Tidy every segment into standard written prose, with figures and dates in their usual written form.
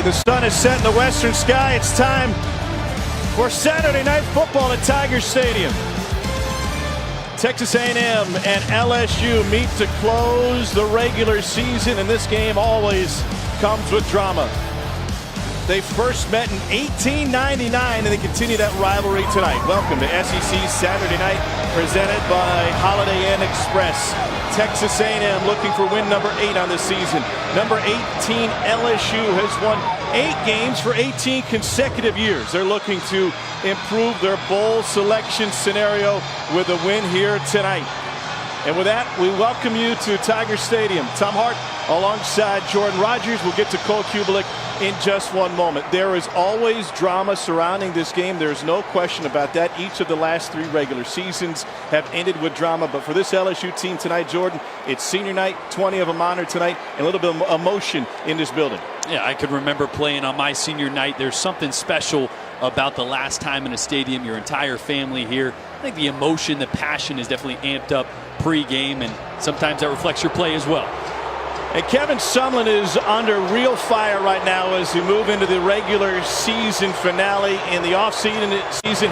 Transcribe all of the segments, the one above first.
The sun is set in the western sky. It's time for Saturday Night Football at Tiger Stadium. Texas A&M and LSU meet to close the regular season, and this game always comes with drama. They first met in 1899, and they continue that rivalry tonight. Welcome to SEC Saturday Night, presented by Holiday Inn Express. Texas A&M looking for win number 8 on the season. Number 18, LSU, has won 8 games for 18 consecutive years. They're looking to improve their bowl selection scenario with a win here tonight. And with that, we welcome you to Tiger Stadium. Tom Hart alongside Jordan Rogers. We'll get to Cole Kubelik in just one moment. There is always drama surrounding this game. There's no question about that. Each of the last 3 regular seasons have ended with drama. But for this LSU team tonight, Jordan, it's senior night, 20 of them honored tonight, and a little bit of emotion in this building. Yeah, I can remember playing on my senior night. There's something special about the last time in a stadium, your entire family here. I think the emotion, the passion is definitely amped up pre-game, and sometimes that reflects your play as well. And Kevin Sumlin is under real fire right now as we move into the regular season finale. In the offseason,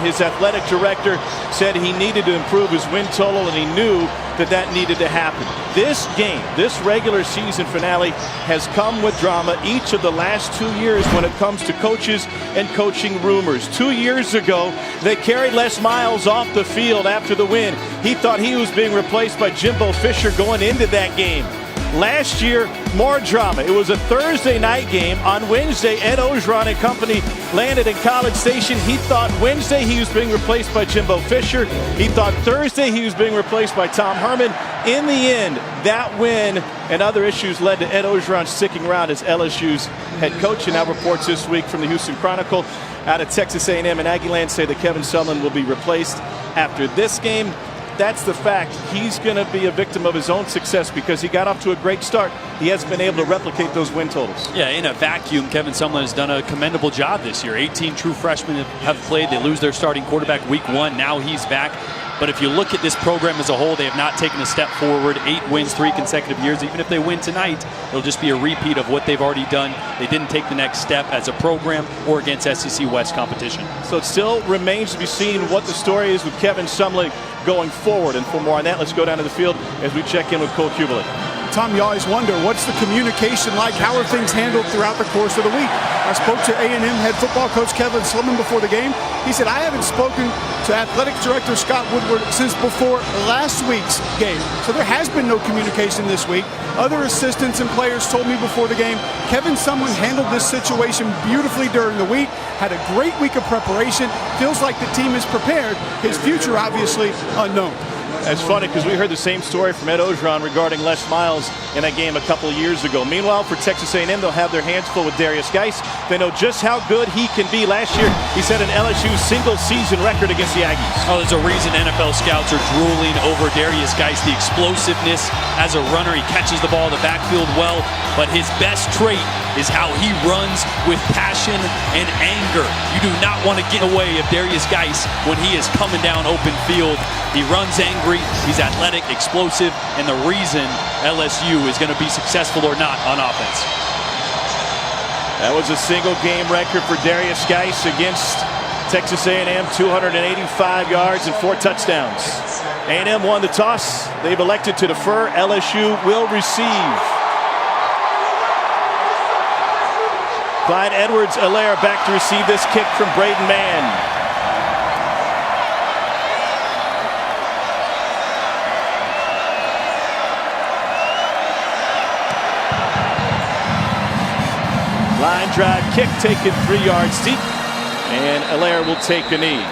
his athletic director said he needed to improve his win total, and he knew that that needed to happen. This game, this regular season finale, has come with drama each of the last 2 years when it comes to coaches and coaching rumors. 2 years ago, they carried Les Miles off the field after the win. He thought he was being replaced by Jimbo Fisher going into that game. Last year, more drama. It was a Thursday night game. On Wednesday, Ed Orgeron and company landed in College Station. He thought Wednesday he was being replaced by Jimbo Fisher. He thought Thursday he was being replaced by Tom Herman. In the end, that win and other issues led to Ed Orgeron sticking around as LSU's head coach. And now reports this week from the Houston Chronicle out of Texas A&M and Aggieland say that Kevin Sumlin will be replaced after this game. That's the fact. He's going to be a victim of his own success because he got off to a great start. He hasn't been able to replicate those win totals. Yeah, in a vacuum, Kevin Sumlin has done a commendable job this year. 18 true freshmen have played. They lose their starting quarterback week 1. Now he's back. But if you look at this program as a whole, they have not taken a step forward. 8 wins, 3 consecutive years. Even if they win tonight, it'll just be a repeat of what they've already done. They didn't take the next step as a program or against SEC West competition. So it still remains to be seen what the story is with Kevin Sumlin going forward. And for more on that, let's go down to the field as we check in with Cole Kubelik. Tom, you always wonder, what's the communication like? How are things handled throughout the course of the week? I spoke to A&M head football coach Kevin Sumlin before the game. He said, I haven't spoken to athletic director Scott Woodward since before last week's game. So there has been no communication this week. Other assistants and players told me before the game, Kevin Sumlin handled this situation beautifully during the week, had a great week of preparation, feels like the team is prepared. His future, obviously, unknown. That's funny because we heard the same story from Ed Orgeron regarding Les Miles in that game a couple of years ago. Meanwhile, for Texas A&M, they'll have their hands full with Darius Geis. They know just how good he can be. Last year, he set an LSU single-season record against the Aggies. Oh, there's a reason NFL scouts are drooling over Darius Geis. The explosiveness as a runner. He catches the ball in the backfield well, but his best trait is how he runs with passion and anger. You do not want to get away of Darius Geis when he is coming down open field. He runs angry, he's athletic, explosive, and the reason LSU is going to be successful or not on offense. That was a single game record for Darius Geis against Texas A&M, 285 yards and 4 touchdowns. A&M won the toss. They've elected to defer. LSU will receive. Clyde Edwards-Helaire back to receive this kick from Braden Mann. Line drive kick taken 3 yards deep, and Helaire will take a knee.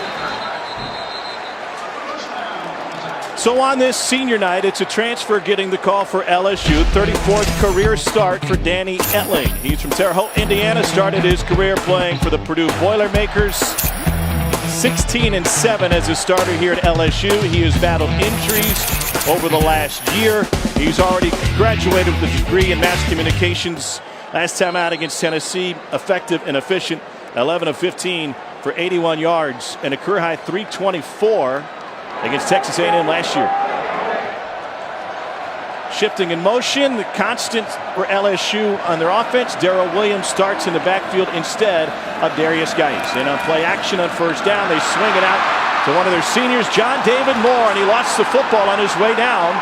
So on this senior night, it's a transfer getting the call for LSU. 34th career start for Danny Etling. He's from Terre Haute, Indiana. Started his career playing for the Purdue Boilermakers. 16-7 as a starter here at LSU. He has battled injuries over the last year. He's already graduated with a degree in mass communications. Last time out against Tennessee, effective and efficient. 11 of 15 for 81 yards and a career high 324 against Texas A&M last year. Shifting in motion, the constant for LSU on their offense. Darrell Williams starts in the backfield instead of Darius Geis. And on play action on first down, they swing it out to one of their seniors, John David Moore, and he lost the football on his way down.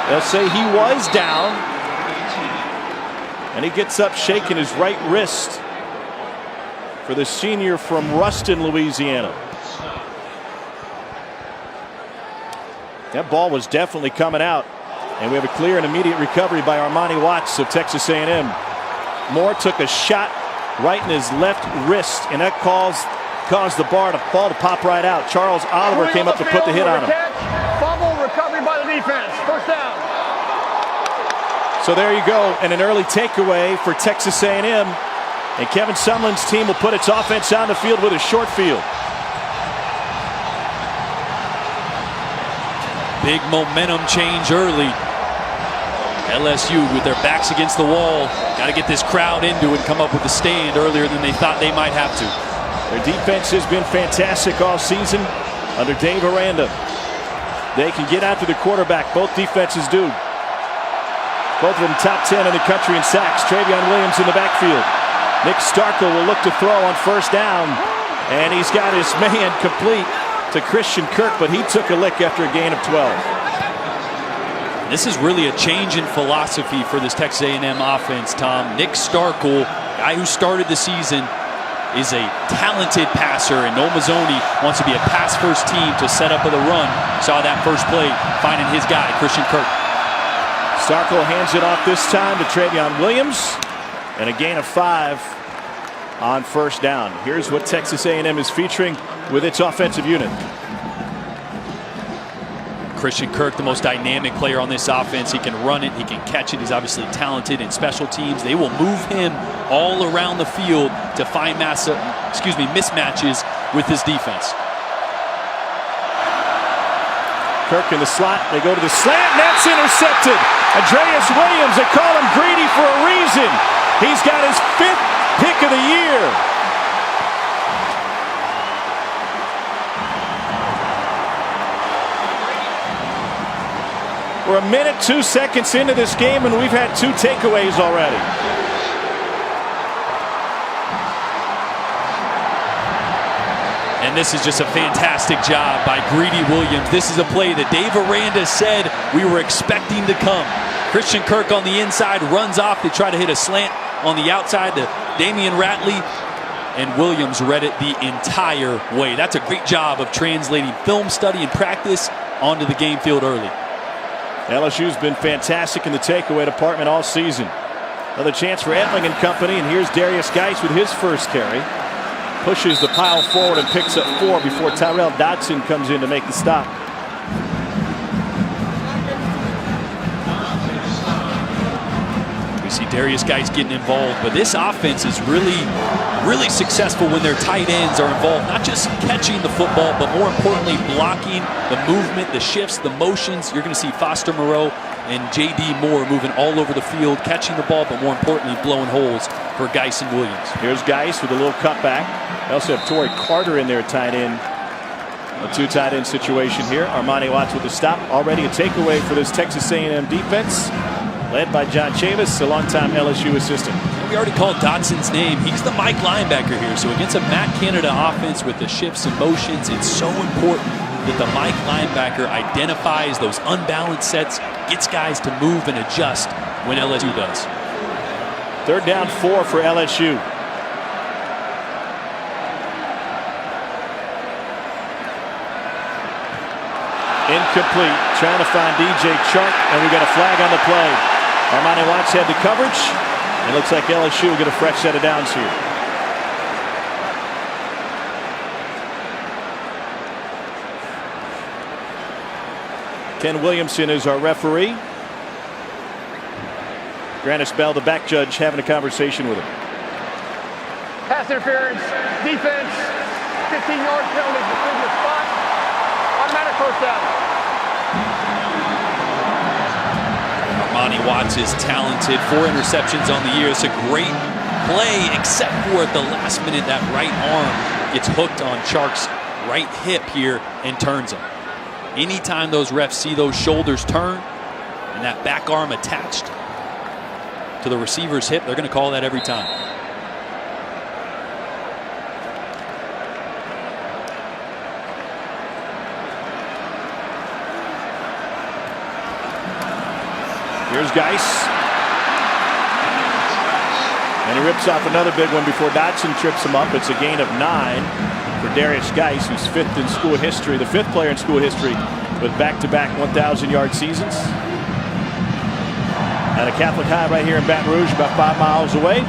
They'll say he was down. And he gets up shaking his right wrist for the senior from Ruston, Louisiana. That ball was definitely coming out. And we have a clear and immediate recovery by Armani Watts of Texas A&M. Moore took a shot right in his left wrist, and that caused the ball to pop right out. Charles Oliver came up to put the hit on him. Fumble, recovery by the defense. First down. So there you go, and an early takeaway for Texas A&M. And Kevin Sumlin's team will put its offense on the field with a short field. Big momentum change early. LSU with their backs against the wall. Got to get this crowd into it and come up with a stand earlier than they thought they might have to. Their defense has been fantastic all season under Dave Aranda. They can get after the quarterback. Both defenses do. Both of them top 10 in the country in sacks. Travion Williams in the backfield. Nick Starkel will look to throw on first down. And he's got his man complete to Christian Kirk, but he took a lick after a gain of 12. This is really a change in philosophy for this Texas A&M offense, Tom. Nick Starkel, guy who started the season, is a talented passer, and Noel Mazzoni wants to be a pass-first team to set up with a run. Saw that first play, finding his guy, Christian Kirk. Starkel hands it off this time to Travion Williams, and a gain of 5 on first down. Here's what Texas A&M is featuring with its offensive unit. Christian Kirk, the most dynamic player on this offense. He can run it, he can catch it. He's obviously talented in special teams. They will move him all around the field to find mismatches with this defense. Kirk in the slot. They go to the slant, and that's intercepted. Andreas Williams, they call him greedy for a reason. He's got his 5th pick of the year. We're a minute, 2 seconds into this game, and we've had 2 takeaways already. And this is just a fantastic job by Greedy Williams. This is a play that Dave Aranda said we were expecting to come. Christian Kirk on the inside runs off. They try to hit a slant on the outside to Damian Ratley, and Williams read it the entire way. That's a great job of translating film study and practice onto the game field early. LSU's been fantastic in the takeaway department all season. Another chance for Etling and company, and here's Darius Geis with his first carry. Pushes the pile forward and picks up 4 before Tyrell Dodson comes in to make the stop. We see Darius Geis getting involved, but this offense is really successful when their tight ends are involved, not just catching the football, but more importantly, blocking the movement, the shifts, the motions. You're going to see Foster Moreau and J.D. Moore moving all over the field, catching the ball, but more importantly, blowing holes for Geis and Williams. Here's Geis with a little cutback. They also have Torrey Carter in there tight end. A 2 tight end situation here. Armani Watts with the stop. Already a takeaway for this Texas A&M defense, led by John Chavis, a longtime LSU assistant. We already called Dodson's name. He's the Mike linebacker here. So against a Matt Canada offense with the shifts and motions, it's so important that the Mike linebacker identifies those unbalanced sets, gets guys to move and adjust when LSU does. 3rd down 4 for LSU. Incomplete. Trying to find DJ Chark, and we got a flag on the play. Armani Watts had the coverage. It looks like LSU will get a fresh set of downs here. Ken Williamson is our referee. Grannis Bell, the back judge, having a conversation with him. Pass interference, defense, 15-yard penalty for previous spot. Automatic first down. Armani Watts is talented. 4 interceptions on the year. It's a great play, except for at the last minute, that right arm gets hooked on Chark's right hip here and turns him. Anytime those refs see those shoulders turn And that back arm attached to the receiver's hip, they're going to call that every time. Here's Geis. And he rips off another big one before Dotson trips him up. It's a gain of 9 for Darius Geis, who's 5th in school history, the 5th player in school history with back-to-back 1,000-yard seasons. At a Catholic High right here in Baton Rouge, about 5 miles away.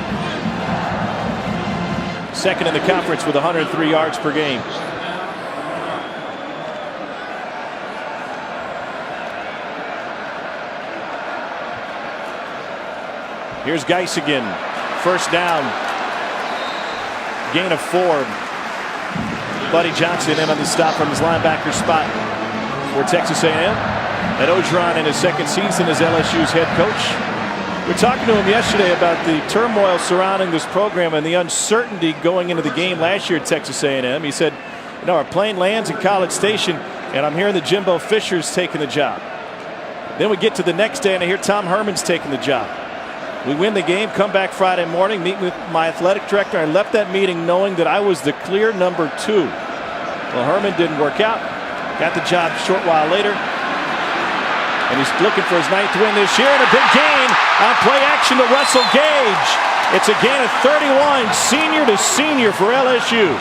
2nd in the conference with 103 yards per game. Here's Geis again. 1st down. Gain of 4. Buddy Johnson in on the stop from his linebacker spot for Texas A&M. And Orgeron in his 2nd season as LSU's head coach. We were talking to him yesterday about the turmoil surrounding this program and the uncertainty going into the game last year at Texas A&M. He said, you know, our plane lands in College Station, and I'm hearing that Jimbo Fisher's taking the job. Then we get to the next day, and I hear Tom Herman's taking the job. We win the game, come back Friday morning, meet with my athletic director. I left that meeting knowing that I was the clear number 2. Well, Herman didn't work out. Got the job a short while later. And he's looking for his 9th win this year. And a big gain on play action to Russell Gage. It's a gain of 31, senior to senior for LSU.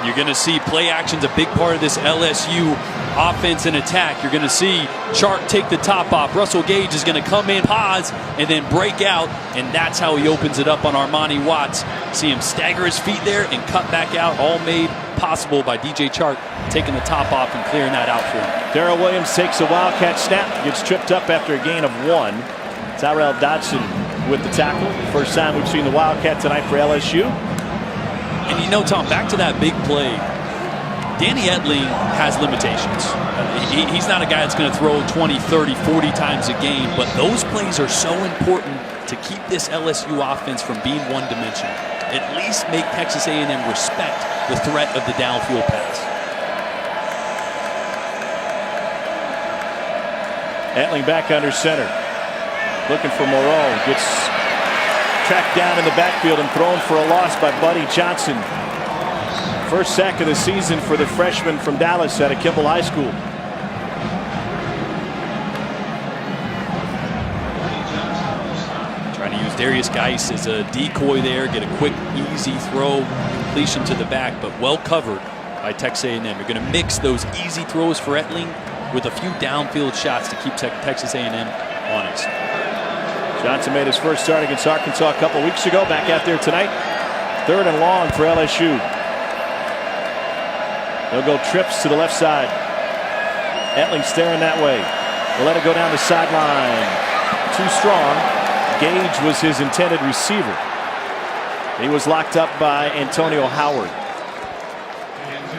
You're going to see play action's a big part of this LSU offense and attack. You're going to see Chark take the top off. Russell Gage is going to come in, pause, and then break out, and that's how he opens it up on Armani Watts. See him stagger his feet there and cut back out, all made possible by DJ Chark taking the top off and clearing that out for him. Darrell Williams takes a Wildcat snap, gets tripped up after a gain of 1. Tyrell Dodson with the tackle. First time we've seen the Wildcat tonight for LSU. And you know, Tom, back to that big play, Danny Etling has limitations. He's not a guy that's going to throw 20, 30, 40 times a game, but those plays are so important to keep this LSU offense from being one-dimensional. At least make Texas A&M respect the threat of the downfield pass. Etling back under center. Looking for Moreau. Gets tracked down in the backfield and thrown for a loss by Buddy Johnson. First sack of the season for the freshman from Dallas out of Kimball High School. Trying to use Darius Geis as a decoy there, get a quick, easy throw, completion to the back, but well covered by Texas A&M. You're going to mix those easy throws for Etling with a few downfield shots to keep Texas A&M honest. Johnson made his first start against Arkansas a couple weeks ago. Back out there tonight. 3rd and long for LSU. They'll go trips to the left side. Etling staring that way. They'll let it go down the sideline. Too strong. Gage was his intended receiver. He was locked up by Antonio Howard.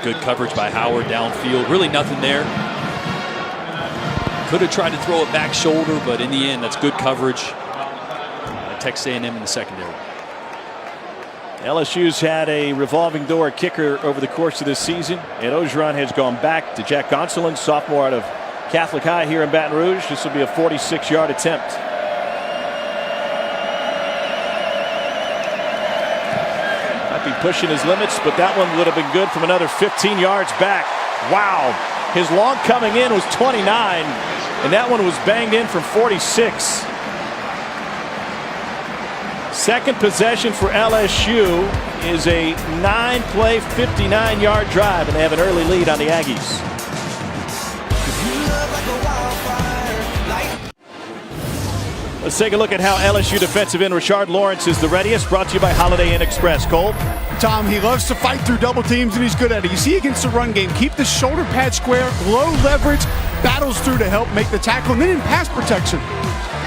Good coverage by Howard downfield. Really nothing there. Could have tried to throw it back shoulder, but in the end, that's good coverage. Texas A&M in the secondary. LSU's had a revolving door kicker over the course of this season, and Orgeron has gone back to Jack Gonsolin, sophomore out of Catholic High here in Baton Rouge. This will be a 46-yard attempt. Might be pushing his limits, but that one would have been good from another 15 yards back. Wow. His long coming in was 29, and that one was banged in from 46. Second possession for LSU is a 9-play, 59-yard drive, and they have an early lead on the Aggies. Let's take a look at how LSU defensive end Rashard Lawrence is the readiest. Brought to you by Holiday Inn Express. Cole? Tom, he loves to fight through double teams, and he's good at it. You see against the run game, keep the shoulder pad square, low leverage, battles through to help make the tackle, and then in pass protection,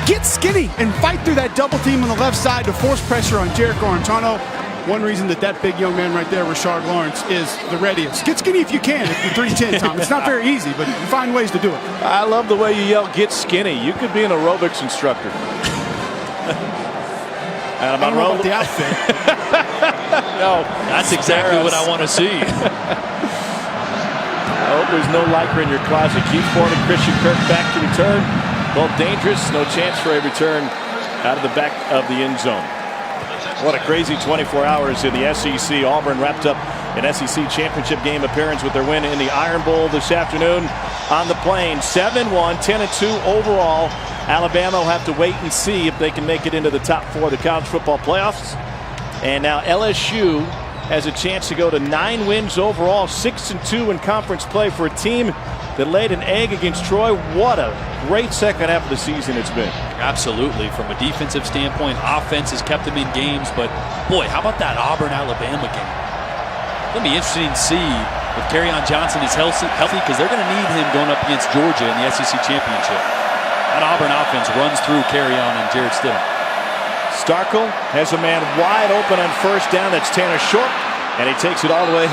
get skinny and fight through that double team on the left side to force pressure on Jericho Arntano. One reason that big young man right there, Rashard Lawrence, is the readiest. Get skinny if you can, if you're 310, Tom. It's not very easy, but you find ways to do it. I love the way you yell, get skinny. You could be an aerobics instructor. I don't know about the outfit. No. That's exactly what I want to see. I hope there's no Liker in your closet. Keith Ford and Christian Kirk back to return. Both dangerous. No chance for a return out of the back of the end zone. What a crazy 24 hours in the SEC. Auburn wrapped up an SEC championship game appearance with their win in the Iron Bowl this afternoon on the Plain. 7-1, 10-2 overall. Alabama will have to wait and see if they can make it into the top 4 of the college football playoffs. And now LSU has a chance to go to 9 wins overall, 6-2 in conference play for a team that laid an egg against Troy. What a great second half of the season it's been. Absolutely. From a defensive standpoint, offense has kept them in games. But, boy, how about that Auburn-Alabama game? It'll be interesting to see if Kerryon Johnson is healthy because they're going to need him going up against Georgia in the SEC championship. That Auburn offense runs through Kerryon and Jared Stidham. Starkel has a man wide open on first down. That's Tanner Short, and he takes it all the way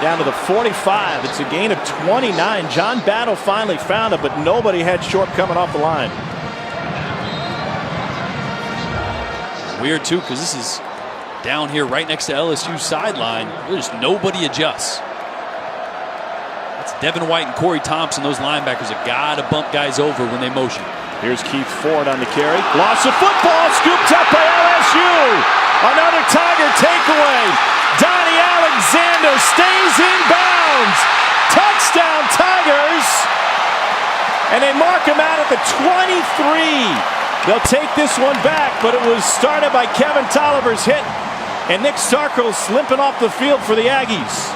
down to the 45. It's a gain of 29. John Battle finally found it, but nobody had Short coming off the line. Weird, too, because this is down here right next to LSU's sideline. There's nobody adjusts. That's Devin White and Corey Thompson. Those linebackers have got to bump guys over when they motion. Here's Keith Ford on the carry. Loss of football, scooped up by LSU. Another Tiger takeaway. Donnie Alexander stays in bounds. Touchdown Tigers. And they mark him out at the 23. They'll take this one back, but it was started by Kevin Tolliver's hit. And Nick Starkel's limping off the field for the Aggies.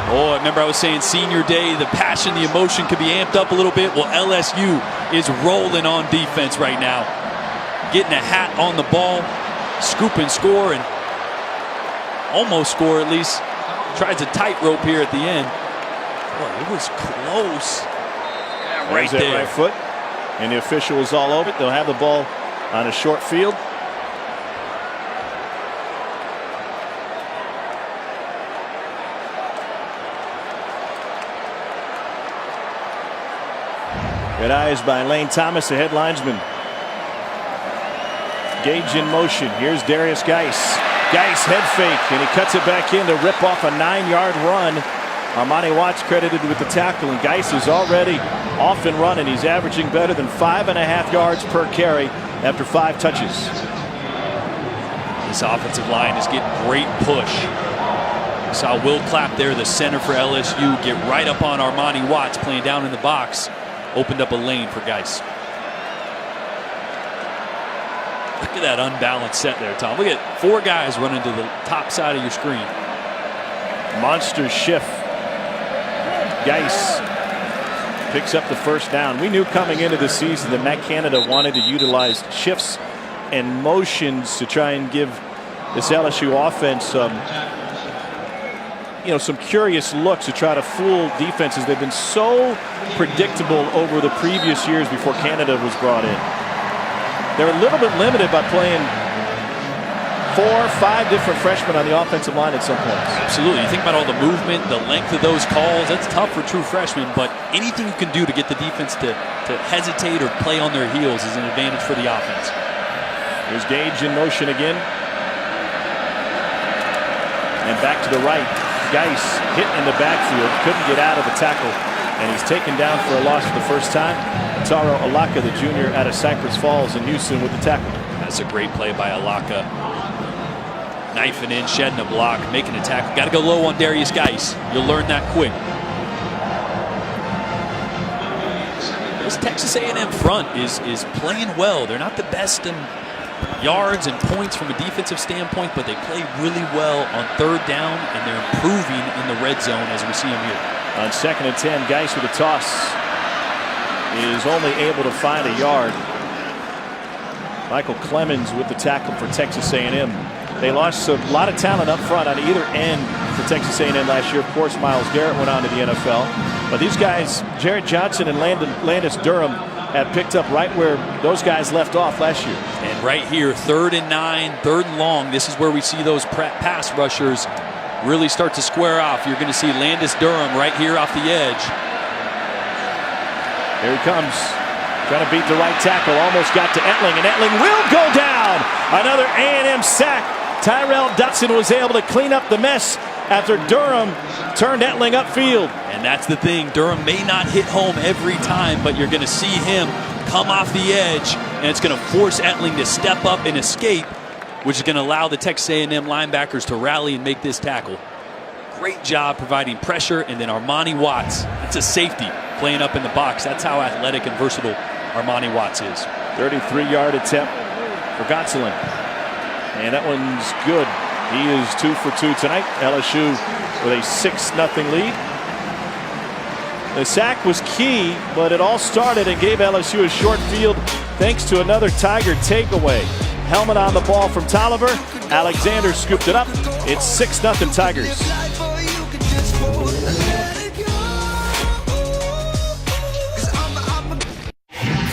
Oh, remember I was saying senior day, the passion, the emotion could be amped up a little bit. Well, LSU is rolling on defense right now. Getting a hat on the ball, scoop and score, and almost score at least. Tries a tightrope here at the end. Boy, it was close. Yeah, right there. Right foot. And the official is all over it. They'll have the ball on a short field. Good eyes by Lane Thomas, the head linesman. Gage in motion. Here's Darius Geis. Geis head fake, and he cuts it back in to rip off a 9-yard run. Armani Watts credited with the tackle, and Geis is already off and running. He's averaging better than 5.5 yards per carry after 5 touches. This offensive line is getting great push. We saw Will Clapp there, the center for LSU, get right up on Armani Watts playing down in the box. Opened up a lane for Geis. Look at that unbalanced set there, Tom. Look at 4 guys running to the top side of your screen. Monster shift. Geis picks up the first down. We knew coming into the season that Matt Canada wanted to utilize shifts and motions to try and give this LSU offense some curious looks to try to fool defenses. They've been so predictable over the previous years before Canada was brought in. They're a little bit limited by playing 4 or 5 different freshmen on the offensive line at some points. Absolutely. You think about all the movement, the length of those calls. That's tough for true freshmen, but anything you can do to get the defense to hesitate or play on their heels is an advantage for the offense. Here's Gage in motion again. And back to the right. Geis hit in the backfield, couldn't get out of the tackle, and he's taken down for a loss for the first time. Taro Alaka, the junior out of Cypress Falls in Houston, with the tackle. That's a great play by Alaka. Knifing in, shedding a block, making a tackle. Got to go low on Darius Geis. You'll learn that quick. This Texas A&M front is playing well. They're not the best in yards and points from a defensive standpoint, but they play really well on 3rd down, and they're improving in the red zone as we see them here. On 2nd and 10, Geis with a toss is only able to find a yard. Michael Clemens with the tackle for Texas A&M. They lost a lot of talent up front on either end for Texas A&M last year. Of course, Myles Garrett went on to the NFL. But these guys, Jared Johnson and Landis Durham, have picked up right where those guys left off last year. And right here, 3rd and 9, 3rd and long, this is where we see those pass rushers really start to square off. You're going to see Landis Durham right here off the edge. Here he comes. Trying to beat the right tackle. Almost got to Etling, and Etling will go down. Another A&M sack. Tyrell Dotson was able to clean up the mess after Durham turned Etling upfield. And that's the thing. Durham may not hit home every time, but you're going to see him come off the edge, and it's going to force Etling to step up and escape, which is going to allow the Texas A&M linebackers to rally and make this tackle. Great job providing pressure, and then Armani Watts, it's a safety playing up in the box. That's how athletic and versatile Armani Watts is. 33-yard attempt for Gonsolin. And that one's good. He is 2 for 2 tonight. LSU with a 6-0 lead. The sack was key, but it all started and gave LSU a short field thanks to another Tiger takeaway. Helmet on the ball from Tolliver. Alexander scooped it up. It's 6-0 Tigers.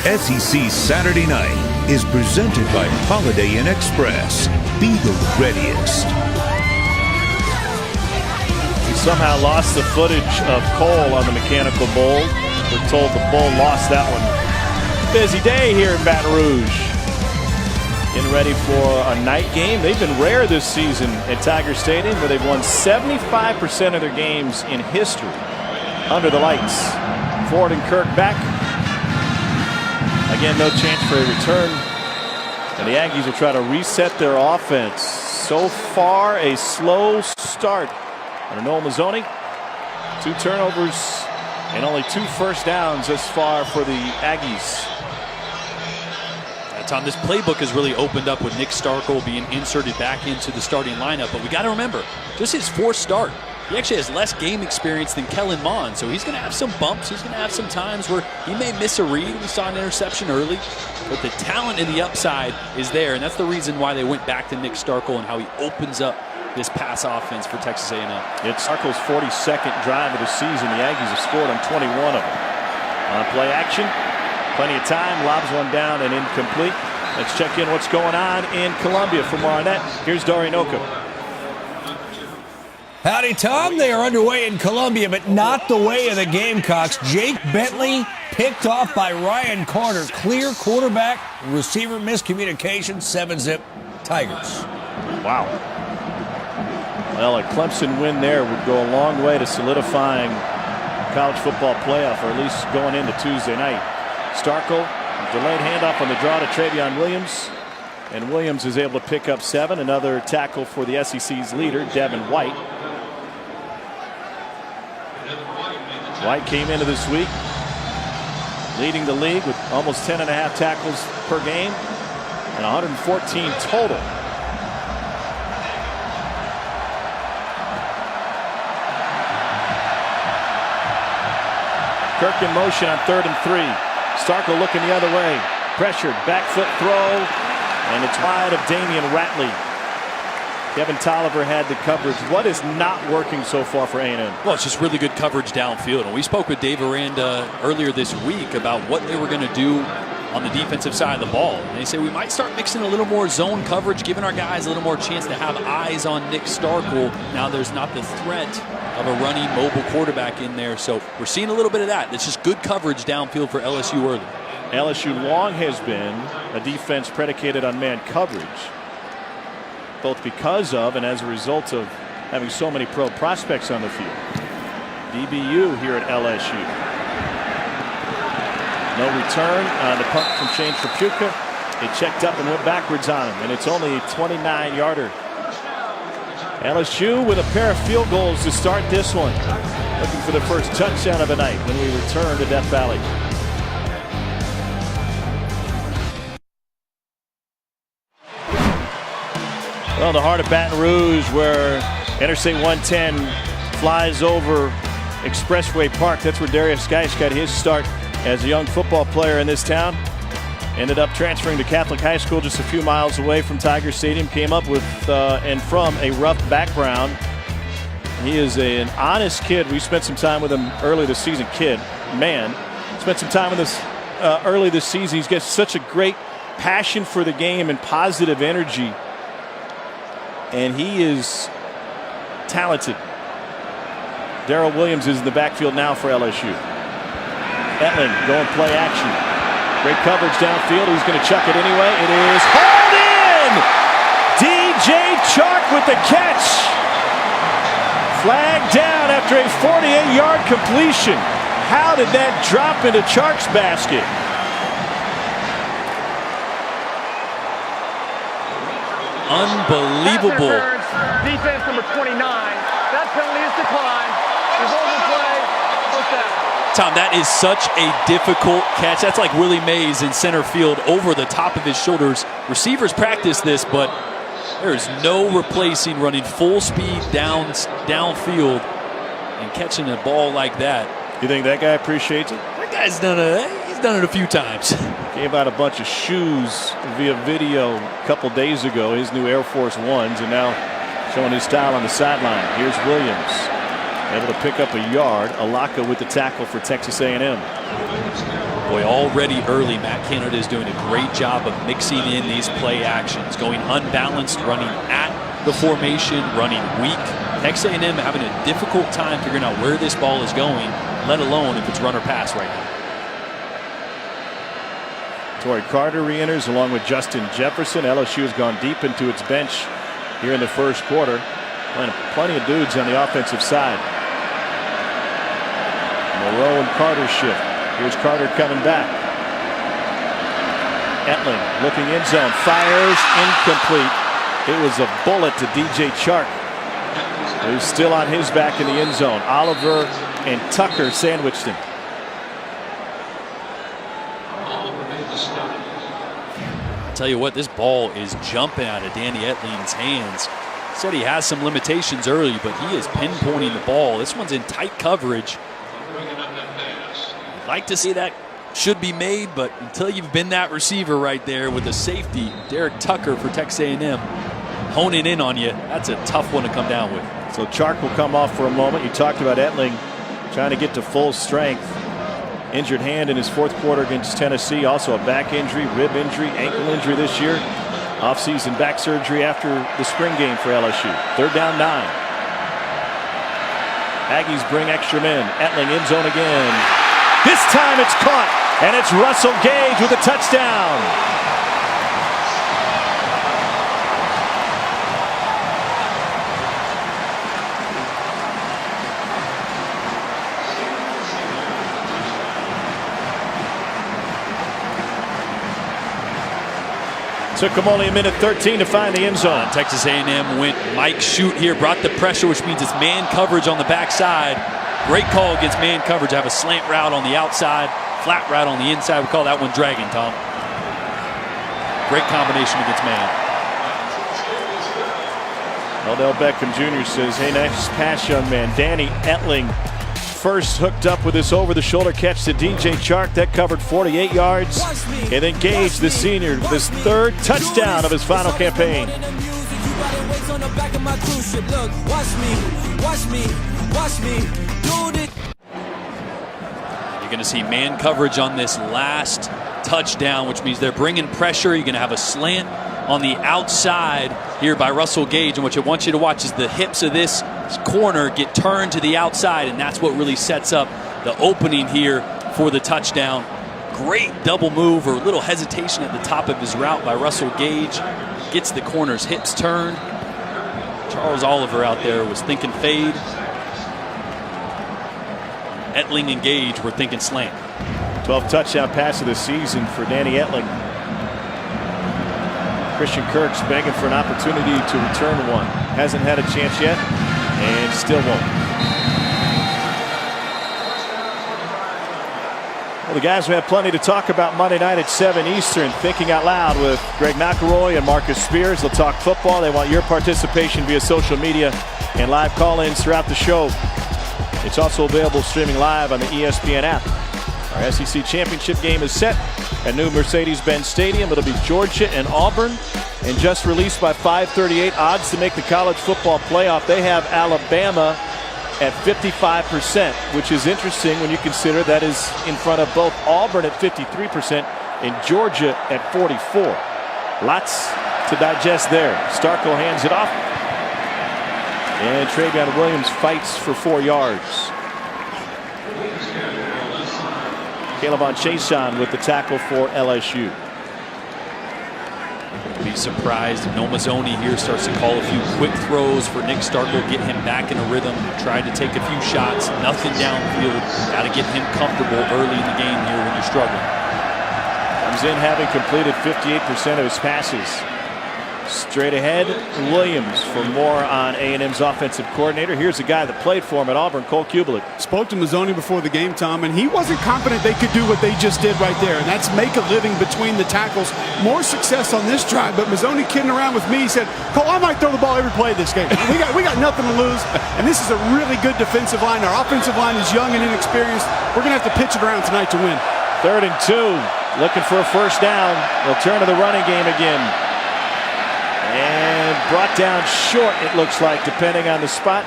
SEC Saturday Night is presented by Holiday Inn Express. Be the readiest. We somehow lost the footage of Cole on the Mechanical Bowl. We're told the Bull lost that one. Busy day here in Baton Rouge. Getting ready for a night game. They've been rare this season at Tiger Stadium, where they've won 75% of their games in history under the lights. Ford and Kirk back. Again, no chance for a return. And the Aggies will try to reset their offense. So far, a slow start under Noel Mazzoni. 2 turnovers and only 2 first downs thus far for the Aggies. Tom, this playbook has really opened up with Nick Starkel being inserted back into the starting lineup. But we got to remember, just his 4th start. He actually has less game experience than Kellen Mond, so he's going to have some bumps. He's going to have some times where he may miss a read. We saw an interception early, but the talent and the upside is there, and that's the reason why they went back to Nick Starkel and how he opens up this pass offense for Texas A&M. It's Starkel's 42nd drive of the season. The Aggies have scored on 21 of them. On play action, plenty of time, lobs one down and incomplete. Let's check in what's going on in Columbia from Arnett. Here's Dorian Oka. Howdy, Tom. They are underway in Columbia, but not the way of the Gamecocks. Jake Bentley picked off by Ryan Carter. Clear quarterback, receiver miscommunication, 7-zip Tigers. Wow. Well, a Clemson win there would go a long way to solidifying college football playoff, or at least going into Tuesday night. Starkel, delayed handoff on the draw to Travion Williams. And Williams is able to pick up 7. Another tackle for the SEC's leader, Devin White. White came into this week leading the league with almost 10.5 tackles per game and 114 total. Kirk in motion on 3rd and 3. Starkel looking the other way. Pressured, back foot throw, and it's wide of Damian Ratley. Kevin Tolliver had the coverage. What is not working so far for A&M? Well, it's just really good coverage downfield. And we spoke with Dave Aranda earlier this week about what they were going to do on the defensive side of the ball. And they say we might start mixing a little more zone coverage, giving our guys a little more chance to have eyes on Nick Starkel. Now there's not the threat of a running mobile quarterback in there. So we're seeing a little bit of that. It's just good coverage downfield for LSU early. LSU long has been a defense predicated on man coverage, both because of and as a result of having so many pro prospects on the field. DBU here at LSU. No return on the punt from Shane Trapuka. It checked up and went backwards on him, and it's only a 29-yarder. LSU with a pair of field goals to start this one. Looking for the first touchdown of the night when we return to Death Valley. Well, the heart of Baton Rouge, where Interstate 110 flies over Expressway Park. That's where Darius Geis got his start as a young football player in this town. Ended up transferring to Catholic High School just a few miles away from Tiger Stadium. Came up with and from a rough background. He is an honest kid. We spent some time with him early this season. Spent some time with us early this season. He's got such a great passion for the game and positive energy. And he is talented. Darrell Williams is in the backfield now for LSU. Etling going play action. Great coverage downfield. He's going to chuck it anyway. It is hauled in! DJ Chark with the catch. Flag down after a 48-yard completion. How did that drop into Chark's basket? Unbelievable. Defense number 29. That penalty is declined. Revolver play. First down. Tom, that is such a difficult catch. That's like Willie Mays in center field over the top of his shoulders. Receivers practice this, but there is no replacing running full speed downfield and catching a ball like that. You think that guy appreciates it? That guy's done it a few times. Gave out a bunch of shoes via video a couple days ago, his new Air Force Ones, and now showing his style on the sideline. Here's Williams, able to pick up a yard. Alaka with the tackle for Texas A&M. Boy, already early, Matt Canada is doing a great job of mixing in these play actions, going unbalanced, running at the formation, running weak. Texas A&M having a difficult time figuring out where this ball is going, let alone if it's run or pass right now. Torrey Carter re-enters along with Justin Jefferson. LSU has gone deep into its bench here in the first quarter. Plenty of dudes on the offensive side. Moreau and Carter shift. Here's Carter coming back. Etling looking end zone. Fires incomplete. It was a bullet to DJ Chark, who's still on his back in the end zone. Oliver and Tucker sandwiched him. Tell you what, this ball is jumping out of Danny Etling's hands. Said he has some limitations early, but he is pinpointing the ball. This one's in tight coverage. I'd like to see that should be made, but until you've been that receiver right there with the safety, Derek Tucker for Texas A&M, honing in on you, that's a tough one to come down with. So Chark will come off for a moment. You talked about Etling trying to get to full strength. Injured hand in his fourth quarter against Tennessee. Also a back injury, rib injury, ankle injury this year. Off-season back surgery after the spring game for LSU. 3rd down 9. Aggies bring extra men. Etling end zone again. This time it's caught, and it's Russell Gage with a touchdown. Took him only a minute 13 to find the end zone. Texas A&M went Mike shoot here, brought the pressure, which means it's man coverage on the backside. Great call against man coverage. Have a slant route on the outside, flat route on the inside. We call that one dragging, Tom. Great combination against man. Odell Beckham Jr. says, hey, nice pass, young man. Danny Etling first hooked up with this over-the-shoulder catch to DJ Chark. That covered 48 yards. And then Gage, the senior, with his 3rd touchdown of his final campaign. You're going to see man coverage on this last touchdown, which means they're bringing pressure. You're going to have a slant on the outside here by Russell Gage. And what I want you to watch is the hips of this corner get turned to the outside, and that's what really sets up the opening here for the touchdown. Great double move or a little hesitation at the top of his route by Russell Gage. Gets the corner's hips turned. Charles Oliver out there was thinking fade. Etling and Gage were thinking slant. 12th touchdown pass of the season for Danny Etling. Christian Kirk's begging for an opportunity to return one. Hasn't had a chance yet, and still won't. Well, the guys will have plenty to talk about Monday night at 7 Eastern. Thinking Out Loud with Greg McElroy and Marcus Spears. They'll talk football. They want your participation via social media and live call-ins throughout the show. It's also available streaming live on the ESPN app. Our SEC championship game is set at new Mercedes-Benz Stadium. It'll be Georgia and Auburn. And just released by 538, odds to make the college football playoff. They have Alabama at 55%, which is interesting when you consider that is in front of both Auburn at 53% and Georgia at 44%. Lots to digest there. Starkle hands it off. And Travion Williams fights for 4 yards. Caleb Chason with the tackle for LSU. Be surprised if Mazzoni here starts to call a few quick throws for Nick Starkel, get him back in a rhythm, tried to take a few shots, nothing downfield. Got to get him comfortable early in the game here when you're struggling. Comes in having completed 58% of his passes. Straight ahead, Williams for more on A&M's offensive coordinator. Here's a guy that played for him at Auburn, Cole Kubelik. Spoke to Mazzoni before the game, Tom, and he wasn't confident they could do what they just did right there, and that's make a living between the tackles. More success on this drive, but Mazzoni kidding around with me. He said, Cole, I might throw the ball every play this game. We got nothing to lose, and this is a really good defensive line. Our offensive line is young and inexperienced. We're going to have to pitch it around tonight to win. 3rd and 2, looking for a first down. They'll turn to the running game again. And brought down short, it looks like, depending on the spot.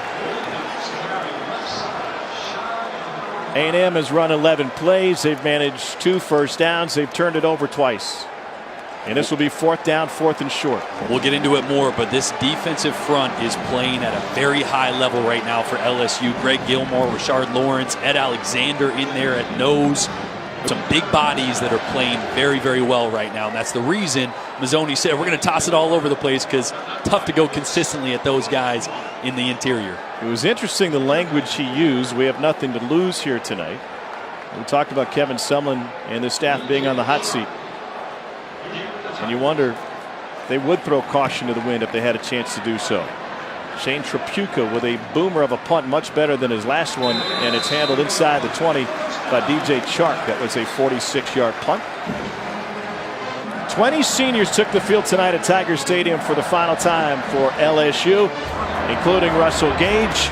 A&M has run 11 plays. They've managed 2 first downs. They've turned it over twice. And this will be 4th down, 4th and short. We'll get into it more, but this defensive front is playing at a very high level right now for LSU. Greg Gilmore, Rashard Lawrence, Ed Alexander in there at nose. Some big bodies that are playing very, very well right now. And that's the reason Mazzoni said we're going to toss it all over the place, because tough to go consistently at those guys in the interior. It was interesting the language he used. We have nothing to lose here tonight. We talked about Kevin Sumlin and the staff being on the hot seat. And you wonder if they would throw caution to the wind if they had a chance to do so. Shane Trapuka with a boomer of a punt, much better than his last one, and it's handled inside the 20 by DJ Chark. That was a 46-yard punt. 20 seniors took the field tonight at Tiger Stadium for the final time for LSU, including Russell Gage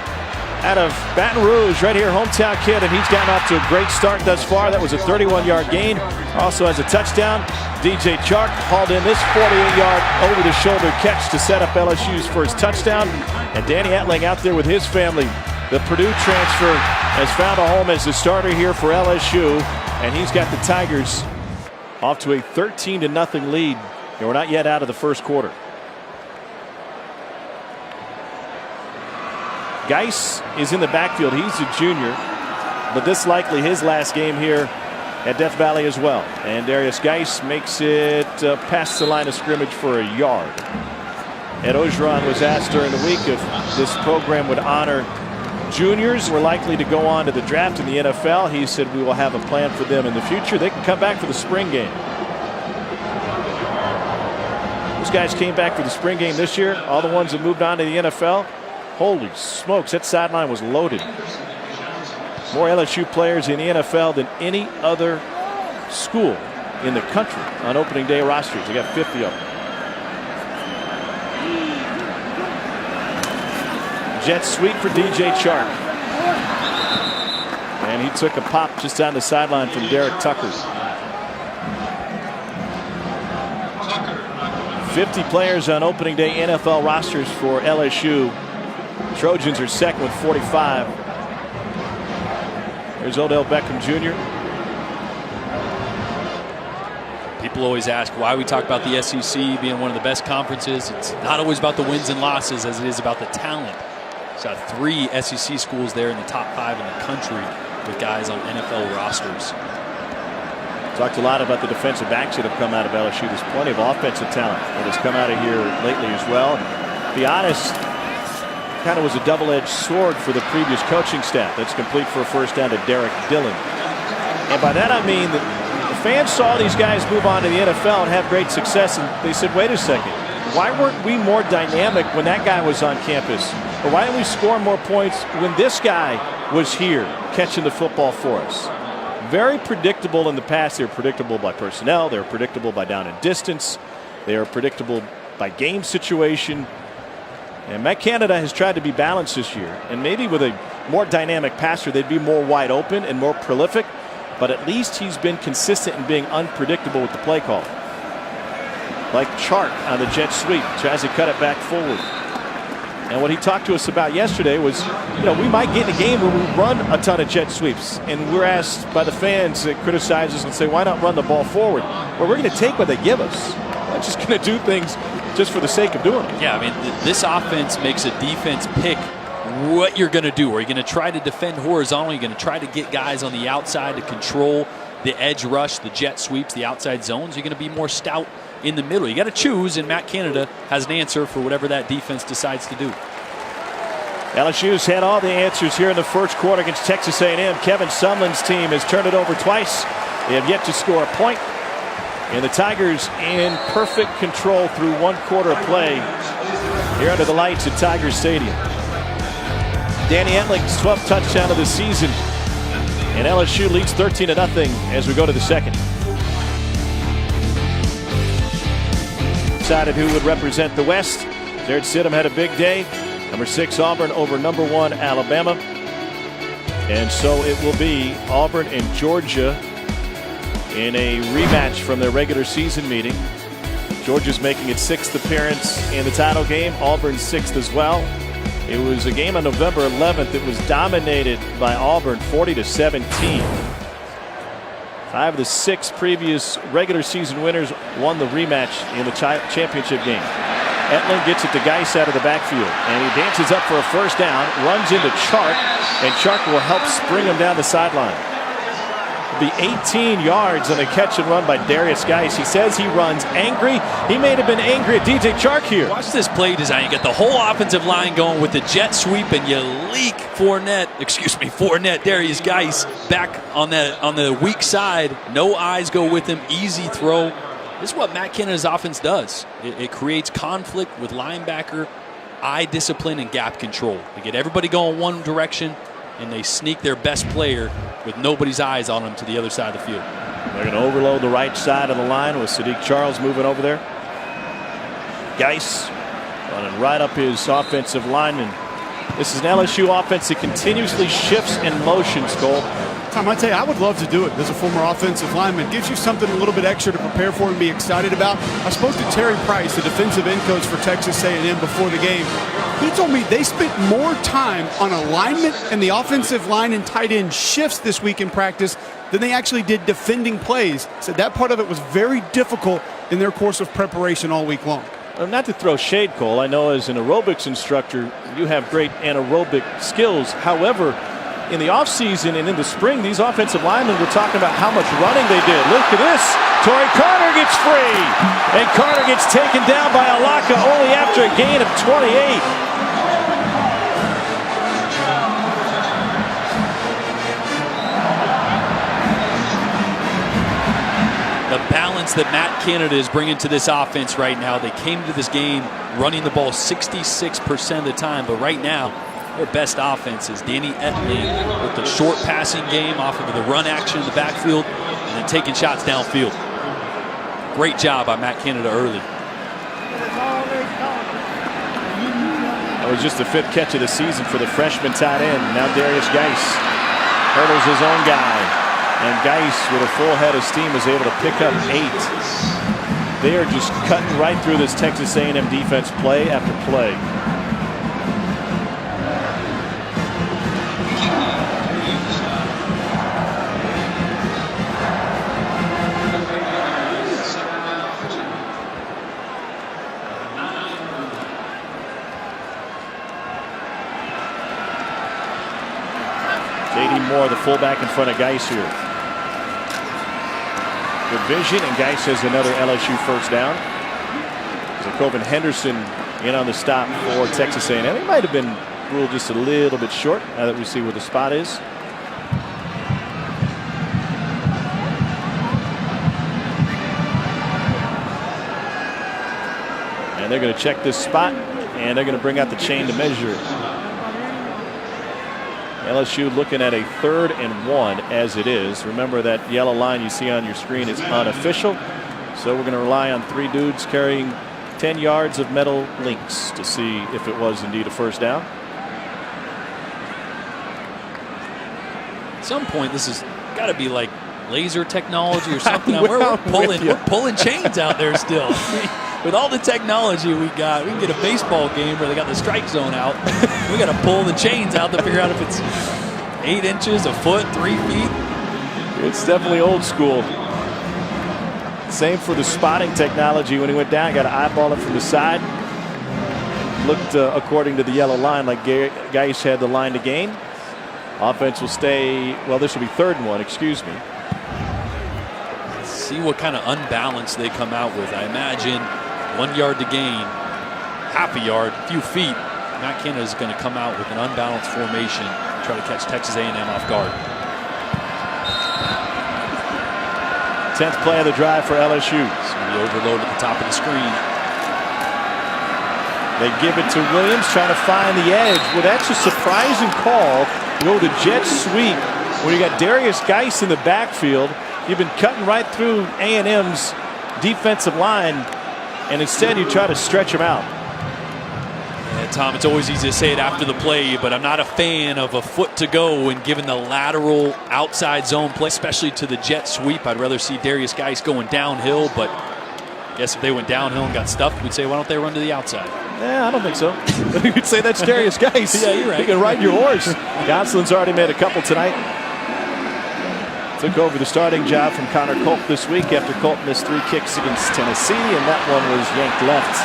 out of Baton Rouge, right here, hometown kid, and he's gotten off to a great start thus far. That was a 31-yard gain. Also has a touchdown. DJ Chark hauled in this 48-yard over-the-shoulder catch to set up LSU's first touchdown. And Danny Etling out there with his family. The Purdue transfer has found a home as the starter here for LSU, and he's got the Tigers off to a 13-0 lead. And we're not yet out of the first quarter. Geis is in the backfield. He's a junior, but this likely his last game here at Death Valley as well. And Darius Geis makes it past the line of scrimmage for a yard. Ed Ogeron was asked during the week if this program would honor juniors who are likely to go on to the draft in the NFL. He said we will have a plan for them in the future. They can come back for the spring game. Those guys came back for the spring game this year. All the ones that moved on to the NFL. Holy smokes, that sideline was loaded. More LSU players in the NFL than any other school in the country on opening day rosters. They got 50 of them. Jet sweep for DJ Chark. And he took a pop just on the sideline from Derek Tucker. 50 players on opening day NFL rosters for LSU. Trojans are second with 45. There's Odell Beckham Jr. People always ask why we talk about the SEC being one of the best conferences. It's not always about the wins and losses as it is about the talent. It's got 3 SEC schools there in the top 5 in the country with guys on NFL rosters. Talked a lot about the defensive backs that have come out of LSU. There's plenty of offensive talent that has come out of here lately as well. To be honest, kind of was a double-edged sword for the previous coaching staff. That's complete for a first down to Derek Dillon. And by that I mean that the fans saw these guys move on to the NFL and have great success, and they said, wait a second, why weren't we more dynamic when that guy was on campus? Or why didn't we score more points when this guy was here catching the football for us? Very predictable in the past. They were predictable by personnel. They were predictable by down and distance. They are predictable by game situation. And Matt Canada has tried to be balanced this year. And maybe with a more dynamic passer, they'd be more wide open and more prolific. But at least he's been consistent in being unpredictable with the play call. Like Chark on the jet sweep, tries to cut it back forward. And what he talked to us about yesterday was, you know, we might get in a game where we run a ton of jet sweeps. And we're asked by the fans that criticize us and say, why not run the ball forward? Well, we're going to take what they give us. We're not just going to do things just for the sake of doing it. Yeah, I mean, this offense makes a defense pick what you're going to do. Are you going to try to defend horizontally? Are you going to try to get guys on the outside to control the edge rush, the jet sweeps, the outside zones. You're going to be more stout in the middle. You got to choose, and Matt Canada has an answer for whatever that defense decides to do. LSU's had all the answers here in the first quarter against Texas A&M. Kevin Sumlin's team has turned it over twice. They have yet to score a point. And the Tigers in perfect control through one quarter of play here under the lights at Tiger Stadium. Danny Etling's 12th touchdown of the season. And LSU leads 13-0 as we go to the second. Decided who would represent the West. Jared Stidham had a big day. Number 6 Auburn over number 1 Alabama. And so it will be Auburn and Georgia in a rematch from their regular season meeting. Georgia's making its 6th appearance in the title game. Auburn's 6th as well. It was a game on November 11th that was dominated by Auburn 40-17. 5 of the 6 previous regular season winners won the rematch in the championship game. Etling gets it to Geis out of the backfield, and he dances up for a first down, runs into Chark, and Chark will help spring him down the sideline. It'll be 18 yards on a catch and run by Darius Geis. He says he runs angry. He may have been angry at DJ Chark here. Watch this play design. You get the whole offensive line going with the jet sweep, and you leak Fournette, Darius Geis back on the weak side. No eyes go with him. Easy throw. This is what Matt Canada's offense does. It creates conflict with linebacker, eye discipline, and gap control. They get everybody going one direction, and they sneak their best player with nobody's eyes on him to the other side of the field. They're going to overload the right side of the line with Sadiq Charles moving over there. Geis running right up his offensive lineman. This is an LSU offense that continuously shifts and motions, Cole. Tom, I tell you, I would love to do it as a former offensive lineman. Gives you something a little bit extra to prepare for and be excited about. I spoke to Terry Price, the defensive end coach for Texas A&M, before the game. He told me they spent more time on alignment and the offensive line and tight end shifts this week in practice than they actually did defending plays. Said that part of it was very difficult in their course of preparation all week long. Not to throw shade, Cole. I know as an aerobics instructor, you have great anaerobic skills. However, in the offseason and in the spring, these offensive linemen were talking about how much running they did. Look at this. Torrey Carter gets free. And Carter gets taken down by Alaka only after a gain of 28. The balance that Matt Canada is bringing to this offense right now. They came to this game running the ball 66% of the time, but right now their best offense is Danny Etling with the short passing game off of the run action in the backfield and then taking shots downfield. Great job by Matt Canada early. That was just the 5th catch of the season for the freshman tight end. Now Darius Geis hurdles his own guy. And Geis, with a full head of steam, is able to pick up 8. They are just cutting right through this Texas A&M defense play after play. J.D. Moore, the fullback in front of Geis here. Good vision, and Geis has another LSU first down. Jacoben Henderson in on the stop for Texas A&M. He might have been ruled just a little bit short now that we see where the spot is. And they're going to check this spot, and they're going to bring out the chain to measure it. LSU looking at a 3rd and 1 as it is. Remember that yellow line you see on your screen is unofficial. So we're going to rely on 3 dudes carrying 10 yards of metal links to see if it was indeed a first down. At some point, this has got to be like laser technology or something. we're pulling chains out there still. With all the technology we got, we can get a baseball game where they got the strike zone out. We got to pull the chains out to figure out if it's 8 inches, a foot, 3 feet. It's definitely old school. Same for the spotting technology. When he went down, got to eyeball it from the side. Looked according to the yellow line like Geis had the line to gain. Offense will stay, well, this will be 3rd and 1, excuse me. See what kind of unbalance they come out with. I imagine 1 yard to gain, half a yard, a few feet. Matt Canada is going to come out with an unbalanced formation, try to catch Texas A&M off guard. 10th play of the drive for LSU. It's going to be overload at the top of the screen. They give it to Williams, trying to find the edge. Well, that's a surprising call. You go with a jet sweep when you got Darius Geis in the backfield. You've been cutting right through A&M's defensive line, and instead you try to stretch him out. Yeah, Tom, it's always easy to say it after the play, but I'm not a fan of a foot to go and giving the lateral outside zone play, especially to the jet sweep. I'd rather see Darius Geis going downhill, but I guess if they went downhill and got stuffed, we'd say, why don't they run to the outside? Yeah, I don't think so. You'd say that's Darius Geis. Yeah, you're right. You can ride your horse. Gonsolin's already made a couple tonight. Took over the starting job from Connor Culp this week after Culp missed 3 kicks against Tennessee, and that one was yanked left.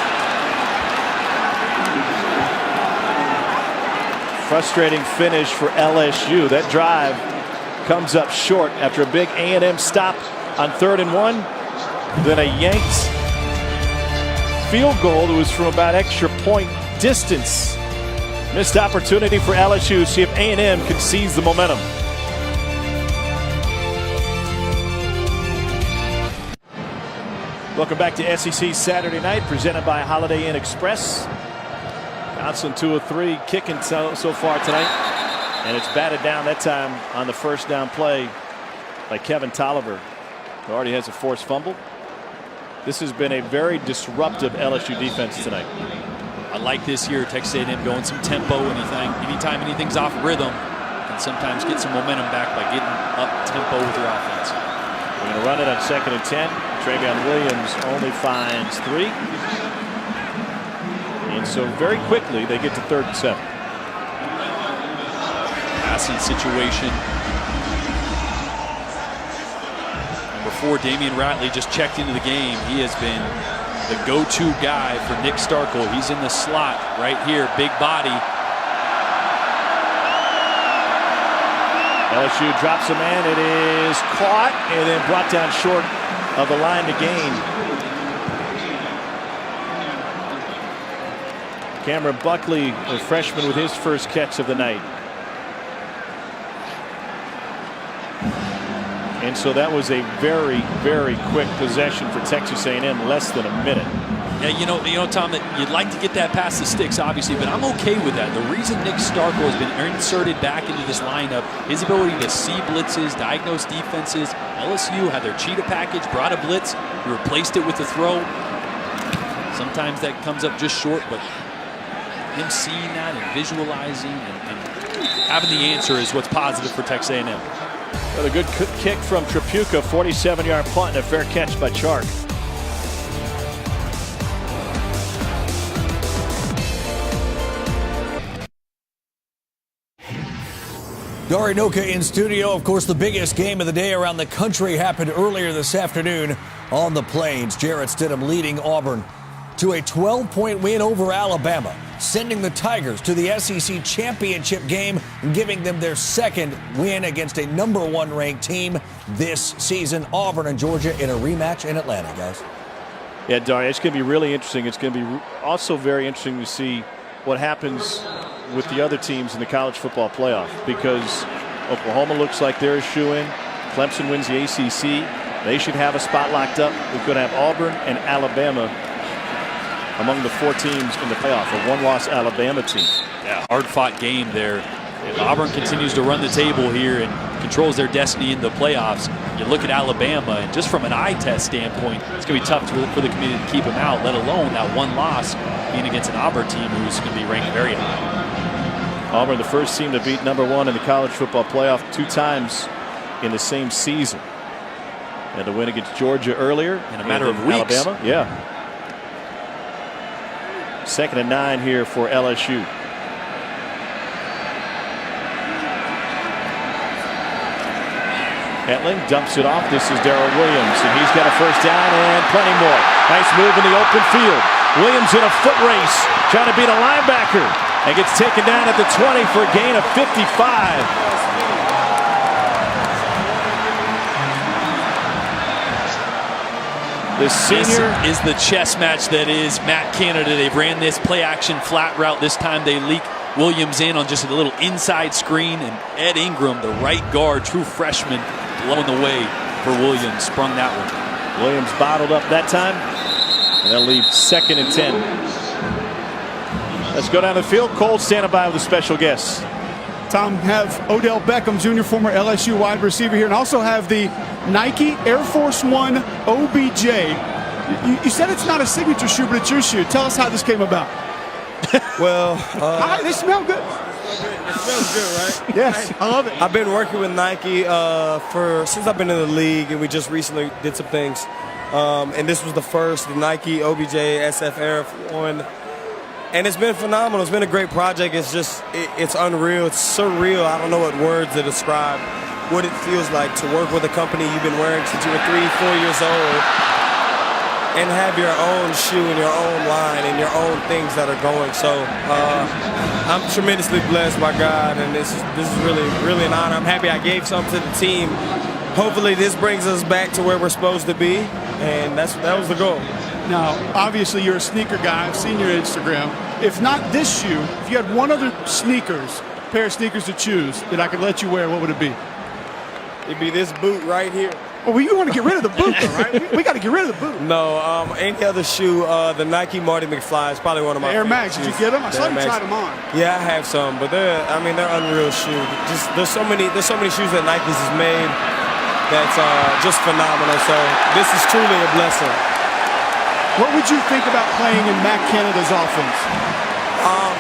Frustrating finish for LSU. That drive comes up short after a big A&M stop on 3rd and 1. Then a yanked field goal that was from about extra point distance. Missed opportunity for LSU to see if A&M can seize the momentum. Welcome back to SEC Saturday Night, presented by Holiday Inn Express. Gonsolin 2 of 3 kicking so far tonight. And it's batted down that time on the first down play by Kevin Tolliver, who already has a forced fumble. This has been a very disruptive LSU defense tonight. I like this here, Texas A&M going some tempo. Anytime anything's off rhythm, can sometimes get some momentum back by getting up tempo with your offense. We're going to run it on 2nd and 10. Travion Williams only finds 3. And so very quickly they get to 3rd and 7. Passing situation. Number 4, Damian Ratley just checked into the game. He has been the go-to guy for Nick Starkel. He's in the slot right here, big body. LSU drops a man. It is caught and then brought down short of the line to gain. Cameron Buckley, a freshman, with his first catch of the night. And so that was a very, very quick possession for Texas A&M, less than a minute. Yeah, you know, Tom, that you'd like to get that past the sticks, obviously, but I'm okay with that. The reason Nick Starkel has been inserted back into this lineup, his ability to see blitzes, diagnose defenses. LSU had their cheetah package, brought a blitz, he replaced it with a throw. Sometimes that comes up just short, but him seeing that and visualizing and having the answer is what's positive for Texas A&M. But a good kick from Trapuka, 47-yard punt and a fair catch by Chark. Dari Noka in studio. Of course, the biggest game of the day around the country happened earlier this afternoon on the Plains. Jarrett Stidham leading Auburn to a 12-point win over Alabama, sending the Tigers to the SEC championship game and giving them their 2nd win against a #1 ranked team this season. Auburn and Georgia in a rematch in Atlanta, guys. Yeah, Dari, it's going to be really interesting. It's going to be also very interesting to see what happens with the other teams in the college football playoff, because Oklahoma looks like they're a shoo-in. Clemson wins the ACC. They should have a spot locked up. We're going to have Auburn and Alabama among the 4 teams in the playoff, a 1-loss Alabama team. Yeah, hard-fought game there. If Auburn continues to run the table here and controls their destiny in the playoffs, you look at Alabama, and just from an eye test standpoint, it's going to be tough for the committee to keep them out, let alone that 1 loss being against an Auburn team who's going to be ranked very high. Auburn, the first team to beat #1 in the college football playoff 2 times in the same season. And to win against Georgia earlier. In a matter of weeks. Alabama, yeah. 2nd and 9 here for LSU. Etling dumps it off. This is Darrell Williams, and he's got a first down and plenty more. Nice move in the open field. Williams in a foot race, trying to beat a linebacker, and gets taken down at the 20 for a gain of 55. The senior is the chess match that is Matt Canada. They've ran this play action flat route. This time they leak Williams in on just a little inside screen, and Ed Ingram, the right guard, true freshman, blowing the way for Williams. Sprung that one. Williams bottled up that time, and they'll leave 2nd and 10. Let's go down the field. Cole standing by with a special guest. Tom, have Odell Beckham Jr., former LSU wide receiver here, and also have the Nike Air Force One OBJ. You said it's not a signature shoe, but it's your shoe. Tell us how this came about. Well, they smell good. it smells good, right? Yes, I love it. I've been working with Nike since I've been in the league, and we just recently did some things. And this was the Nike OBJ SF Air One. And it's been phenomenal. It's been a great project. It's just, it's unreal. It's surreal. I don't know what words to describe what it feels like to work with a company you've been wearing since you were 3-4 years old and have your own shoe and your own line and your own things that are going. So I'm tremendously blessed by God, and this is really, really an honor. I'm happy I gave something to the team. Hopefully this brings us back to where we're supposed to be, and that was the goal. Now, obviously, you're a sneaker guy. I've seen your Instagram. If not this shoe, if you had one other pair of sneakers to choose that I could let you wear, what would it be? It'd be this boot right here. Well, you want to get rid of the boot, though, right? We got to get rid of the boot. No, any other shoe, the Nike Marty McFly is probably one of my Air Max, did you get them? I saw you try them on. Yeah, I have some, but they're unreal shoes. Just there's so many shoes that Nike's has made that's just phenomenal. So this is truly a blessing. What would you think about playing in Matt Canada's offense?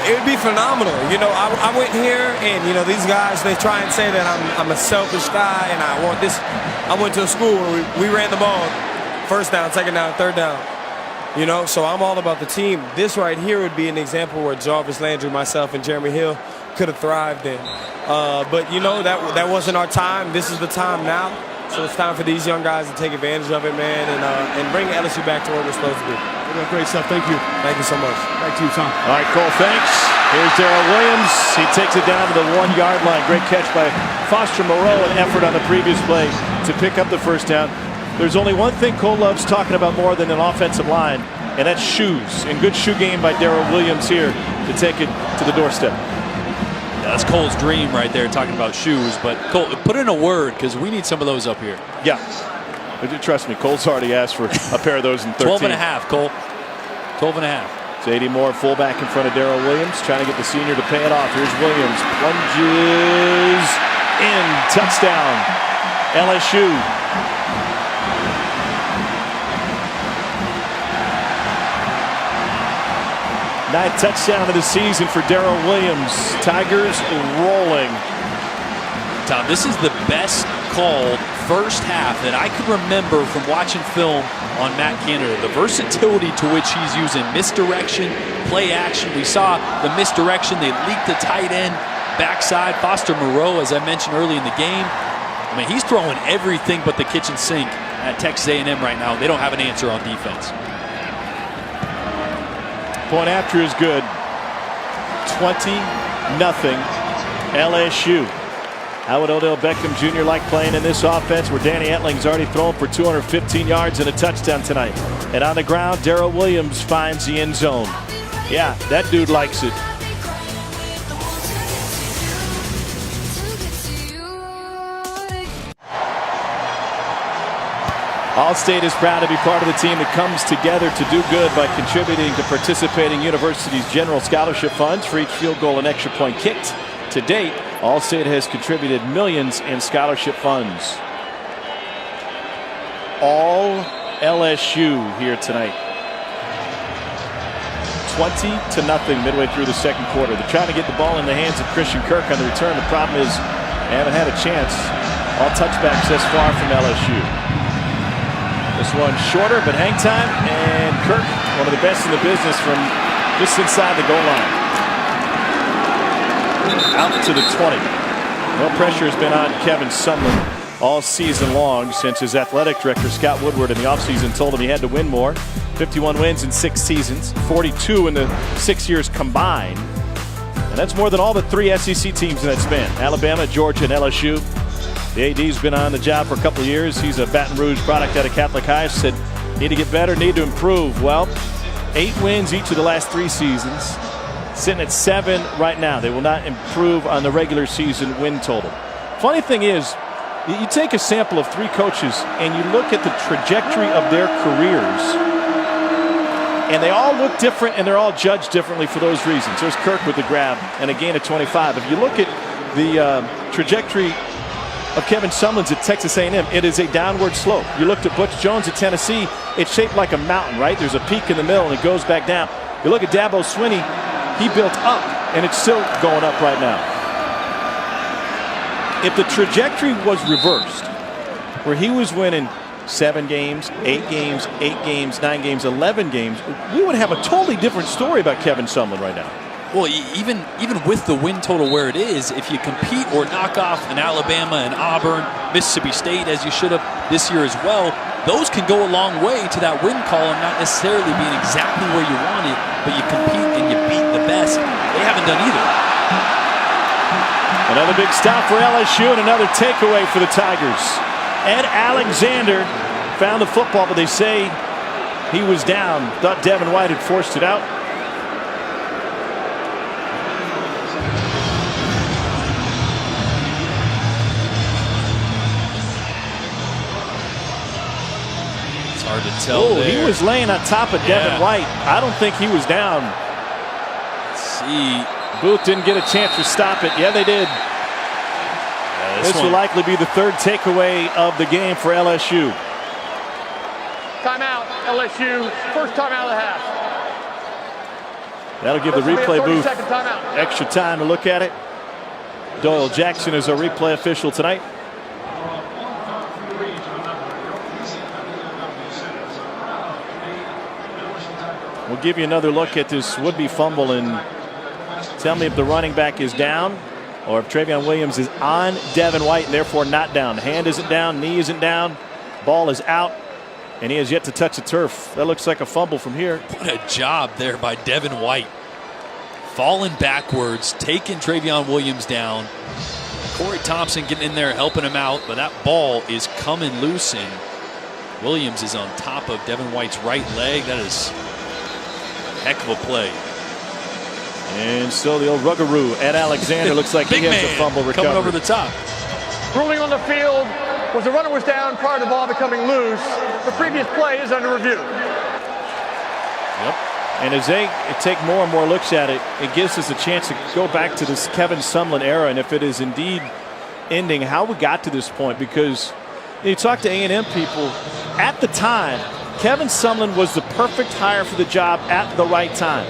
It would be phenomenal. You know, I went here, and you know these guys, they try and say that I'm a selfish guy and I want this. I went to a school where we ran the ball, 1st down, 2nd down, 3rd down. You know, so I'm all about the team. This right here would be an example where Jarvis Landry, myself, and Jeremy Hill could have thrived in. But you know that wasn't our time. This is the time now. So it's time for these young guys to take advantage of it, man, and bring LSU back to where we're supposed to be. Great stuff. Thank you. Thank you so much. Back to you, Tom. All right, Cole, thanks. Here's Darrell Williams. He takes it down to the 1-yard line. Great catch by Foster Moreau. An effort on the previous play to pick up the 1st down. There's only one thing Cole loves talking about more than an offensive line, and that's shoes. And good shoe game by Darrell Williams here to take it to the doorstep. That's Cole's dream right there, talking about shoes. But Cole, put in a word, because we need some of those up here. Yeah. But trust me, Cole's already asked for a pair of those in 13. 12 and a half, Cole. 12 and a half. It's 80 Moore, fullback in front of Darrell Williams, trying to get the senior to pay it off. Here's Williams, plunges in, touchdown, LSU. Ninth touchdown of the season for Darrell Williams. Tigers rolling. Tom, this is the best called 1st half that I could remember from watching film on Matt Canada. The versatility to which he's using misdirection, play action. We saw the misdirection. They leaked the tight end backside. Foster Moreau, as I mentioned early in the game. I mean, he's throwing everything but the kitchen sink at Texas A&M right now. They don't have an answer on defense. Point after is good. 20-0 LSU. How would Odell Beckham Jr. like playing in this offense where Danny Etling's already thrown for 215 yards and a touchdown tonight? And on the ground, Darrell Williams finds the end zone. Yeah, that dude likes it. Allstate is proud to be part of the team that comes together to do good by contributing to participating universities' general scholarship funds for each field goal and extra point kicked. To date, Allstate has contributed millions in scholarship funds. All LSU here tonight. 20-0 midway through the 2nd quarter. They're trying to get the ball in the hands of Christian Kirk on the return. The problem is they haven't had a chance. All touchbacks thus far from LSU. This one shorter, but hang time, and Kirk, one of the best in the business from just inside the goal line. Out to the 20. No pressure has been on Kevin Sumlin all season long since his athletic director, Scott Woodward, in the offseason told him he had to win more. 51 wins in 6 seasons, 42 in the 6 years combined. And that's more than all the 3 SEC teams in that span. Alabama, Georgia, and LSU. The AD's been on the job for a couple of years. He's a Baton Rouge product out of Catholic High. Said Need to get better, need to improve. Well, 8 wins each of the last 3 seasons. Sitting at 7 right now. They will not improve on the regular season win total. Funny thing is, you take a sample of 3 coaches and you look at the trajectory of their careers, and they all look different and they're all judged differently for those reasons. There's Kirk with the grab and a gain of 25. If you look at the trajectory of Kevin Sumlin's at Texas A&M, it is a downward slope. You looked at Butch Jones at Tennessee, it's shaped like a mountain, right? There's a peak in the middle and it goes back down. You look at Dabo Swinney, he built up and it's still going up right now. If the trajectory was reversed, where he was winning 7 games, 8 games, 8 games, 9 games, 11 games, we would have a totally different story about Kevin Sumlin right now. Well, even with the win total where it is, if you compete or knock off an Alabama and Auburn, Mississippi State, as you should have this year as well, those can go a long way to that win column, not necessarily being exactly where you want it, but you compete and you beat the best. They haven't done either. Another big stop for LSU and another takeaway for the Tigers. Ed Alexander found the football, but they say he was down. Thought Devin White had forced it out. Hard to tell. He was laying on top of Devin White. I don't think he was down. Let's see. Booth didn't get a chance to stop it. Yeah, they did. This will likely be the 3rd takeaway of the game for LSU. Timeout, LSU. First timeout of the half. That'll give the replay booth timeout. extra time to look at it. Doyle Jackson is our replay official tonight. We'll give you another look at this would-be fumble and tell me if the running back is down or if Travion Williams is on Devin White and therefore not down. Hand isn't down, knee isn't down, ball is out, and he has yet to touch the turf. That looks like a fumble from here. What a job there by Devin White. Falling backwards, taking Travion Williams down. Corey Thompson getting in there, helping him out, but that ball is coming loose, and Williams is on top of Devin White's right leg. That is heck of a play. And still the old Ruggaroo. Ed Alexander looks like he has a fumble recovery. Coming over the top. Ruling on the field was the runner was down prior to the ball becoming loose. The previous play is under review. Yep. And as they take more and more looks at it, it gives us a chance to go back to this Kevin Sumlin era, and if it is indeed ending, how we got to this point. Because you talk to A&M people, at the time, Kevin Sumlin was the perfect hire for the job at the right time.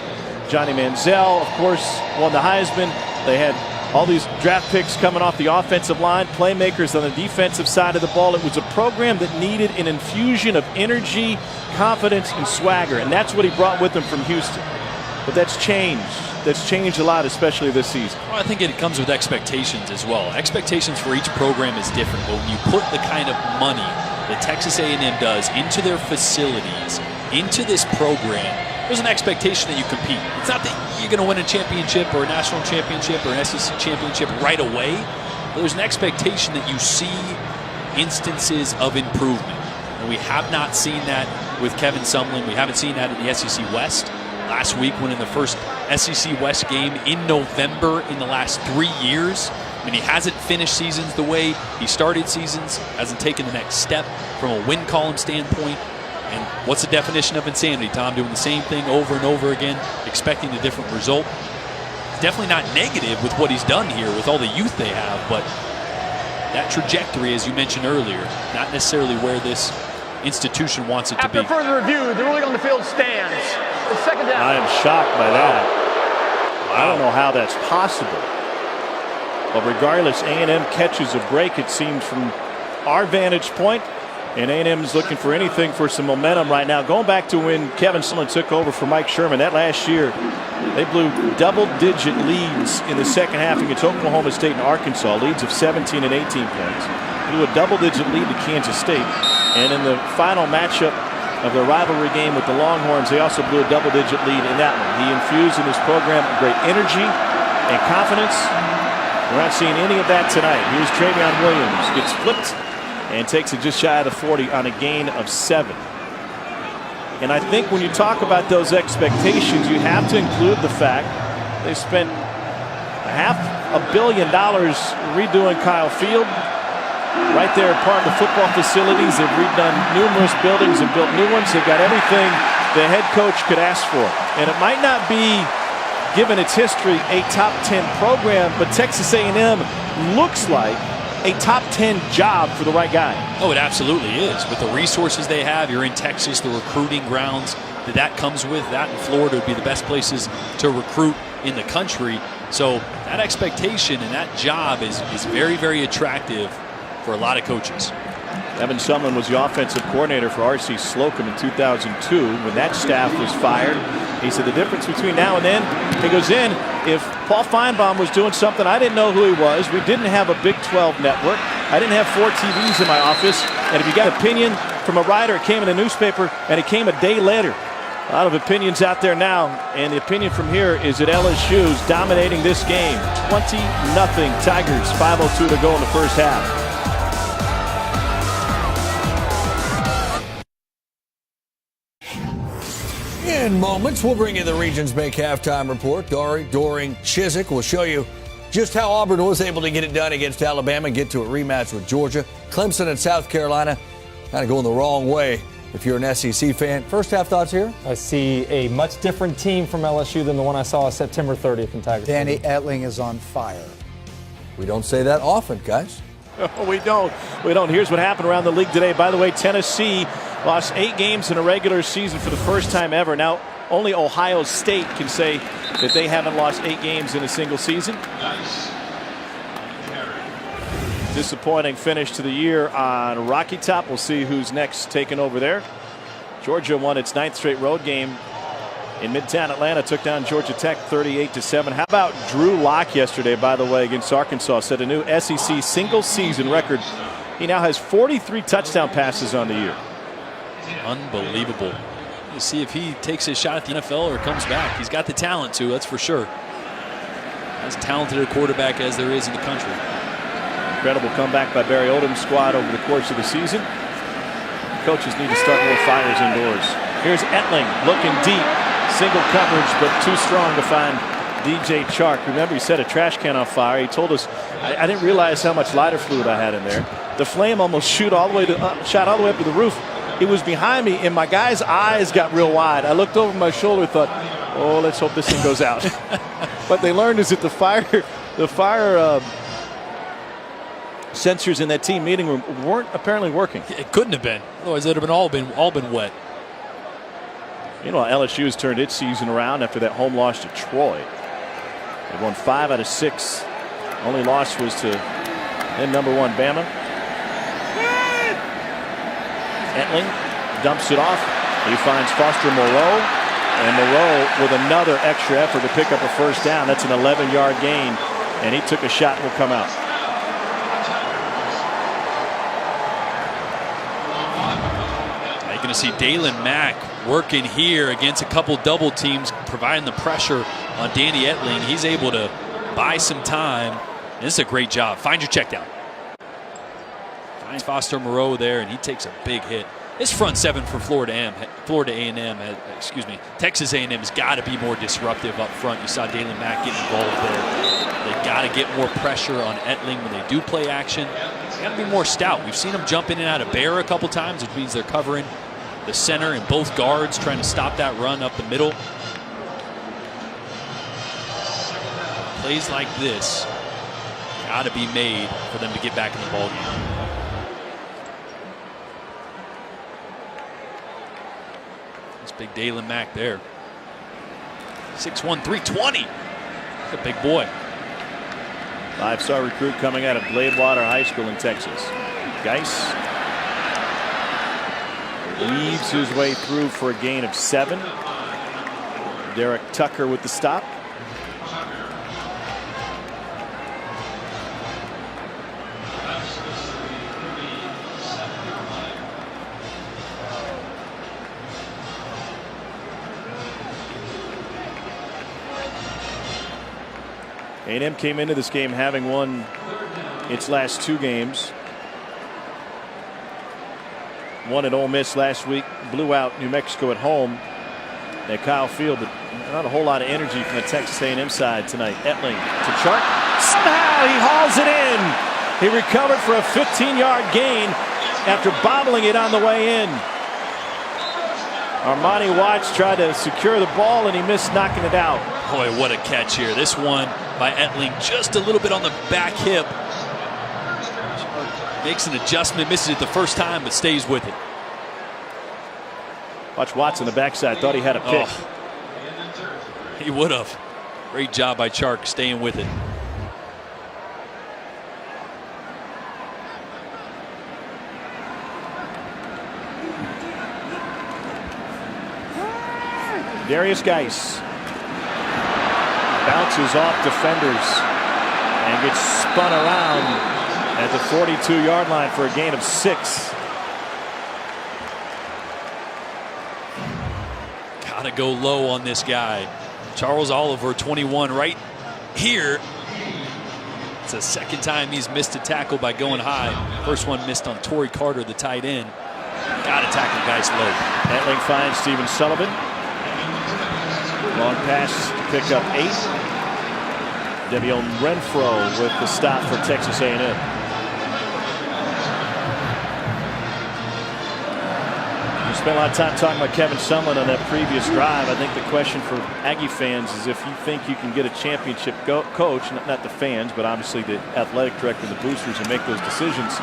Johnny Manziel, of course, won the Heisman. They had all these draft picks coming off the offensive line, playmakers on the defensive side of the ball. It was a program that needed an infusion of energy, confidence, and swagger, and that's what he brought with him from Houston. But that's changed. That's changed a lot, especially this season. Well, I think it comes with expectations as well. Expectations for each program is different, but when you put the kind of money that Texas A&M does into their facilities, into this program, there's an expectation that you compete. It's not that you're going to win a championship or a national championship or an SEC championship right away, but there's an expectation that you see instances of improvement. And we have not seen that with Kevin Sumlin. We haven't seen that in the SEC West. Last week, winning the first SEC West game in November in the last 3 years. I mean, he hasn't finished seasons the way he started seasons, hasn't taken the next step from a win column standpoint. And what's the definition of insanity, Tom? Doing the same thing over and over again, expecting a different result. It's definitely not negative with what he's done here with all the youth they have, but that trajectory, as you mentioned earlier, not necessarily where this institution wants it to be. After further review, the ruling on the field stands. The second down. I am shocked by that. I don't know how that's possible. But regardless, A&M catches a break, it seems, from our vantage point. And A&M is looking for anything for some momentum right now. Going back to when Kevin Sumlin took over for Mike Sherman, that last year, they blew double-digit leads in the second half against Oklahoma State and Arkansas, leads of 17 and 18 points. Blew a double-digit lead to Kansas State. And in the final matchup of the rivalry game with the Longhorns, they also blew a double-digit lead in that one. He infused in his program great energy and confidence. We're not seeing any of that tonight. Here's Travion Williams, gets flipped and takes it just shy of the 40 on a gain of 7. And I think when you talk about those expectations, you have to include the fact they spent $500 million redoing Kyle Field. Right there, part of the football facilities. They've redone numerous buildings and built new ones. They've got everything the head coach could ask for. And it might not be, given its history, a top 10 program, but Texas A&M looks like a top 10 job for the right guy. Oh, it absolutely is. With the resources they have, you're in Texas, the recruiting grounds that comes with that in Florida would be the best places to recruit in the country. So that expectation and that job is very, very attractive for a lot of coaches. Evan Sumlin was the offensive coordinator for R.C. Slocum in 2002 when that staff was fired. He said the difference between now and then, he goes in, if Paul Feinbaum was doing something, I didn't know who he was. We didn't have a Big 12 network. I didn't have 4 TVs in my office. And if you got opinion from a writer, it came in a newspaper, and it came a day later. A lot of opinions out there now, and the opinion from here is that LSU's dominating this game. 20-0 Tigers, 5:02 to go in the first half. In moments, we'll bring you the Regions Bank halftime report. Doring Chiswick will show you just how Auburn was able to get it done against Alabama and get to a rematch with Georgia. Clemson and South Carolina kind of going the wrong way if you're an SEC fan. First half thoughts here? I see a much different team from LSU than the one I saw September 30th in Tiger Danny Stadium. Etling is on fire. We don't say that often, guys. We don't. Here's what happened around the league today. By the way, Tennessee lost 8 games in a regular season for the first time ever. Now, only Ohio State can say that they haven't lost 8 games in a single season. Disappointing finish to the year on Rocky Top. We'll see who's next taking over there. Georgia won its 9th straight road game in Midtown Atlanta, took down Georgia Tech 38-7. How about Drew Lock yesterday, by the way, against Arkansas? Set a new SEC single season record. He now has 43 touchdown passes on the year. Unbelievable. We'll see if he takes his shot at the NFL or comes back. He's got the talent to, that's for sure. As talented a quarterback as there is in the country. Incredible comeback by Barry Odom's squad over the course of the season. Coaches need to start more fires indoors. Here's Etling looking deep. Single coverage, but too strong to find DJ Chark. Remember, he set a trash can on fire. He told us, I didn't realize how much lighter fluid I had in there. The flame almost shot all the way up to the roof. It was behind me, and my guy's eyes got real wide. I looked over my shoulder and thought, oh, let's hope this thing goes out. What they learned is that the fire sensors in that team meeting room weren't apparently working. It couldn't have been. Otherwise, it would have all been wet. You know, LSU has turned its season around after that home loss to Troy. They won 5 out of 6. Only loss was to then number 1 Bama. Etling dumps it off. He finds Foster Moreau. And Moreau with another extra effort to pick up a first down. That's an 11-yard gain. And he took a shot and will come out. You're going to see Dalen Mack working here against a couple double teams, providing the pressure on Danny Etling. He's able to buy some time. And this is a great job. Find your check down. Finds Foster Moreau there, and he takes a big hit. This front seven for Texas A&M has got to be more disruptive up front. You saw Dalen Mack getting involved there. They got to get more pressure on Etling when they do play action. They got to be more stout. We've seen them jump in and out of bear a couple times, which means they're covering the center and both guards, trying to stop that run up the middle. Plays like this got to be made for them to get back in the ballgame. It's big Dalen Mack there. 6'1", 320. That's a big boy. 5-star recruit coming out of Bladewater High School in Texas. Geis weaves his way through for a gain of 7. Derek Tucker with the stop. A&M came into this game having won its last 2 games. won at Ole Miss last week, blew out New Mexico at home at Kyle Field, but not a whole lot of energy from the Texas A&M side tonight. Etling to Chark. Somehow he hauls it in. He recovered for a 15-yard gain after bobbling it on the way in. Armani Watts tried to secure the ball and he missed knocking it out. Boy, what a catch here. This one by Etling just a little bit on the back hip. Makes an adjustment, misses it the first time, but stays with it. Watch Watts on the backside. Thought he had a pick. Oh, he would have. Great job by Chark staying with it. Darius Geis bounces off defenders and gets spun around at the 42-yard line for a gain of 6. Gotta go low on this guy. Charles Oliver, 21, right here. It's the second time he's missed a tackle by going high. First one missed on Torrey Carter, the tight end. Gotta tackle guys low. Etling finds Stephen Sullivan. Long pass to pick up 8. Devion Renfro with the stop for Texas A&M. We spent a lot of time talking about Kevin Sumlin on that previous drive. I think the question for Aggie fans is if you think you can get a championship coach, not the fans, but obviously the athletic director and the boosters, and make those decisions,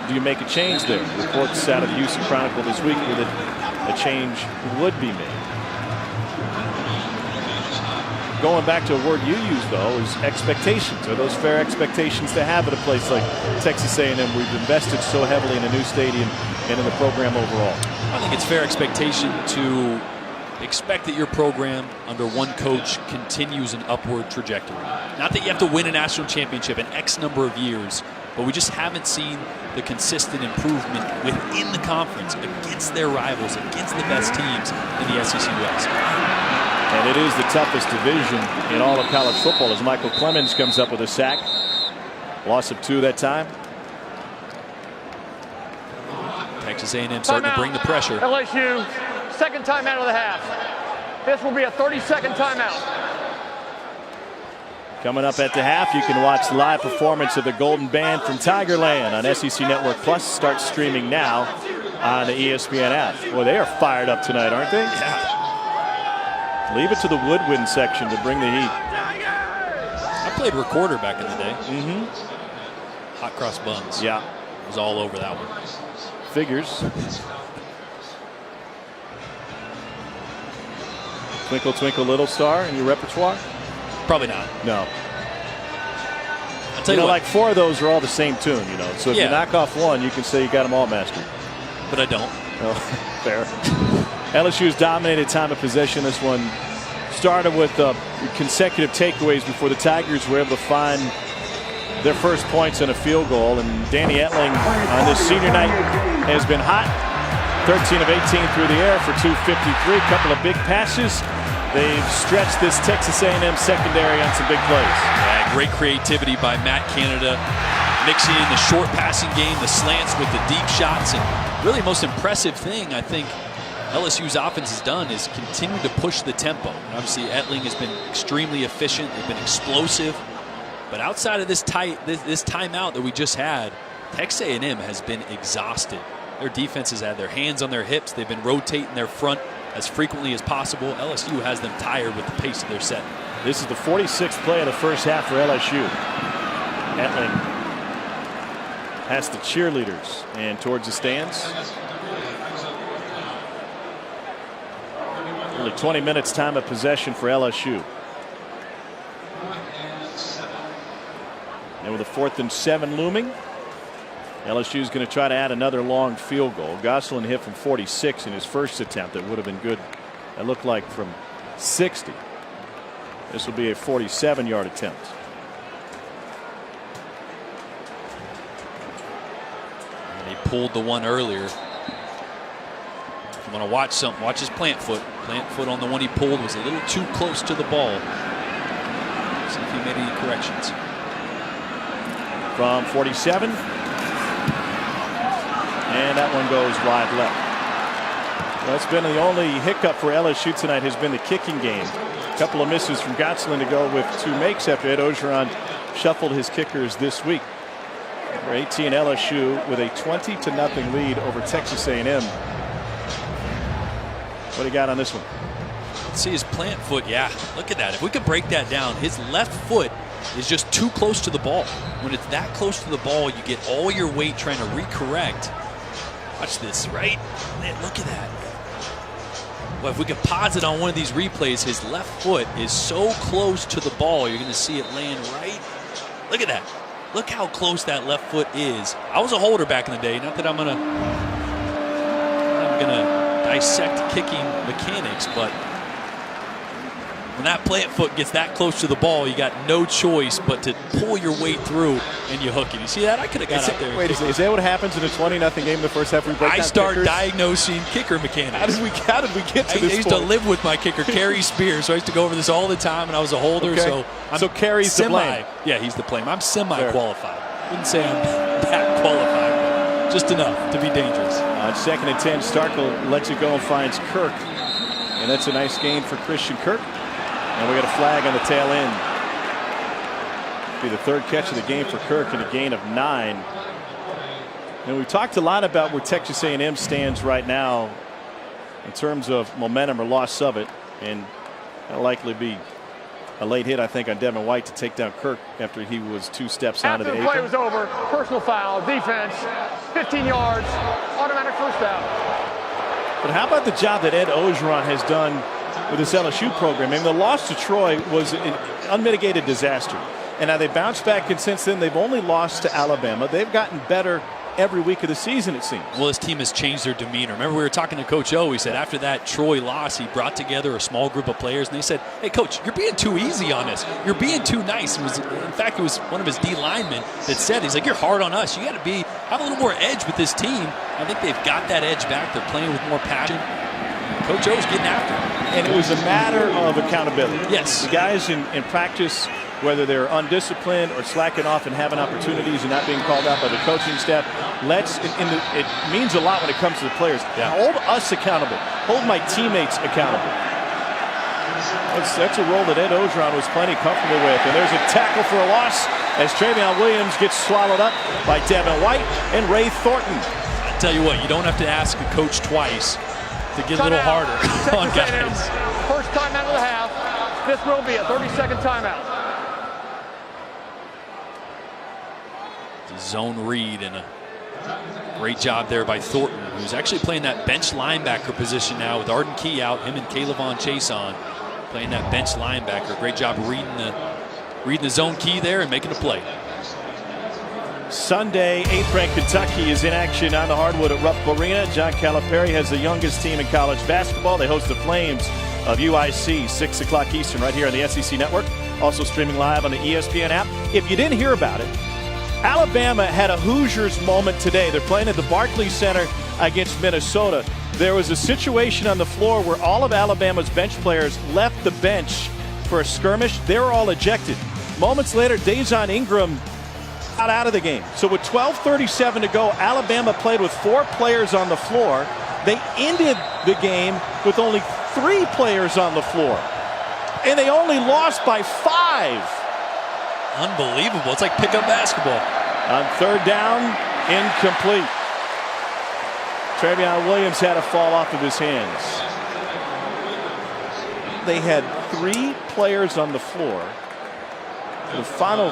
do you make a change there? Reports out of the Houston Chronicle this week were that a change would be made. Going back to a word you used, though, is expectations. Are those fair expectations to have at a place like Texas A&M? We've invested so heavily in a new stadium and in the program overall. I think it's fair expectation to expect that your program under one coach continues an upward trajectory. Not that you have to win a national championship in X number of years, but we just haven't seen the consistent improvement within the conference against their rivals, against the best teams in the SEC West. And it is the toughest division in all of college football as Michael Clemens comes up with a sack. Loss of 2 that time. Texas A&M starting to bring the pressure. LSU, second timeout of the half. This will be a 30-second timeout. Coming up at the half, you can watch the live performance of the Golden Band from Tigerland on SEC Network Plus. Starts streaming now on the ESPN app. Boy, they are fired up tonight, aren't they? Yeah. Leave it to the woodwind section to bring the heat. I played recorder back in the day. Hot cross buns. Yeah. It was all over that one. Figures. Twinkle, Twinkle, Little Star in your repertoire? Probably not. No. I'll tell you what. Like 4 of those are all the same tune, you know. So if you knock off one, you can say you got them all mastered. But I don't. Oh, fair. LSU's dominated time of possession. This one started with consecutive takeaways before the Tigers were able to find their first points on a field goal. And Danny Etling on this senior night has been hot. 13 of 18 through the air for 253. A couple of big passes. They've stretched this Texas A&M secondary on some big plays. Yeah, great creativity by Matt Canada, mixing in the short passing game, the slants with the deep shots, and really most impressive thing I think LSU's offense has done is continue to push the tempo. Obviously, Etling has been extremely efficient. They've been explosive. But outside of this timeout that we just had, Texas A&M has been exhausted. Their defense has had their hands on their hips. They've been rotating their front as frequently as possible. LSU has them tired with the pace of their set. This is the 46th play of the first half for LSU. Etling past the cheerleaders and towards the stands. Only 20 minutes time of possession for LSU. And with a 4th and 7 looming, LSU is going to try to add another long field goal. Gosselin hit from 46 in his first attempt. That would have been good. That looked like from 60. This will be a 47-yard attempt. And he pulled the one earlier. If you want to watch something, watch his plant foot. Plant foot on the one he pulled was a little too close to the ball. See if he made any corrections. From 47. And that one goes wide left. Well, it's been the only hiccup for LSU tonight has been the kicking game. A couple of misses from Gotzelin to go with 2 makes after Ed Ogeron shuffled his kickers this week. Number 18 LSU with a 20-0 lead over Texas A&M. What do you got on this one? See his plant foot. Yeah, look at that. If we could break that down, his left foot is just too close to the ball. When it's that close to the ball, you get all your weight trying to recorrect. Watch this, right? Man, look at that. Well, if we could pause it on one of these replays, his left foot is so close to the ball, you're going to see it land right. Look at that. Look how close that left foot is. I was a holder back in the day. Not that I'm gonna dissect kicking mechanics, but when that plant foot gets that close to the ball, you got no choice but to pull your weight through and you hook it. You see that? I could have got out there. Wait, is that what happens in a 20-0 game in the first half? We break I down start kickers? Diagnosing kicker mechanics. How did we get to this I used point? to live with my kicker, Kerry Spears, so I used to go over this all the time, and I was a holder. Okay. So Kerry's the blame. Yeah, he's the blame. I'm semi-qualified. Wouldn't say I'm that qualified, just enough to be dangerous. On 2nd and 10, Starkle lets it go and finds Kirk. And that's a nice gain for Christian Kirk. And we got a flag on the tail end. Be the 3rd catch of the game for Kirk and a gain of 9. And we talked a lot about where Texas A&M stands right now in terms of momentum or loss of it. And that'll likely be a late hit, I think, on Devin White to take down Kirk after he was 2 steps out of the After apron. the play was over, personal foul, defense, 15 yards, automatic first down. But how about the job that Ed Ogeron has done with this LSU program? I mean, the loss to Troy was an unmitigated disaster. And now they bounced back, and since then they've only lost to Alabama. They've gotten better every week of the season, it seems. Well, his team has changed their demeanor. Remember, we were talking to Coach O. He said after that Troy loss, he brought together a small group of players, and they said, hey, Coach, you're being too easy on us. You're being too nice. In fact, it was one of his D linemen that said, he's like, you're hard on us. You got to have a little more edge with this team. I think they've got that edge back. They're playing with more passion. Coach O's getting after it. And it was a matter of accountability. Yes. The guys in practice, whether they're undisciplined or slacking off and having opportunities and not being called out by the coaching staff, it means a lot when it comes to the players. Yeah. Hold us accountable. Hold my teammates accountable. That's a role that Ed Ogeron was plenty comfortable with. And there's a tackle for a loss as Travion Williams gets swallowed up by Devin White and Ray Thornton. I tell you what, you don't have to ask a coach twice to get a little harder on guys. First timeout of the half. This will be a 30-second timeout. Zone read and a great job there by Thornton, who's actually playing that bench linebacker position now with Arden Key out, him and Caleb Chase on, playing that bench linebacker. Great job reading the zone key there and making a play. Sunday, 8th-ranked Kentucky is in action on the hardwood at Rupp Arena. John Calipari has the youngest team in college basketball. They host the Flames of UIC, 6 o'clock Eastern, right here on the SEC Network. Also streaming live on the ESPN app. If you didn't hear about it, Alabama had a Hoosiers moment today. They're playing at the Barclays Center against Minnesota. There was a situation on the floor where all of Alabama's bench players left the bench for a skirmish. They were all ejected. Moments later, Dejon Ingram got out of the game. So with 12:37 to go, Alabama played with 4 players on the floor. They ended the game with only 3 players on the floor. And they only lost by 5. Unbelievable. It's like pickup basketball. On 3rd down, incomplete. Travion Williams had a fall off of his hands. They had 3 players on the floor. The final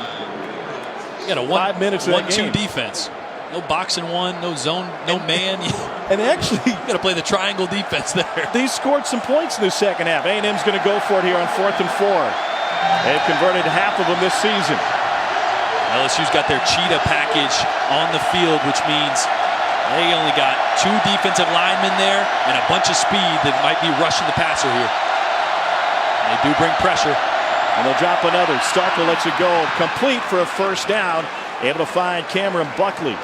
5 minutes of that game. 1-2 defense. No boxing one, no zone, no man. And actually, you got to play the triangle defense there. They scored some points in the second half. A&M's going to go for it here on 4th and 4. They've converted half of them this season. LSU's got their cheetah package on the field, which means they only got 2 defensive linemen there and a bunch of speed that might be rushing the passer here. And they do bring pressure. And they'll drop another. Starkle lets it go complete for a first down. Able to find Cameron Buckley.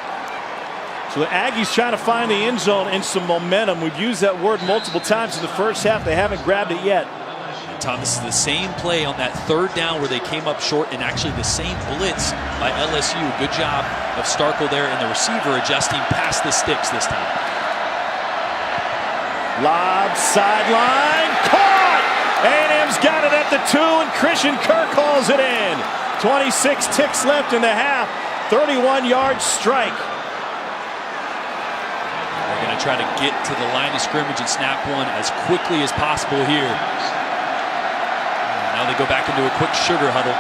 So the Aggies trying to find the end zone and some momentum. We've used that word multiple times in the first half. They haven't grabbed it yet. Tom, this is the same play on that third down where they came up short, and actually the same blitz by LSU. Good job of Starkel there and the receiver adjusting past the sticks this time. Lob, sideline, caught! A&M's got it at the 2, and Christian Kirk hauls it in. 26 ticks left in the half. 31-yard strike. They're going to try to get to the line of scrimmage and snap one as quickly as possible here. Now they go back into a quick sugar huddle.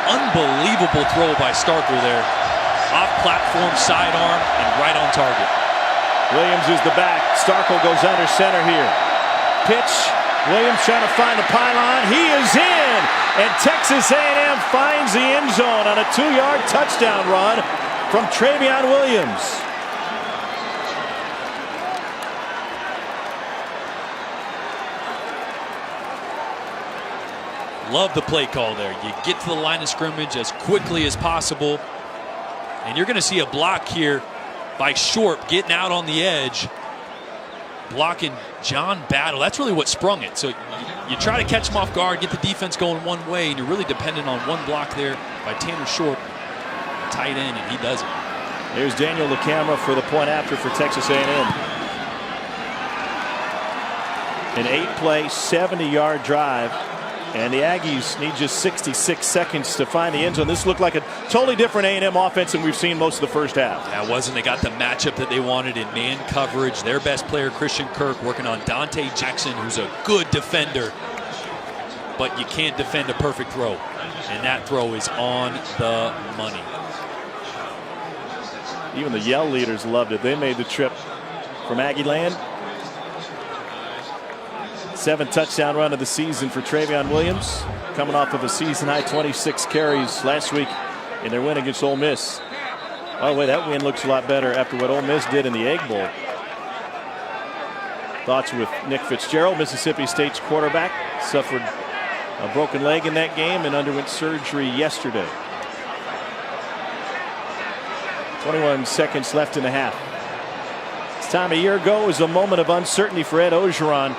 Unbelievable throw by Starkel there. Off platform, sidearm, and right on target. Williams is the back. Starkel goes under center here. Pitch. Williams trying to find the pylon. He is in. And Texas A&M finds the end zone on a 2-yard touchdown run from Travion Williams. Love the play call there. You get to the line of scrimmage as quickly as possible. And you're going to see a block here by Short getting out on the edge, blocking John Battle. That's really what sprung it. So you try to catch him off guard, get the defense going one way, and you're really dependent on one block there by Tanner Short, tight end, and he does it. Here's Daniel LaCamera for the point after for Texas A&M. An 8-play, 70-yard drive. And the Aggies need just 66 seconds to find the end zone. This looked like a totally different A&M offense than we've seen most of the first half. Yeah, it wasn't. They got the matchup that they wanted in man coverage. Their best player, Christian Kirk, working on Dante Jackson, who's a good defender. But you can't defend a perfect throw. And that throw is on the money. Even the Yell leaders loved it. They made the trip from Aggie Land. 7th touchdown run of the season for Travion Williams, coming off of a season-high 26 carries last week in their win against Ole Miss. By the way, that win looks a lot better after what Ole Miss did in the Egg Bowl. Thoughts with Nick Fitzgerald, Mississippi State's quarterback, suffered a broken leg in that game and underwent surgery yesterday. 21 seconds left in the half. This time a year ago was a moment of uncertainty for Ed Orgeron.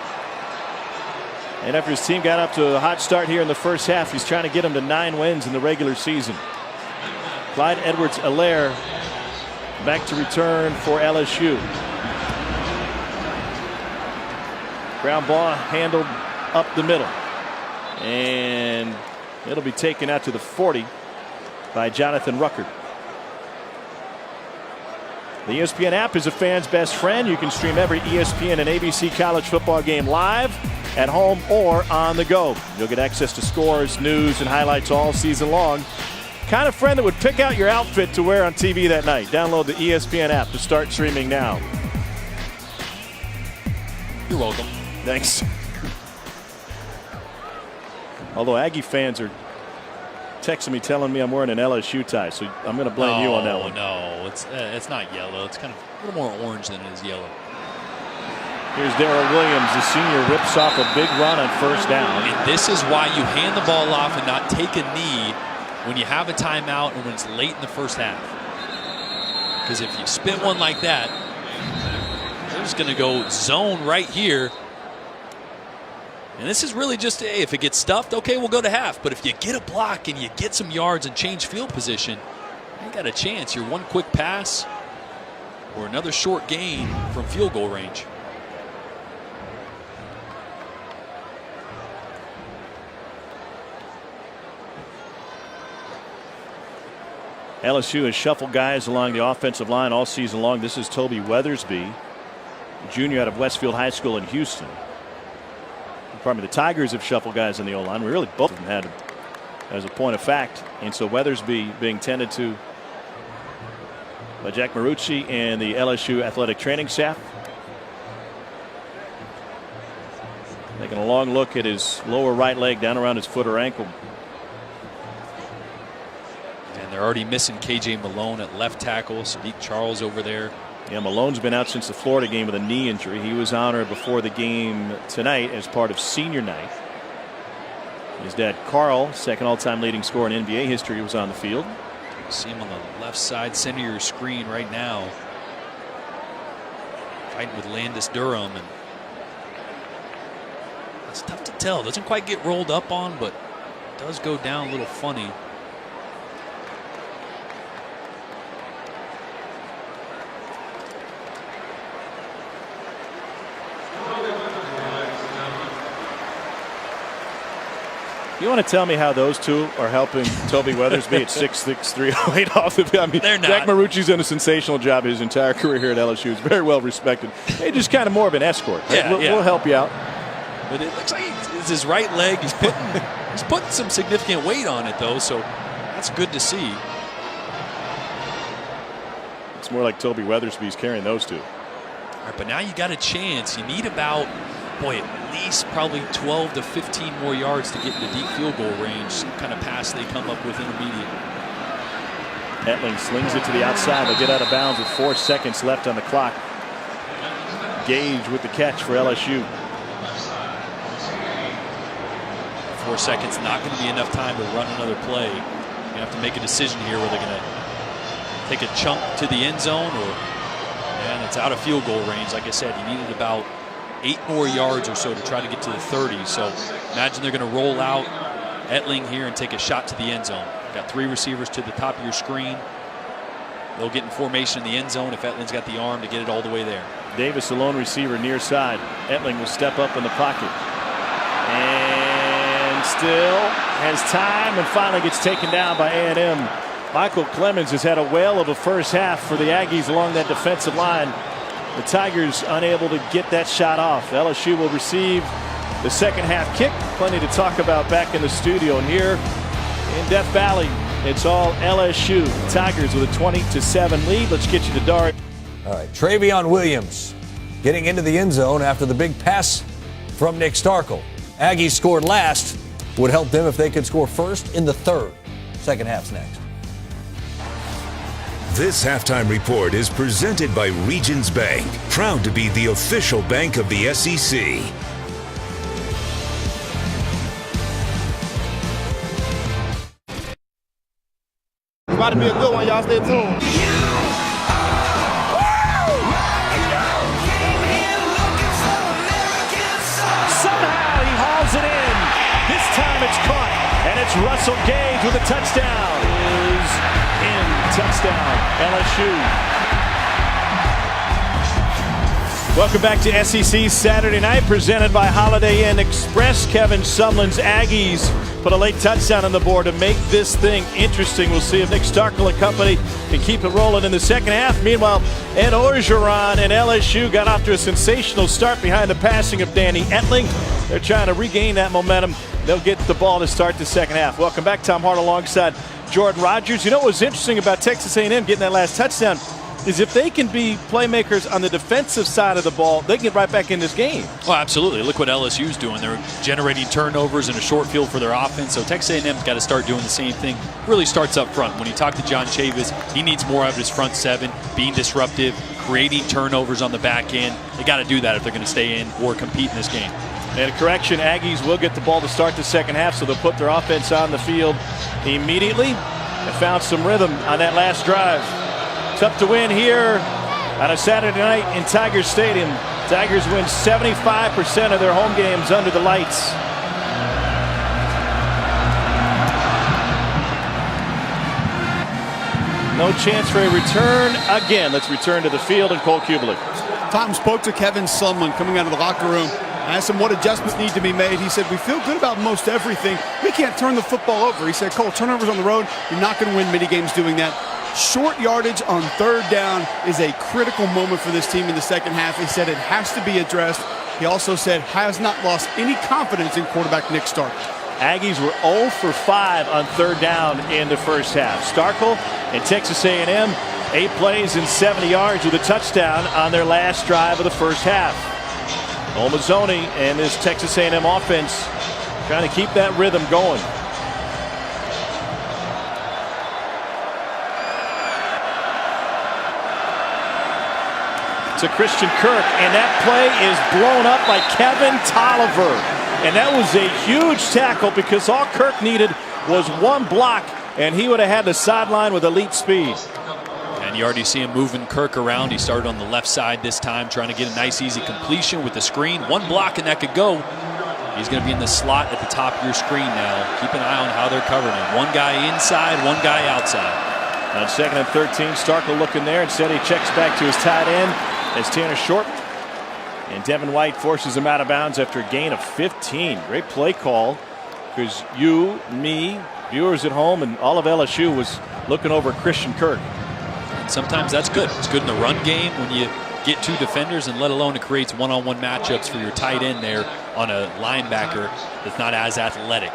And after his team got up to a hot start here in the first half, he's trying to get them to 9 wins in the regular season. Clyde Edwards-Helaire back to return for LSU. Ground ball handled up the middle. And it'll be taken out to the 40 by Jonathan Ruckert. The ESPN app is a fan's best friend. You can stream every ESPN and ABC college football game live, at home, or on the go. You'll get access to scores, news, and highlights all season long. Kind of friend that would pick out your outfit to wear on TV that night. Download the ESPN app to start streaming now. You're welcome. Thanks. Although Aggie fans are texting me telling me I'm wearing an LSU tie, so I'm going to blame you on that one. No, it's not yellow. It's kind of a little more orange than it is yellow. Here's Darrell Williams, the senior, rips off a big run on first down. And this is why you hand the ball off and not take a knee when you have a timeout and when it's late in the first half. Because if you spin one like that, they're just going to go zone right here. And this is really just, hey, if it gets stuffed, okay, we'll go to half. But if you get a block and you get some yards and change field position, you got a chance. You're one quick pass or another short gain from field goal range. LSU has shuffled guys along the offensive line all season long. This is Toby Weathersby, junior out of Westfield High School in Houston. Pardon me, the Tigers have shuffled guys in the O-line. Really, both of them had, as a point of fact. And so Weathersby being tended to by Jack Marucci and the LSU athletic training staff. Taking a long look at his lower right leg down around his foot or ankle. And they're already missing KJ Malone at left tackle. Sadiq Charles over there. Yeah, Malone's been out since the Florida game with a knee injury. He was honored before the game tonight as part of senior night. His dad, Carl, second all-time leading scorer in NBA history, was on the field. See him on the left side center of your screen right now. Fighting with Landis Durham. And It's tough to tell. Doesn't quite get rolled up on, but does go down a little funny. You want to tell me how those two are helping Toby Weathersby at 6'6", 308 off the field? I mean, They're not. Jack Marucci's done a sensational job his entire career here at LSU. He's very well respected. Hey, just kind of more of an escort. Right? Yeah, We'll help you out. But it looks like it's his right leg. He's putting some significant weight on it, though, so that's good to see. It's more like Toby Weathersby's carrying those two. All right, but now you got a chance. You need about, boy, at least probably 12 to 15 more yards to get into deep field goal range. Some kind of pass they come up with intermediate. Etling slings it to the outside. They'll get out of bounds with 4 seconds left on the clock. Gage with the catch for LSU. 4 seconds, not going to be enough time to run another play. You have to make a decision here whether they're going to take a chunk to the end zone and it's out of field goal range. Like I said, you needed about 8 more yards or so to try to get to the 30. So imagine they're going to roll out Etling here and take a shot to the end zone. Got 3 receivers to the top of your screen. They'll get in formation in the end zone if Etling's got the arm to get it all the way there. Davis, the lone receiver near side. Etling will step up in the pocket. And still has time and finally gets taken down by A&M. Michael Clemens has had a whale of a first half for the Aggies along that defensive line. The Tigers unable to get that shot off. LSU will receive the second half kick. Plenty to talk about back in the studio. And here in Death Valley, it's all LSU. Tigers with a 20-7 lead. Let's get you to Dart. All right, Travion Williams getting into the end zone after the big pass from Nick Starkel. Aggies scored last. Would help them if they could score first in the third. Second half's next. This halftime report is presented by Regions Bank, proud to be the official bank of the SEC. It's about to be a good one, y'all. Stay tuned. Somehow he hauls it in. This time it's caught. And it's Russell Gage with a touchdown. Is in. Touchdown, LSU. Welcome back to SEC Saturday Night, presented by Holiday Inn Express. Kevin Sumlin's Aggies put a late touchdown on the board to make this thing interesting. We'll see if Nick Starkel and company can keep it rolling in the second half. Meanwhile, Ed Orgeron and LSU got off to a sensational start behind the passing of Danny Etling. They're trying to regain that momentum. They'll get the ball to start the second half. Welcome back. Tom Hart alongside Jordan Rogers. You know what was interesting about Texas A&M getting that last touchdown is if they can be playmakers on the defensive side of the ball, they can get right back in this game. Well, absolutely. Look what LSU's doing. They're generating turnovers in a short field for their offense. So Texas A&M's got to start doing the same thing. Really starts up front. When you talk to John Chavis, he needs more out of his front seven, being disruptive, creating turnovers on the back end. They got to do that if they're going to stay in or compete in this game. And a correction, Aggies will get the ball to start the second half, so they'll put their offense on the field immediately. They found some rhythm on that last drive. Tough to win here on a Saturday night in Tiger Stadium. Tigers win 75% of their home games under the lights. No chance for a return again. Let's return to the field and Cole Kubelik. Tom spoke to Kevin Sumlin coming out of the locker room. I asked him what adjustments need to be made. He said, we feel good about most everything. We can't turn the football over. He said, Cole, turnovers on the road, you're not going to win many games doing that. Short yardage on third down is a critical moment for this team in the second half. He said it has to be addressed. He also said has not lost any confidence in quarterback Nick Starkel. Aggies were 0 for 5 on third down in the first half. Starkel and Texas A&M, 8 plays and 70 yards with a touchdown on their last drive of the first half. Olmazzoni and this Texas A&M offense trying to keep that rhythm going. To Christian Kirk, and that play is blown up by Kevin Tolliver. And that was a huge tackle because all Kirk needed was one block, and he would have had the sideline with elite speed. And you already see him moving Kirk around. He started on the left side this time, trying to get a nice, easy completion with the screen. One block, and that could go. He's going to be in the slot at the top of your screen now. Keep an eye on how they're covering him. One guy inside, one guy outside. On 2nd and 13, Starkle looking there. Instead, he checks back to his tight end as Tanner Short. And Devin White forces him out of bounds after a gain of 15. Great play call, because you, me, viewers at home, and all of LSU was looking over Christian Kirk. And sometimes that's good. It's good in the run game when you get two defenders, and let alone it creates one-on-one matchups for your tight end there on a linebacker that's not as athletic.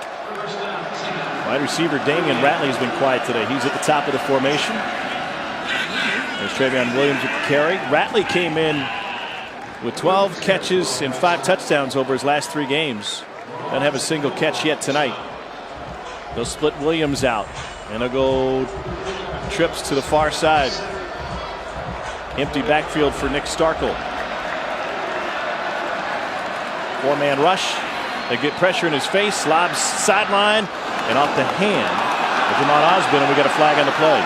Wide receiver Damian Ratley has been quiet today. He's at the top of the formation. There's Travion Williams with the carry. Ratley came in with 12 catches and 5 touchdowns over his last 3 games. Doesn't have a single catch yet tonight. They'll split Williams out, and they'll go trips to the far side. Empty backfield for Nick Starkle. 4-man rush. They get pressure in his face. Lobs sideline and off the hand of Jamon Osborne, and we got a flag on the play.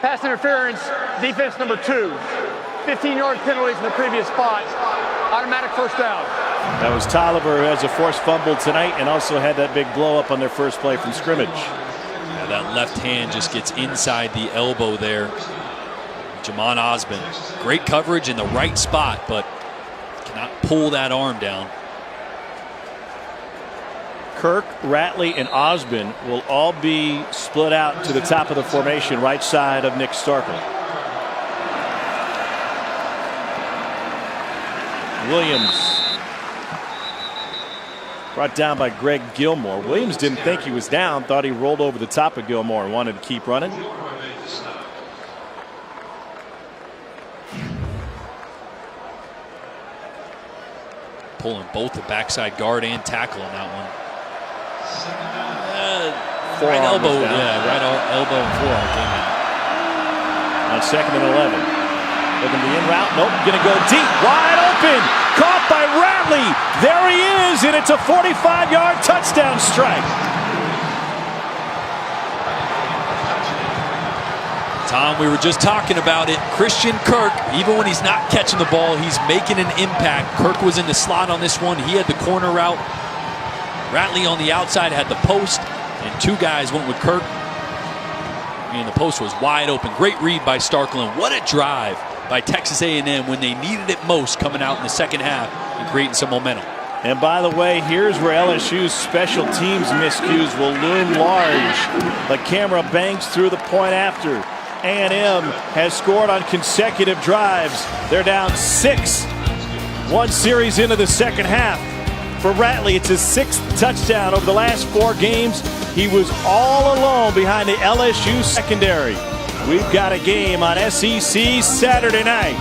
Pass interference, defense number 2. 15-yard penalties in the previous spot. Automatic first down. That was Tolliver, who has a forced fumble tonight and also had that big blow up on their first play from scrimmage. Yeah, that left hand just gets inside the elbow there. Jamon Osborne, great coverage in the right spot, but cannot pull that arm down. Kirk, Ratley, and Osborne will all be split out to the top of the formation, right side of Nick Starkle. Williams brought down by Greg Gilmore. Williams didn't think he was down, thought he rolled over the top of Gilmore and wanted to keep running. Pulling both the backside guard and tackle on that one. Right elbow, right elbow and forearm came in. On 2nd and 11. Looking to the in route. Nope. Going to go deep. Wide open. Caught by Ratley. There he is. And it's a 45-yard touchdown strike. Tom, we were just talking about it. Christian Kirk, even when he's not catching the ball, he's making an impact. Kirk was in the slot on this one. He had the corner route. Ratley on the outside had the post, and 2 guys went with Kirk. And the post was wide open. Great read by Starkle. What a drive by Texas A&M when they needed it most, coming out in the second half and creating some momentum. And by the way, here's where LSU's special teams miscues will loom large. The camera bangs through the point after. A&M has scored on consecutive drives. They're down 6. 1 series into the second half. For Ratley, it's his 6th touchdown over the last 4 games. He was all alone behind the LSU secondary. We've got a game on SEC Saturday night.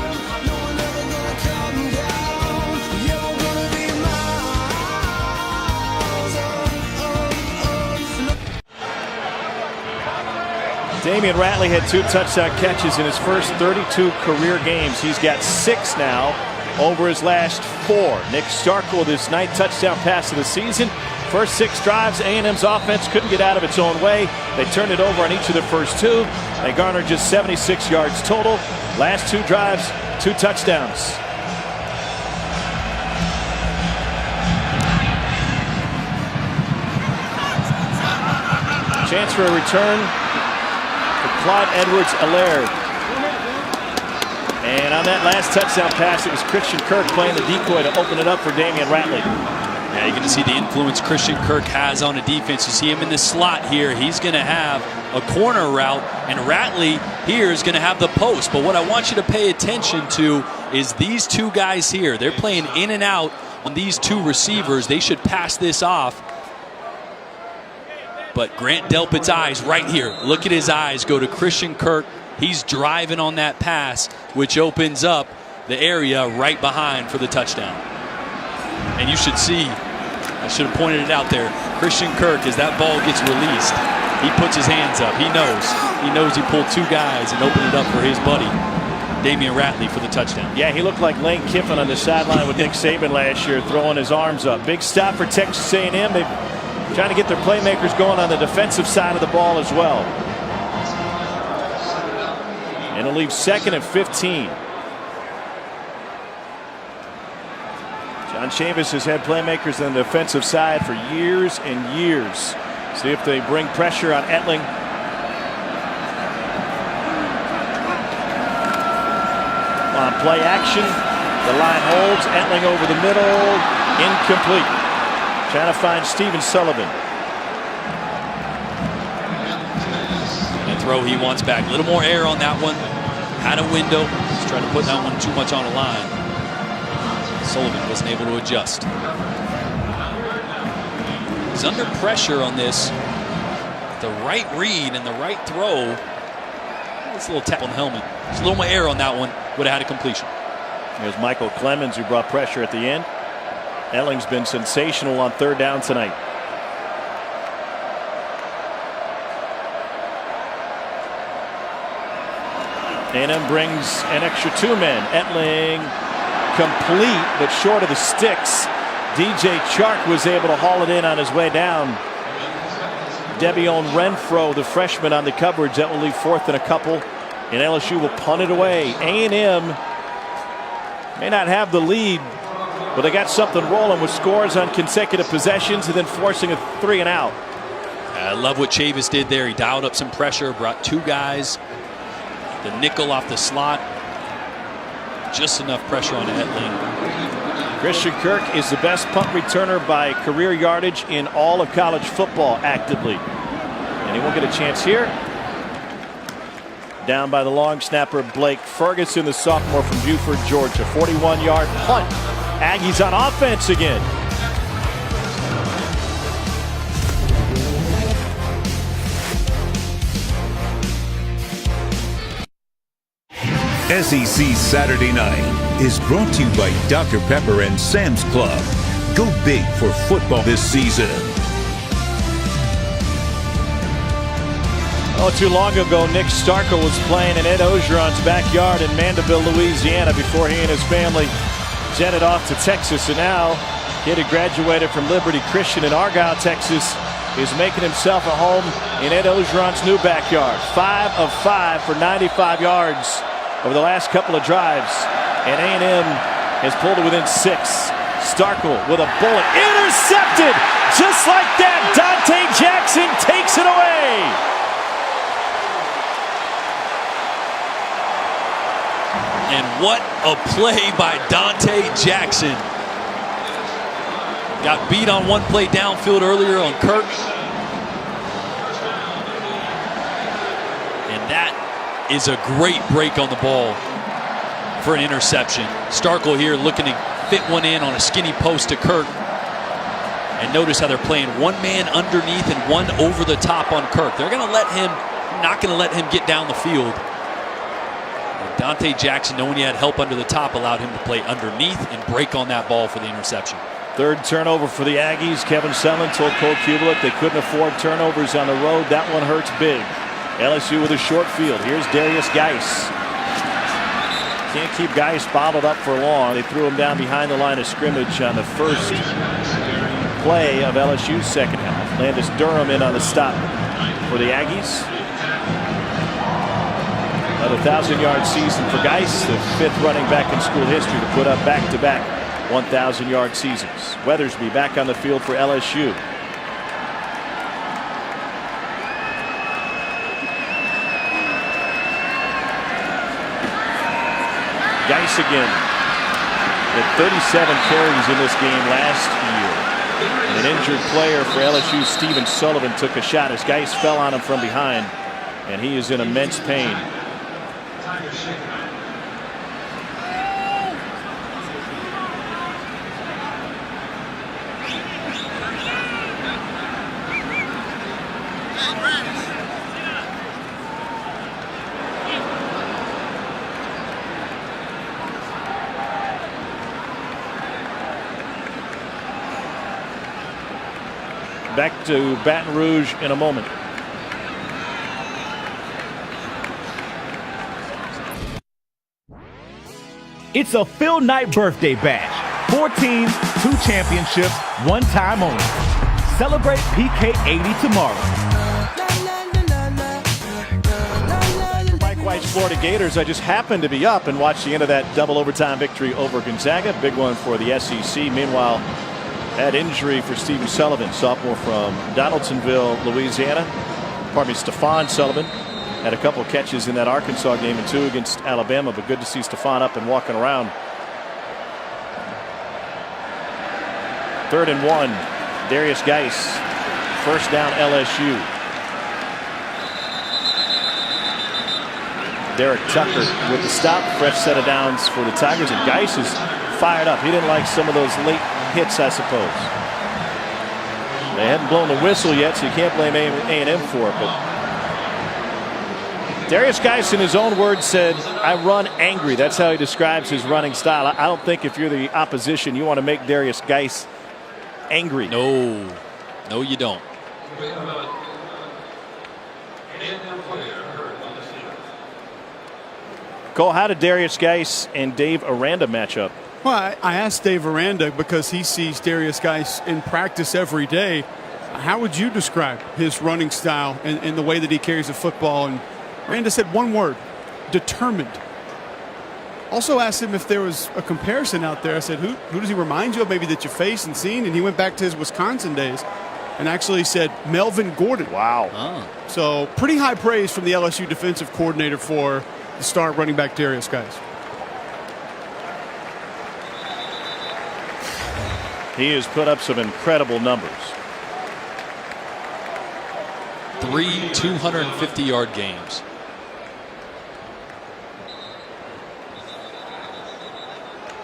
Damian Ratley had 2 touchdown catches in his first 32 career games. He's got 6 now over his last 4. Nick Starkle with his 9th touchdown pass of the season. First 6 drives, A&M's offense couldn't get out of its own way. They turned it over on each of the first 2. They garnered just 76 yards total. Last 2 drives, 2 touchdowns. Chance for a return for Clyde Edwards-Helaire. And on that last touchdown pass, it was Christian Kirk playing the decoy to open it up for Damian Ratley. Yeah, you can see the influence Christian Kirk has on a defense. You see him in the slot here. He's going to have a corner route, and Ratley here is going to have the post. But what I want you to pay attention to is these 2 guys here. They're playing in and out on these 2 receivers. They should pass this off. But Grant Delpit's eyes right here. Look at his eyes go to Christian Kirk. He's driving on that pass, which opens up the area right behind for the touchdown. And you should see, I should have pointed it out there, Christian Kirk, as that ball gets released, he puts his hands up. He knows he pulled 2 guys and opened it up for his buddy, Damian Ratley, for the touchdown. Yeah, he looked like Lane Kiffin on the sideline with Nick Saban last year, throwing his arms up. Big stop for Texas A&M. They're trying to get their playmakers going on the defensive side of the ball as well. And it'll leave 2nd and 15. John Chavis has had playmakers on the defensive side for years and years. See if they bring pressure on Etling. On play action, the line holds. Etling over the middle, incomplete. Trying to find Stephen Sullivan. And throw he wants back. A little more air on that one. Had a window. He's trying to put that one too much on the line. Sullivan wasn't able to adjust. He's under pressure on this. The right read and the right throw. It's a little tap on the helmet. There's a little more air on that one. Would have had a completion. There's Michael Clemens, who brought pressure at the end. Elling's been sensational on 3rd down tonight. A&M brings an extra 2 men. Etling complete, but short of the sticks. DJ Chark was able to haul it in on his way down. Debione Renfro, the freshman, on the coverage. That will leave 4th and a couple. And LSU will punt it away. A&M may not have the lead, but they got something rolling with scores on consecutive possessions and then forcing a 3 and out. I love what Chavis did there. He dialed up some pressure, brought 2 guys. The nickel off the slot. Just enough pressure on Etling. Christian Kirk is the best punt returner by career yardage in all of college football actively. And he won't get a chance here. Down by the long snapper Blake Ferguson, the sophomore from Buford, Georgia. 41-yard punt. Aggies on offense again. SEC Saturday Night is brought to you by Dr. Pepper and Sam's Club. Go big for football this season. Oh, too long ago, Nick Starkel was playing in Ed Ogeron's backyard in Mandeville, Louisiana, before he and his family jetted off to Texas. And now, he had graduated from Liberty Christian in Argyle, Texas, is making himself a home in Ed Ogeron's new backyard. 5 of 5 for 95 yards over the last couple of drives. And A&M has pulled it within 6. Starkel with a bullet. Intercepted! Just like that, Dante Jackson takes it away. And what a play by Dante Jackson. Got beat on one play downfield earlier on Kirk. And that is a great break on the ball for an interception. Starkel here looking to fit one in on a skinny post to Kirk. And notice how they're playing 1 man underneath and 1 over the top on Kirk. They're going to let him, not going to let him get down the field. And Dante Jackson, knowing he had help under the top, allowed him to play underneath and break on that ball for the interception. 3rd turnover for the Aggies. Kevin Sumlin told Cole Kubelik they couldn't afford turnovers on the road. That one hurts big. LSU with a short field. Here's Darius Geis. Can't keep Geis bottled up for long. They threw him down behind the line of scrimmage on the first play of LSU's second half. Landis Durham in on the stop for the Aggies. Another 1,000-yard season for Geis, the 5th running back in school history to put up back-to-back 1,000-yard seasons. Weathersby back on the field for LSU. Geis again. Had 37 carries in this game last year. And an injured player for LSU, Stephen Sullivan, took a shot as Geis fell on him from behind. And he is in immense pain. Back to Baton Rouge in a moment. It's a Phil Knight birthday bash. 4 teams, 2 championships, 1 time only. Celebrate PK 80 tomorrow. Mike White tonight's Florida Gators. I just happened to be up and watched the end of that double overtime victory over Gonzaga. Big one for the SEC. Meanwhile, that injury for Stephen Sullivan, sophomore from Donaldsonville, Louisiana. Pardon me, Stephon Sullivan had a couple of catches in that Arkansas game and 2 against Alabama, but good to see Stephon up and walking around. 3rd and 1. Darius Geis, first down LSU. Derek Tucker with the stop, fresh set of downs for the Tigers, and Geis is fired up. He didn't like some of those late hits, I suppose. They hadn't blown the whistle yet, so you can't blame A&M for it. But Darius Geis, in his own words, said, "I run angry." That's how he describes his running style. I don't think if you're the opposition, you want to make Darius Geis angry. No, you don't. Cole, how did Darius Geis and Dave Aranda match up? Well, I asked Dave Aranda because he sees Darius Geis in practice every day. How would you describe his running style and the way that he carries the football? And Aranda said one word: determined. Also asked him if there was a comparison out there. I said, who does he remind you of maybe that you faced and seen? And he went back to his Wisconsin days and actually said Melvin Gordon. Wow. So pretty high praise from the LSU defensive coordinator for the star running back Darius Geis. He has put up some incredible numbers. 3 250-yard games.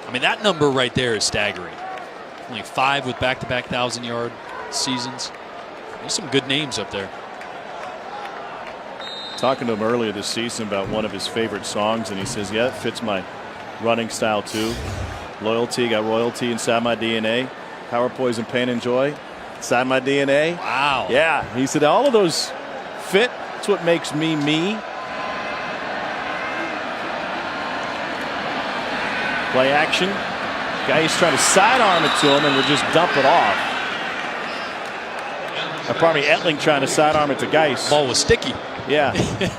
I mean, that number right there is staggering. Only 5 with back-to-back 1,000-yard seasons. There's some good names up there. Talking to him earlier this season about one of his favorite songs, and he says, "Yeah, it fits my running style too. Loyalty, got royalty inside my DNA. Power, poison, pain, and joy inside my DNA." Wow. Yeah, he said all of those fit. That's what makes me me. Play action. Guy's trying to sidearm it to him and would just dump it off. Probably Etling trying to sidearm it to Geis. Ball was sticky. Yeah.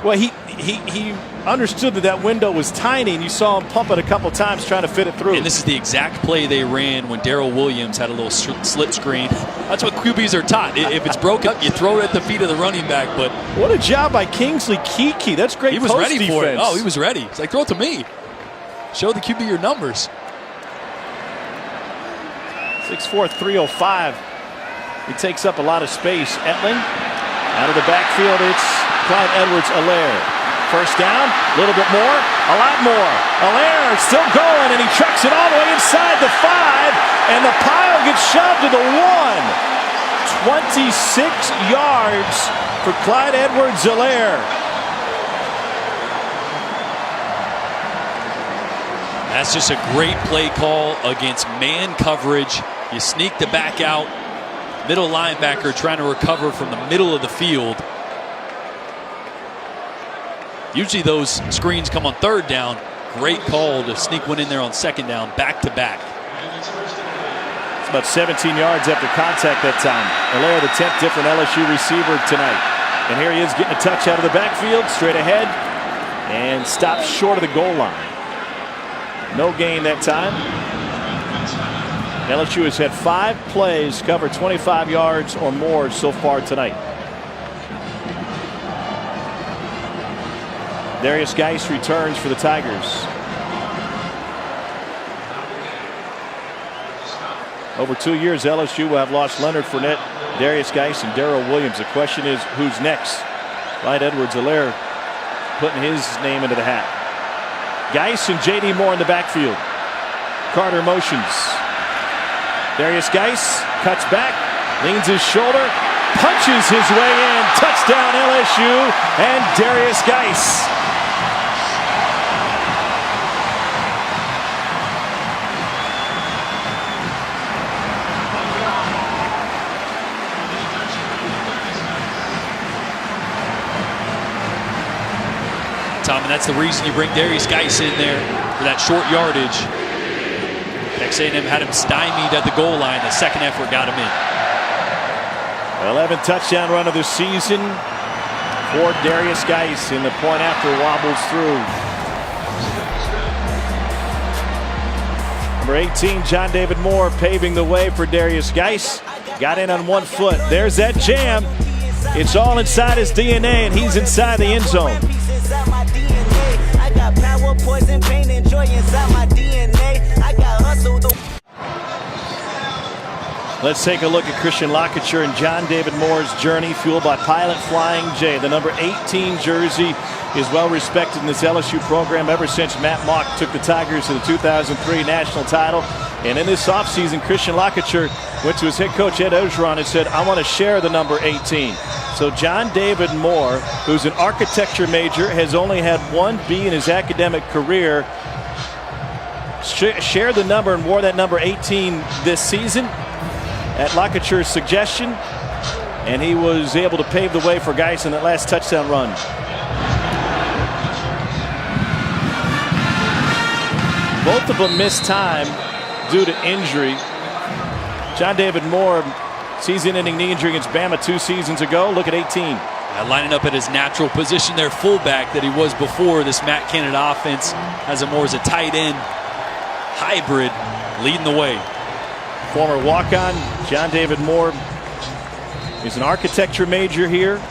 Well, he understood that window was tiny, and you saw him pump it a couple times trying to fit it through. And this is the exact play they ran when Darrell Williams had a little slit screen. That's what QBs are taught. If it's broken, you throw it at the feet of the running back. But what a job by Kingsley Keke. That's great. He was ready defense for it. Oh, he was ready. He's like, throw it to me. Show the QB your numbers. 6'4", 305. He takes up a lot of space. Etling out of the backfield. It's Clyde Edwards-Helaire. First down, a little bit more, a lot more. Helaire still going, and he trucks it all the way inside the 5, and the pile gets shoved to the 1. 26 yards for Clyde Edwards-Helaire. That's just a great play call against man coverage. You sneak the back out. Middle linebacker trying to recover from the middle of the field. Usually those screens come on 3rd down. Great call to sneak one in there on 2nd down, back to back. It's about 17 yards after contact that time. Helaire, the 10th different LSU receiver tonight. And here he is getting a touch out of the backfield, straight ahead, and stops short of the goal line. No gain that time. LSU has had 5 plays cover 25 yards or more so far tonight. Darius Geis returns for the Tigers. Over 2 years, LSU will have lost Leonard Fournette, Darius Geis, and Darrell Williams. The question is, who's next? Clyde Edwards-Helaire putting his name into the hat. Geis and J.D. Moore in the backfield. Carter motions. Darius Geis cuts back, leans his shoulder, punches his way in. Touchdown LSU and Darius Geis. Tom, and that's the reason you bring Darius Geis in there for that short yardage. Texas A&M had him stymied at the goal line. The second effort got him in. 11th touchdown run of the season for Darius Geis, and the point after wobbles through. Number 18, John David Moore, paving the way for Darius Geis. Got in on one foot. There's that jam. It's all inside his DNA, and he's inside the end zone. I got power, poison, pain, and joy inside my DNA. I got hustle. Let's take a look at Christian Lockature and John David Moore's journey, fueled by Pilot Flying J. The number 18 jersey is well respected in this LSU program ever since Matt Mock took the Tigers to the 2003 national title. And in this offseason, Christian Lockature went to his head coach Ed Ogeron and said, I want to share the number 18. So John David Moore, who's an architecture major, has only had one B in his academic career, shared the number and wore that number 18 this season at Lockature's suggestion, and he was able to pave the way for Geis in that last touchdown run. Both of them missed time due to injury. John David Moore, season-ending knee injury against Bama 2 seasons ago. Look at 18. Lining up at his natural position there, fullback that he was before. This Matt Cannon offense has him more as a tight end hybrid, leading the way. Former walk-on John David Moore is an architecture major here.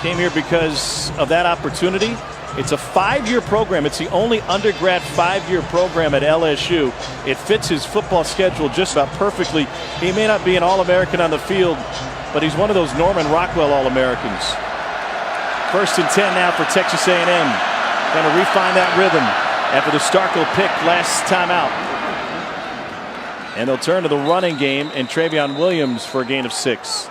Came here because of that opportunity. It's a 5-year program. It's the only undergrad 5-year program at LSU. It fits his football schedule just about perfectly. He may not be an All-American on the field, but he's one of those Norman Rockwell All-Americans. 1st and 10 now for Texas A&M. Going to refine that rhythm after the Starkle pick last time out. And they'll turn to the running game and Travion Williams for a gain of 6.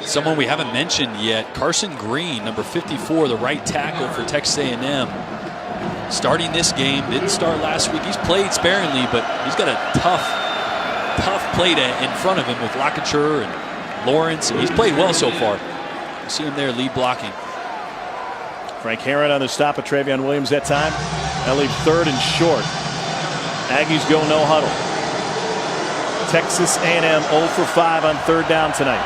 Someone we haven't mentioned yet, Carson Green, number 54, the right tackle for Texas A&M. Starting this game, didn't start last week. He's played sparingly, but he's got a tough plate in front of him with Lockature and Lawrence, and he's played well so far. You see him there lead blocking. Frank Herron on the stop of Travion Williams that time. They'll leave 3rd and short. Aggies go no huddle. Texas A&M 0 for 5 on 3rd down tonight.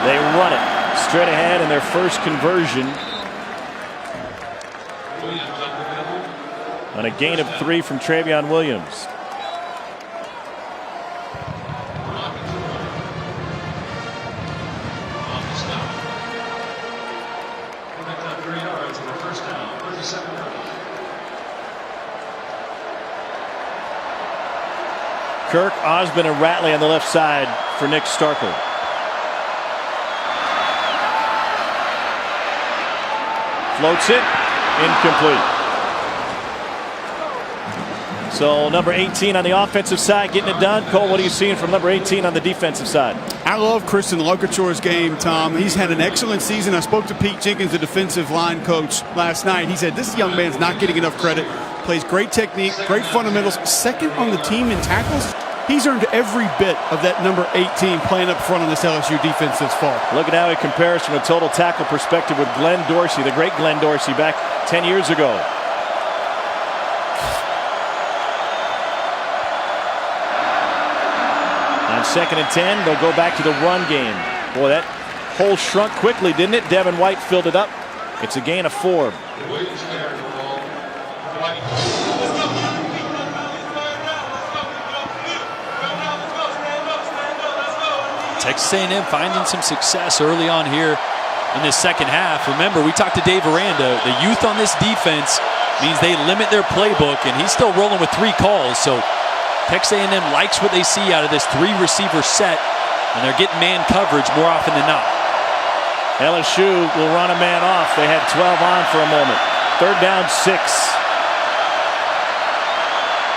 They run it straight ahead in their first conversion. On a gain of 3 from Travion Williams. Kirk, Osmond, and Ratley on the left side for Nick Starkle. Floats it, incomplete. So number 18 on the offensive side getting it done. Cole, what are you seeing from number 18 on the defensive side? I love Christian Locature's game, Tom. He's had an excellent season. I spoke to Pete Jenkins, the defensive line coach, last night. He said this young man's not getting enough credit. Plays great technique, great fundamentals. 2nd on the team in tackles. He's earned every bit of that number 18 playing up front on this LSU defense this far. Look at how he compares from a total tackle perspective with Glenn Dorsey, the great Glenn Dorsey back 10 years ago. On 2nd and 10, they'll go back to the run game. Boy, that hole shrunk quickly, didn't it? Devin White filled it up. It's a gain of 4. Texas A&M finding some success early on here in this second half. Remember, we talked to Dave Aranda. The youth on this defense means they limit their playbook, and he's still rolling with 3 calls. So Texas A&M likes what they see out of this 3-receiver set, and they're getting man coverage more often than not. LSU will run a man off. They had 12 on for a moment. 3rd down, 6.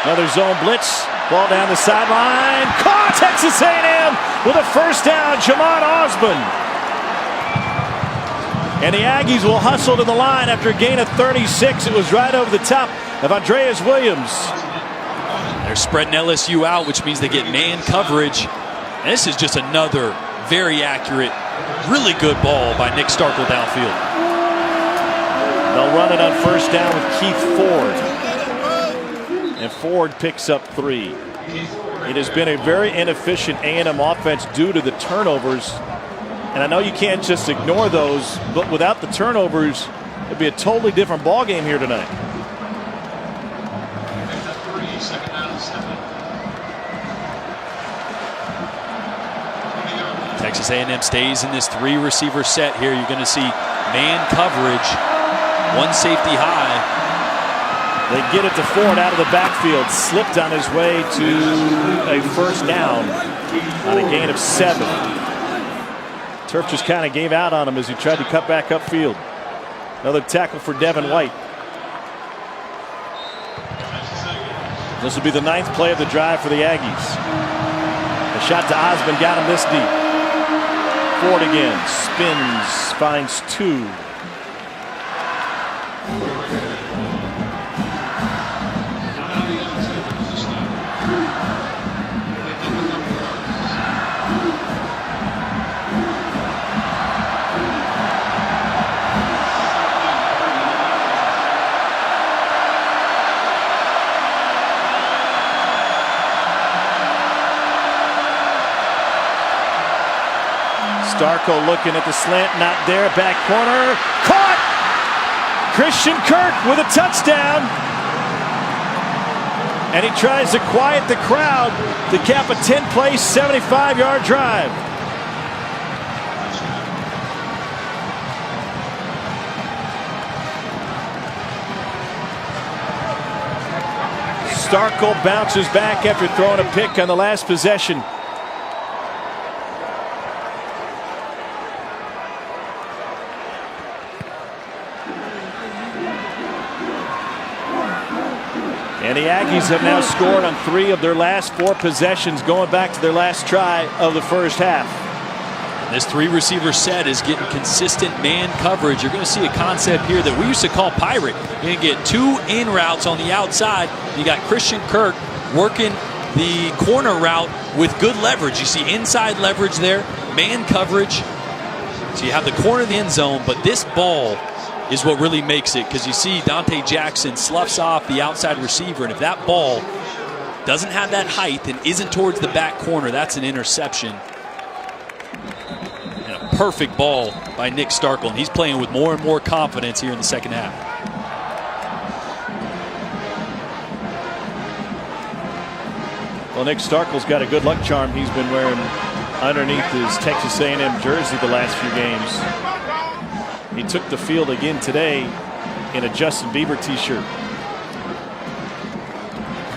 Another zone blitz. Ball down the sideline. Caught! Texas A&M with a 1st down. Jamon Osmond. And the Aggies will hustle to the line after a gain of 36. It was right over the top of Andreas Williams. They're spreading LSU out, which means they get man coverage. And this is just another very accurate, really good ball by Nick Starkle downfield. They'll run it on 1st down with Keith Ford. And Ford picks up 3. It has been a very inefficient A&M offense due to the turnovers. And I know you can't just ignore those, but without the turnovers, it'd be a totally different ball game here tonight. Texas A&M stays in this 3-receiver set here. You're going to see man coverage, 1 safety high. They get it to Ford out of the backfield, slipped on his way to a first down on a gain of 7. Turf just kind of gave out on him as he tried to cut back upfield. Another tackle for Devin White. This will be the 9th play of the drive for the Aggies. The shot to Osmond got him this deep. Ford again, spins, finds 2. Starko looking at the slant, not there, back corner, caught! Christian Kirk with a touchdown. And he tries to quiet the crowd to cap a 10-play, 75-yard drive. Starko bounces back after throwing a pick on the last possession. And the Aggies have now scored on 3 of their last 4 possessions, going back to their last try of the first half. This 3-receiver set is getting consistent man coverage. You're going to see a concept here that we used to call pirate. You're going to get 2 in routes on the outside. You got Christian Kirk working the corner route with good leverage. You see inside leverage there, man coverage. So you have the corner of the end zone, but this ball is what really makes it, because you see Dante Jackson sloughs off the outside receiver, and if that ball doesn't have that height and isn't towards the back corner, that's an interception. And a perfect ball by Nick Starkel, and he's playing with more and more confidence here in the second half. Well, Nick Starkel's got a good luck charm he's been wearing underneath his Texas A&M jersey the last few games. He took the field again today in a Justin Bieber t-shirt.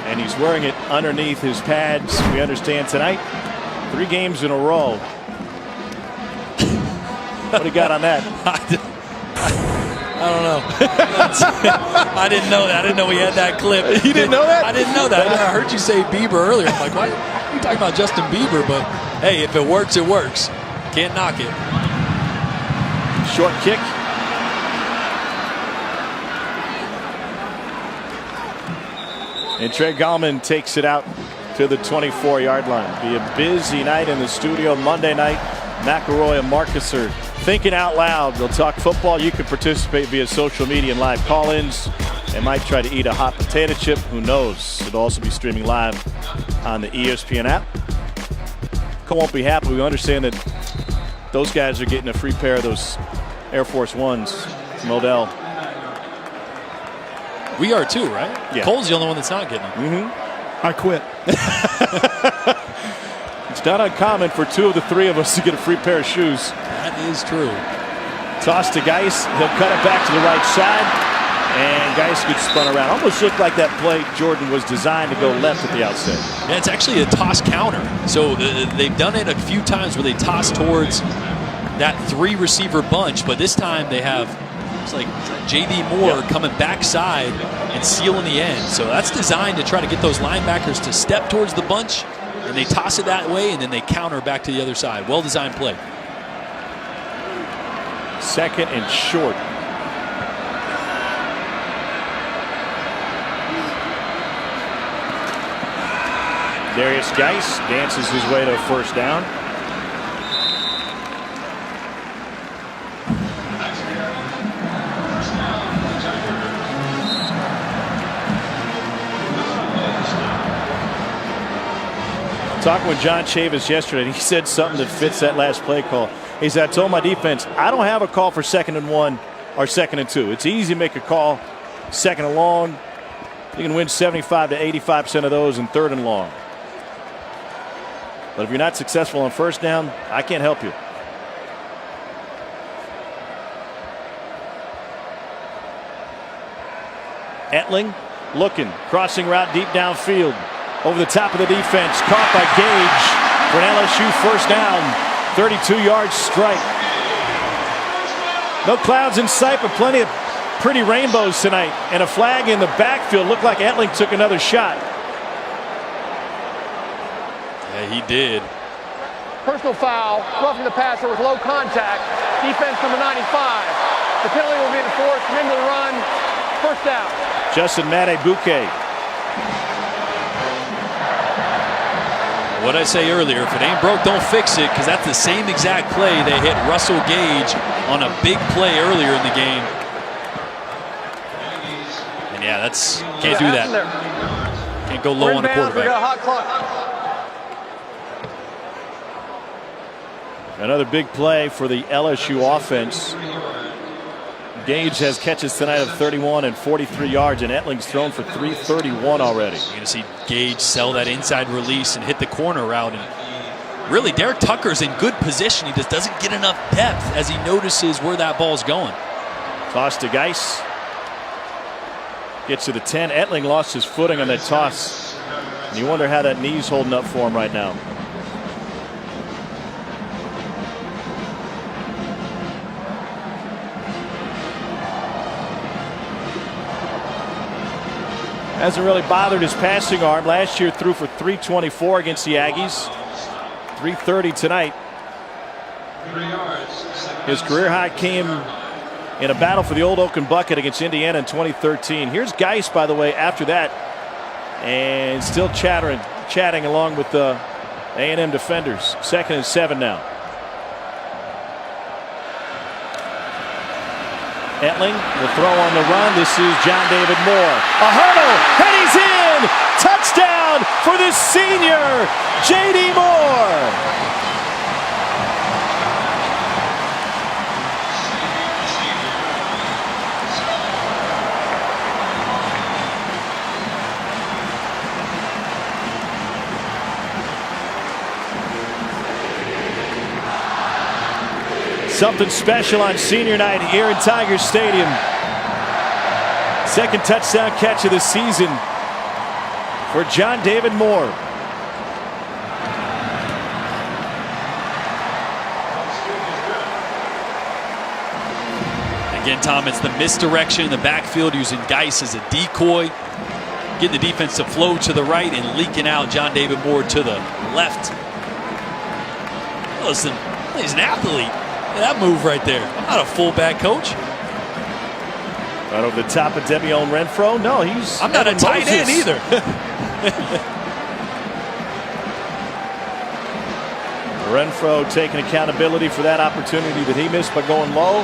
And he's wearing it underneath his pads, we understand, tonight. 3 games in a row. What do you got on that? I don't know. I didn't know that. I didn't know we had that clip. You didn't know that? I didn't know that. I heard you say Bieber earlier. I'm like, why are you talking about Justin Bieber? But hey, if it works, it works. Can't knock it. Short kick. And Trey Gallman takes it out to the 24-yard line. Be a busy night in the studio Monday night. McElroy and Marcus are thinking out loud. They'll talk football. You can participate via social media and live call-ins. They might try to eat a hot potato chip. Who knows? It'll also be streaming live on the ESPN app. Cole won't be happy. We understand that those guys are getting a free pair of those Air Force Ones from Odell. We are too, right? Yeah. Cole's the only one that's not getting them. I quit. It's not uncommon for 2 of the 3 of us to get a free pair of shoes. That is true. Toss to Geis. He'll cut it back to the right side. And Geis gets spun around. Almost looked like that play, Jordan, was designed to go left at the outset. Yeah, it's actually a toss counter. So they've done it a few times where they toss towards that 3-receiver bunch, but this time they have it's like J.D. Moore coming backside and sealing the end. So that's designed to try to get those linebackers to step towards the bunch, and they toss it that way, and then they counter back to the other side. Well-designed play. 2nd and short. Darius Geis dances his way to a first down. Talking with John Chavis yesterday, and he said something that fits that last play call. He said, I told my defense, I don't have a call for 2nd and 1 or 2nd and 2. It's easy to make a call 2nd and long. You can win 75 to 85% of those in 3rd and long. But if you're not successful on 1st down, I can't help you. Etling looking, crossing route deep downfield. Over the top of the defense, caught by Gage for an LSU 1st down. 32-yard strike. No clouds in sight, but plenty of pretty rainbows tonight. And a flag in the backfield. Looked like Etling took another shot. Yeah, he did. Personal foul, roughing the passer with low contact. Defense number 95. The penalty will be enforced. Remember the run. 1st down. Justin Mate-Bouquet. What I say earlier, if it ain't broke, don't fix it, because that's the same exact play they hit Russell Gage on a big play earlier in the game. And yeah, that's can't do that. Can't go low on a quarterback. We got a hot clock. Another big play for the LSU offense. Gage has catches tonight of 31 and 43 yards, and Etling's thrown for 331 already. You're going to see Gage sell that inside release and hit the corner route. And really, Derek Tucker's in good position. He just doesn't get enough depth as he notices where that ball's going. Toss to Geis. Gets to the 10. Etling lost his footing on that toss. And you wonder how that knee's holding up for him right now. Hasn't really bothered his passing arm. Last year threw for 324 against the Aggies. 330 tonight. His career high came in a battle for the Old Oaken Bucket against Indiana in 2013. Here's Geis, by the way, after that. And still chatting along with the A&M defenders. 2nd and 7 now. Etling will throw on the run. This is John David Moore. A hurdle, and he's in! Touchdown for the senior, J.D. Moore! Something special on senior night here in Tiger Stadium. 2nd touchdown catch of the season for John David Moore. Again, Tom, it's the misdirection in the backfield, using Geis as a decoy, getting the defense to flow to the right and leaking out John David Moore to the left. Listen, he's an athlete. That move right there. I'm not a fullback, coach. Right over the top of Debione Renfro. No, he's. I'm not a tight end either. Renfro taking accountability for that opportunity that he missed by going low.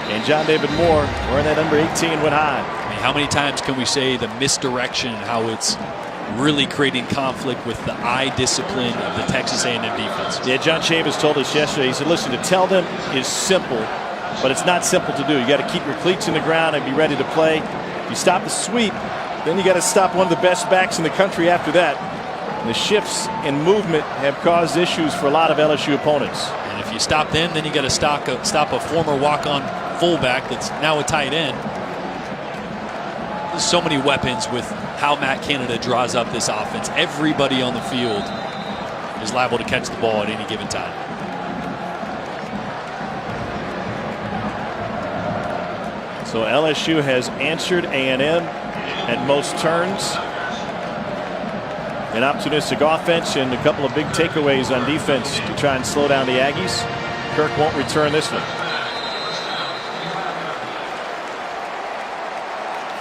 And John David Moore wearing that number 18 went high. I mean, how many times can we say the misdirection and how it's really creating conflict with the eye discipline of the Texas A&M defense? Yeah, John Chavis told us yesterday, he said, listen, to tell them is simple, but it's not simple to do. You got to keep your cleats in the ground and be ready to play. If you stop the sweep, then you got to stop one of the best backs in the country after that. And the shifts in movement have caused issues for a lot of LSU opponents. And if you stop them, then you got to stop a former walk-on fullback that's now a tight end. There's so many weapons with how Matt Canada draws up this offense. Everybody on the field is liable to catch the ball at any given time. So LSU has answered A&M at most turns. An opportunistic offense and a couple of big takeaways on defense to try and slow down the Aggies. Kirk won't return this one.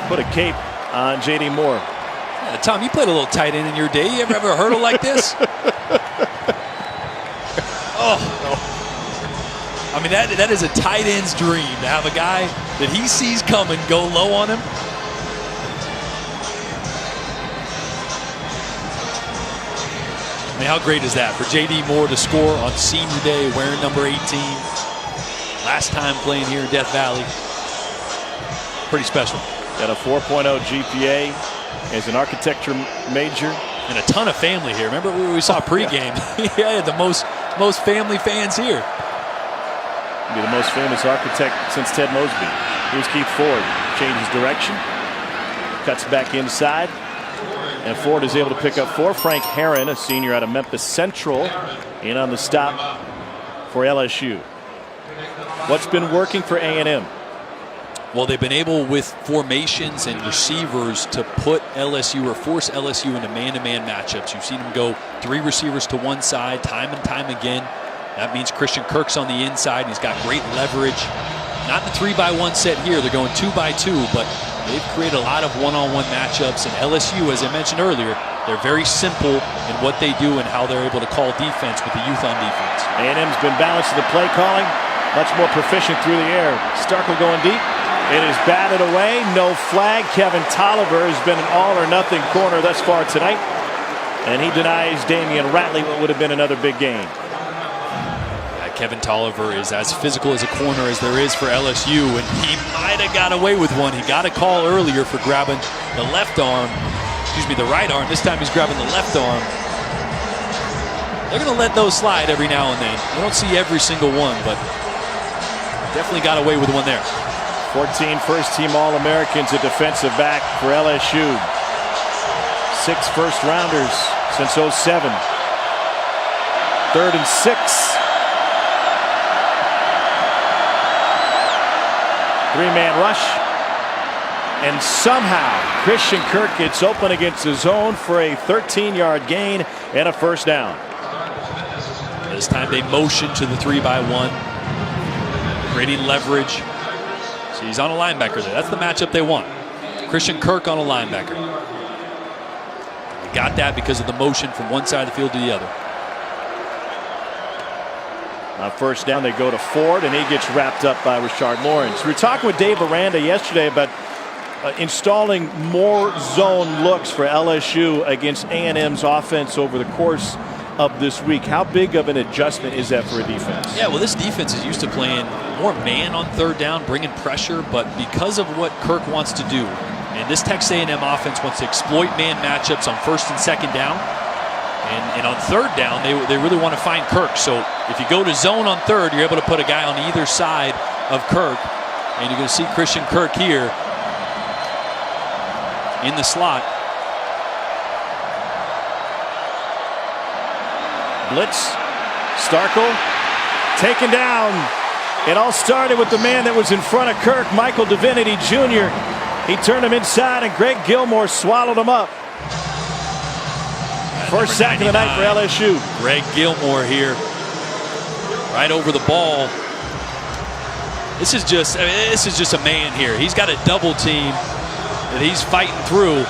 Put a cape on J.D. Moore. Yeah, Tom, you played a little tight end in your day. You ever have a hurdle like this? Oh, I mean, that is a tight end's dream, to have a guy that he sees coming go low on him. I mean, how great is that for J.D. Moore to score on senior day wearing number 18? Last time playing here in Death Valley. Pretty special. Got a 4.0 GPA as an architecture major. And a ton of family here. Remember we saw pregame? Yeah, the most family fans here. Be the most famous architect since Ted Mosby. Here's Keith Ford. Changes direction. Cuts back inside. And Ford is able to pick up 4. Frank Herron, a senior out of Memphis Central, in on the stop for LSU. What's been working for A&M? Well, they've been able with formations and receivers to put LSU or force LSU into man-to-man matchups. You've seen them go 3 receivers to one side time and time again. That means Christian Kirk's on the inside, and he's got great leverage. Not the 3-by-1 set here. They're going 2-by-2, but they've created a lot of one-on-one matchups. And LSU, as I mentioned earlier, they're very simple in what they do and how they're able to call defense with the youth on defense. A&M's been balanced in the play calling, much more proficient through the air. Starkle going deep. It is batted away. No flag. Kevin Tolliver has been an all-or-nothing corner thus far tonight. And he denies Damian Ratley what would have been another big game. Kevin Tolliver is as physical as a corner as there is for LSU, and he might have got away with one. He got a call earlier for grabbing the left arm. Excuse me, the right arm. This time he's grabbing the left arm. They're going to let those slide every now and then. We don't see every single one, but definitely got away with one there. 14 first-team All-Americans at defensive back for LSU. 6 first-rounders since 07. 3rd and 6. 3-man rush. And somehow Christian Kirk gets open against the zone for a 13-yard gain and a first down. This time they motion to the 3-by-1. Creating leverage. So he's on a linebacker there. That's the matchup they want. Christian Kirk on a linebacker. They got that because of the motion from one side of the field to the other. On first down, they go to Ford, and he gets wrapped up by Rashard Lawrence. We were talking with Dave Aranda yesterday about installing more zone looks for LSU against A&M's offense over the course of this week. How big of an adjustment is that for a defense? Yeah, well, this defense is used to playing more man on 3rd down, bringing pressure, but because of what Kirk wants to do, and this Texas A&M offense wants to exploit man matchups on 1st and 2nd down, and on 3rd down, they really want to find Kirk. So if you go to zone on 3rd, you're able to put a guy on either side of Kirk, and you're going to see Christian Kirk here in the slot. Blitz. Starkle taken down. It all started with the man that was in front of Kirk, Michael Divinity Jr. He turned him inside, and Greg Gilmore swallowed him up. First sack of the night for LSU. Greg Gilmore here, right over the ball. This is just a man here. He's got a double team that he's fighting through,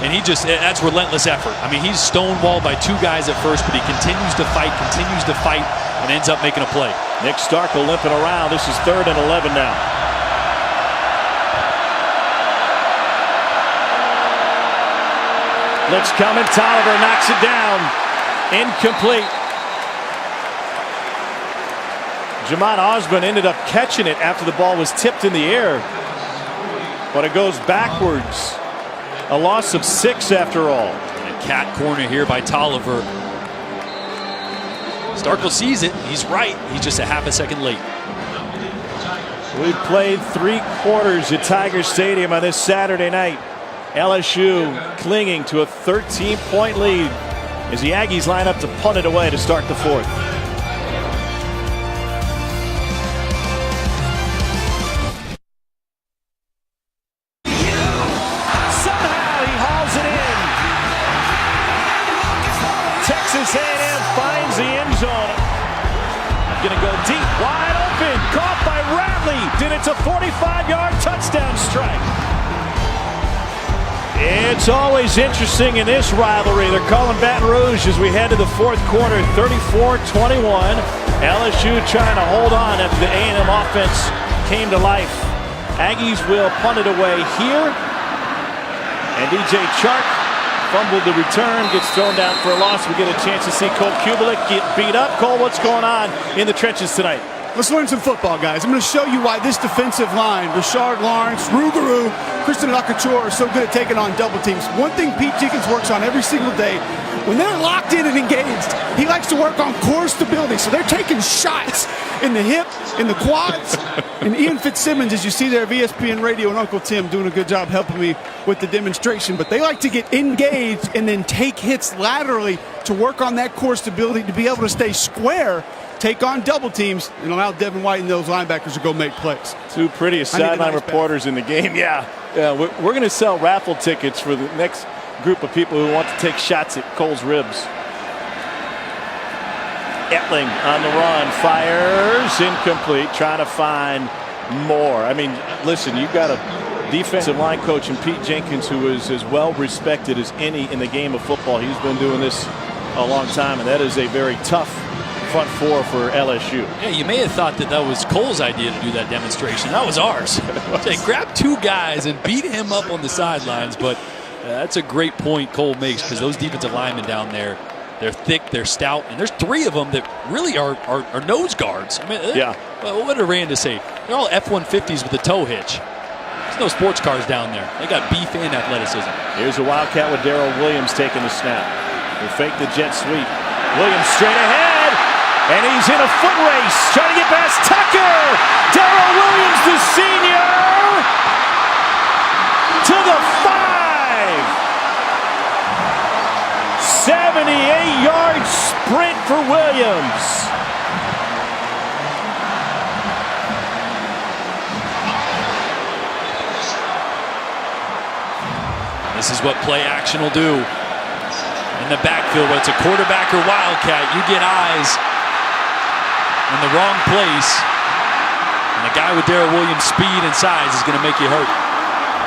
and that's relentless effort. I mean, he's stonewalled by 2 guys at first, but he continues to fight, and ends up making a play. Nick Starkle limping around. This is 3rd and 11 now. Blitz coming. Tolliver knocks it down. Incomplete. Jamon Osborne ended up catching it after the ball was tipped in the air, but it goes backwards. A loss of 6 after all. And a cat corner here by Tolliver. Starkle sees it. He's right. He's just a half a second late. We played 3 quarters at Tiger Stadium on this Saturday night. LSU clinging to a 13-point lead as the Aggies line up to punt it away to start the 4th. Somehow he hauls it in. Texas A&M finds the end zone. Gonna go deep, wide open, caught by Ratley. Did it's a 45-yard touchdown strike. It's always interesting in this rivalry. They're calling Baton Rouge as we head to the 4th quarter, 34-21. LSU trying to hold on after the A&M offense came to life. Aggies will punt it away here. And DJ Chark fumbled the return, gets thrown down for a loss. We get a chance to see Cole Kubelik get beat up. Cole, what's going on in the trenches tonight? Let's learn some football, guys. I'm going to show you why this defensive line, Rashard Lawrence, Rougarou, Christian Lakachour, are so good at taking on double teams. One thing Pete Jenkins works on every single day, when they're locked in and engaged, he likes to work on core stability. So they're taking shots in the hip, in the quads. And Ian Fitzsimmons, as you see there of ESPN Radio, and Uncle Tim doing a good job helping me with the demonstration. But they like to get engaged and then take hits laterally to work on that core stability to be able to stay square, take on double teams, and allow Devin White and those linebackers to go make plays. Two prettiest sideline reporters in the game. Yeah, we're going to sell raffle tickets for the next group of people who want to take shots at Cole's ribs. Etling on the run, fires, incomplete, trying to find more. I mean, listen, you've got a defensive line coach in Pete Jenkins who is as well respected as any in the game of football. He's been doing this a long time, and that is a very tough front four for LSU. Yeah, you may have thought that was Cole's idea to do that demonstration. That was ours. Say, grab two guys and beat him up on the sidelines, but that's a great point Cole makes, because those defensive linemen down there, they're thick, they're stout, and there's three of them that really are nose guards. I mean, yeah. What did Aranda say? They're all F-150s with a tow hitch. There's no sports cars down there. They got beef and athleticism. Here's a Wildcat with Darrell Williams taking the snap. He'll fake the jet sweep. Williams straight ahead, and he's in a foot race, trying to get past Tucker. Darrell Williams, the senior, to the 5. 78-yard sprint for Williams. This is what play action will do. In the backfield, whether it's a quarterback or Wildcat, you get eyes in the wrong place, and a guy with Darrell Williams' speed and size is going to make you hurt.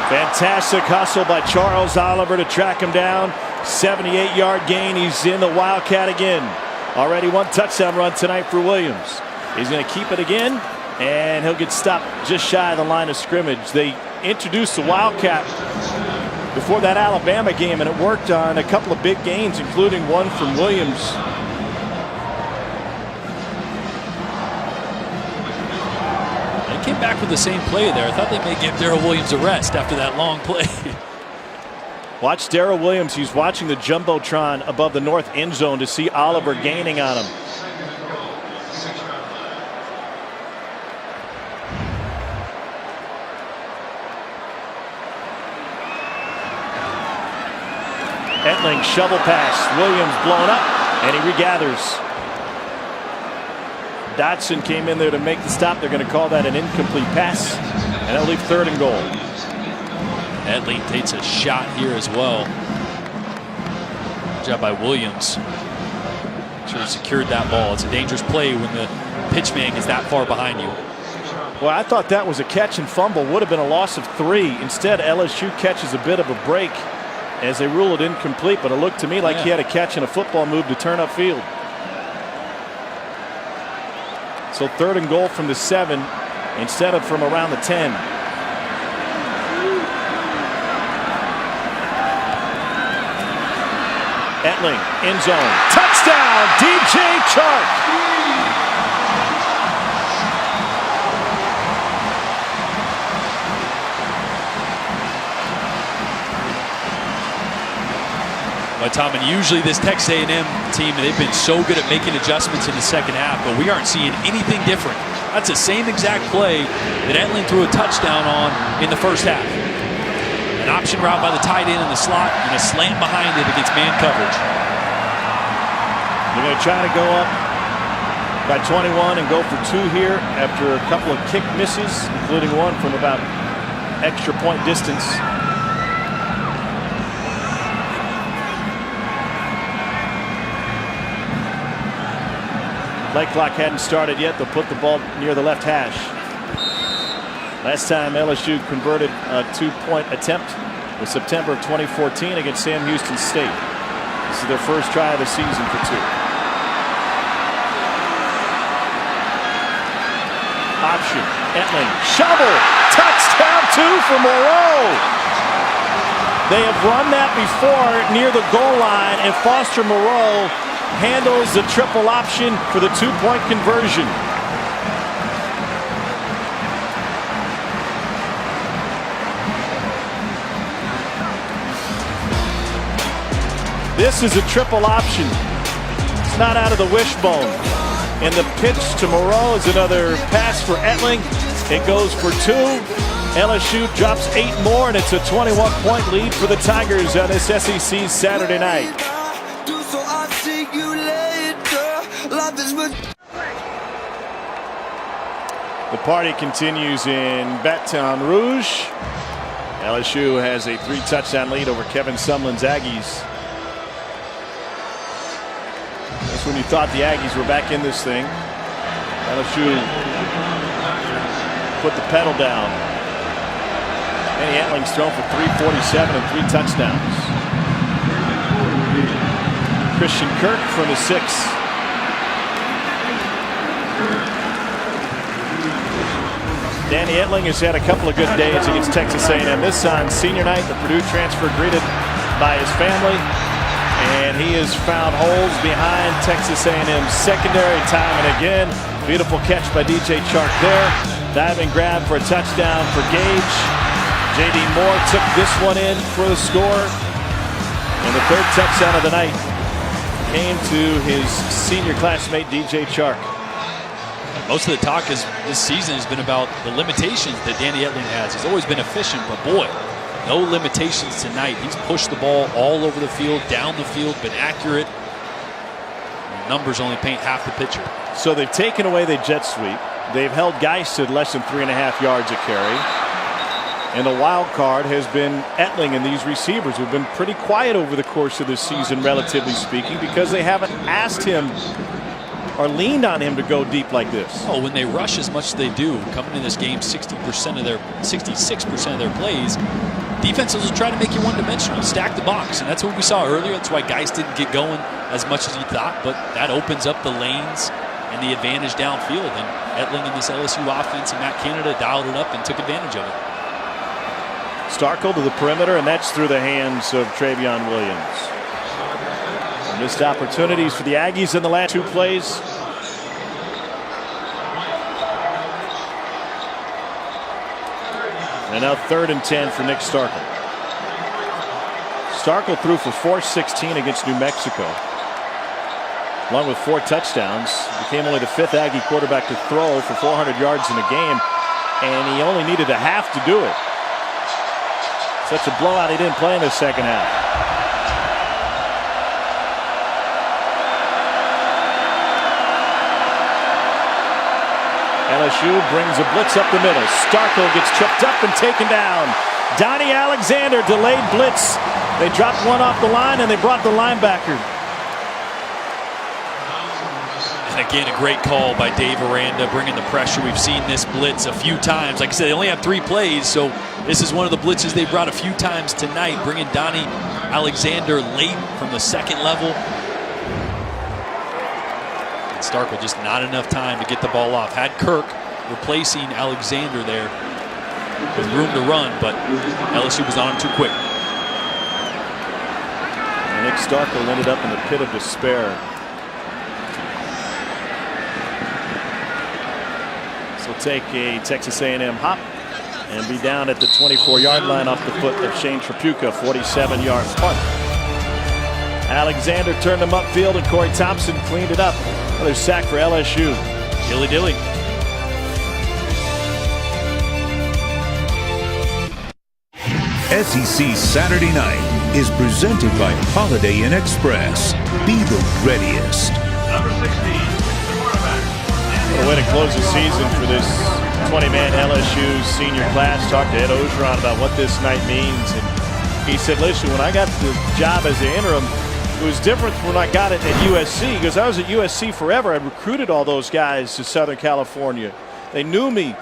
Fantastic hustle by Charles Oliver to track him down. 78-yard gain. He's in the Wildcat again. Already one touchdown run tonight for Williams. He's going to keep it again, and he'll get stopped just shy of the line of scrimmage. They introduced the Wildcat before that Alabama game, and it worked on a couple of big gains, including one from Williams. They came back with the same play there. I thought they may give Darrell Williams a rest after that long play. Watch Darrell Williams. He's watching the Jumbotron above the north end zone to see Oliver gaining on him. Etling shovel pass. Williams blown up, and he regathers. Dotson came in there to make the stop. They're going to call that an incomplete pass, and they'll leave 3rd and goal. Etling takes a shot here as well. Good job by Williams. Should have secured that ball. It's a dangerous play when the pitch man is that far behind you. Well, I thought that was a catch and fumble. Would have been a loss of 3. Instead, LSU catches a bit of a break as they rule it incomplete, but it looked to me like he had a catch and a football move to turn upfield. So 3rd and goal from the 7 instead of from around the 10. Etling, end zone, touchdown, DJ Chark. But Tom, and usually this Texas A&M team, they've been so good at making adjustments in the second half, but we aren't seeing anything different. That's the same exact play that Etling threw a touchdown on in the first half. An option route by the tight end in the slot and a slant behind it against man coverage. They're going to try to go up by 21 and go for 2 here after a couple of kick misses, including one from about extra point distance. Play clock hadn't started yet. They'll put the ball near the left hash. Last time LSU converted a 2-point attempt was September of 2014 against Sam Houston State. This is their first try of the season for 2. Option, Etling, shovel, touchdown 2 for Moreau. They have run that before near the goal line, and Foster Moreau handles the triple option for the two-point conversion. This is a triple option. It's not out of the wishbone. And the pitch to Moreau is another pass for Etling. It goes for 2. LSU drops 8 more, and it's a 21-point lead for the Tigers on this SEC Saturday night. The party continues in Baton Rouge. LSU has a 3-touchdown lead over Kevin Sumlin's Aggies. That's when you thought the Aggies were back in this thing. LSU put the pedal down. Danny Etling's thrown for 347 and 3 touchdowns. Christian Kirk from the 6. Danny Etling has had a couple of good days against Texas A&M. This on senior night, the Purdue transfer greeted by his family. And he has found holes behind Texas A&M's secondary time and again. Beautiful catch by DJ Chark there. Diving grab for a touchdown for Gage. J.D. Moore took this one in for the score. And the 3rd touchdown of the night came to his senior classmate DJ Chark. Most of the talk this season has been about the limitations that Danny Etling has. He's always been efficient, but boy, no limitations tonight. He's pushed the ball all over the field, down the field, been accurate. The numbers only paint half the picture. So they've taken away the jet sweep. They've held Geist at less than 3.5 yards a carry. And the wild card has been Etling and these receivers who've been pretty quiet over the course of this season, relatively speaking, because they haven't asked him or leaned on him to go deep like this. Oh, when they rush as much as they do, coming in this game 66% of their plays, defenses will try to make you one-dimensional, stack the box, and that's what we saw earlier. That's why Geist didn't get going as much as he thought, but that opens up the lanes and the advantage downfield. And Etling and this LSU offense and Matt Canada dialed it up and took advantage of it. Starkle to the perimeter, and that's through the hands of Travion Williams. Missed opportunities for the Aggies in the last 2 plays. And now 3rd and 10 for Nick Starkle. Starkle threw for 416 against New Mexico. Along with 4 touchdowns, became only the 5th Aggie quarterback to throw for 400 yards in a game, and he only needed a half to do it. Such a blowout, he didn't play in the second half. LSU brings a blitz up the middle. Starkle gets tripped up and taken down. Donnie Alexander delayed blitz. They dropped one off the line and they brought the linebacker. And again, a great call by Dave Aranda, bringing the pressure. We've seen this blitz a few times. Like I said, they only have 3 plays, so this is one of the blitzes they brought a few times tonight, bringing Donnie Alexander late from the 2nd level. Starkle just not enough time to get the ball off. Had Kirk replacing Alexander there with room to run, but LSU was on him too quick. And Nick Starkle ended up in the pit of despair. So take a Texas A&M hop and be down at the 24-yard line off the foot of Shane Trapuka, 47-yard punt. Alexander turned him upfield and Corey Thompson cleaned it up. Another sack for LSU. Dilly dilly. SEC Saturday Night is presented by Holiday Inn Express. Be the readiest. Number 16, the quarterback. What a way to close the season for this 20-man LSU senior class. Talked to Ed Ogeron about what this night means. And he said, listen, when I got the job as the interim, it was different when I got it at USC, because I was at USC forever. I'd recruited all those guys to Southern California. They knew me.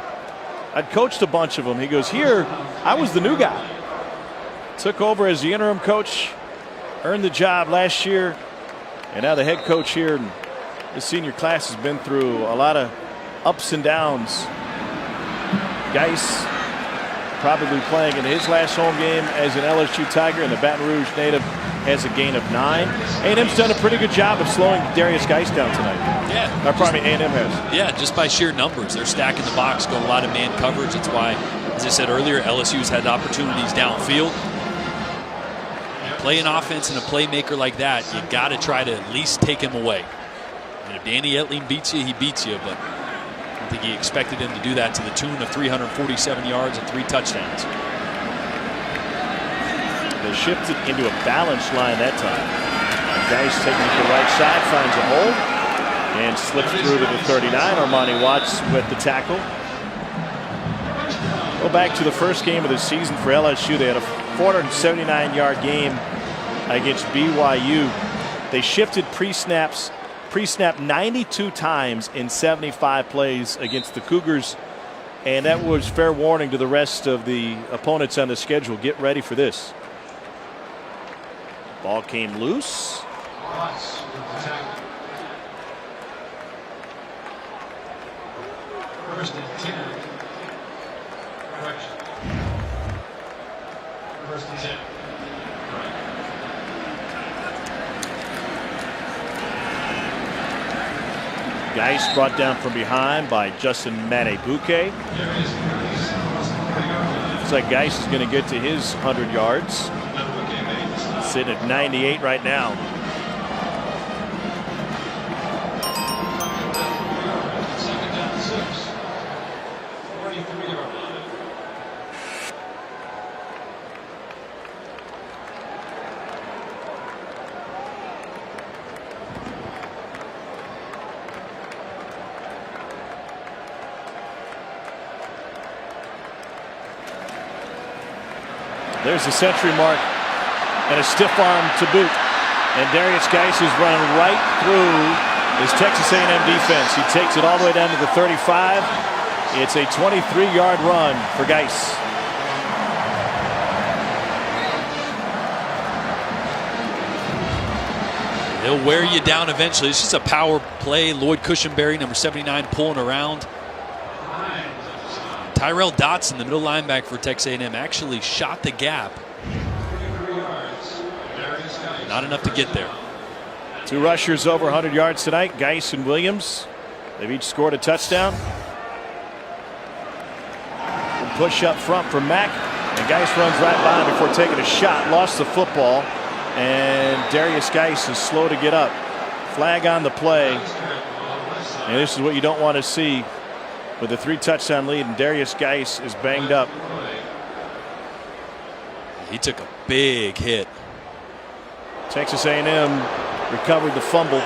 I'd coached a bunch of them. He goes, here, I was the new guy. Took over as the interim coach, earned the job last year, and now the head coach here. And the senior class has been through a lot of ups and downs. Geis probably playing in his last home game as an LSU Tiger, and the Baton Rouge native has a gain of 9. A&M's done a pretty good job of slowing Darius Geis down tonight. Yeah. A&M has. Yeah, just by sheer numbers. They're stacking the box, going a lot of man coverage. That's why, as I said earlier, LSU's had opportunities downfield. Play an offense and a playmaker like that, you got to try to at least take him away. And if Danny Etling beats you, he beats you. But I don't think he expected him to do that to the tune of 347 yards and 3 touchdowns. They shifted into a balanced line that time. Geis taking it to the right side, finds a hole, and slips through to the 39. Armani Watts with the tackle. Go back to the first game of the season for LSU. They had a 479-yard game against BYU. They shifted pre-snap 92 times in 75 plays against the Cougars, and that was fair warning to the rest of the opponents on the schedule. Get ready for this. Ball came loose. First and 10. Correction. First and 10. Geis brought down from behind by Justin Madubuike. Looks like Geis is going to get to his 100 yards. Sitting at 98 right now. There's the century mark. And a stiff arm to boot. And Darius Geis is running right through his Texas A&M defense. He takes it all the way down to the 35. It's a 23-yard run for Geis. They'll wear you down eventually. It's just a power play. Lloyd Cushenberry, number 79, pulling around. Tyrell Dotson, the middle linebacker for Texas A&M, actually shot the gap. Not enough to get there. 2 rushers over 100 yards tonight, Geis and Williams. They've each scored a touchdown. A push up front for Mack. And Geis runs right by him before taking a shot. Lost the football. And Darius Geis is slow to get up. Flag on the play. And this is what you don't want to see with a 3-touchdown lead. And Darius Geis is banged up. He took a big hit. Texas A&M recovered the fumble.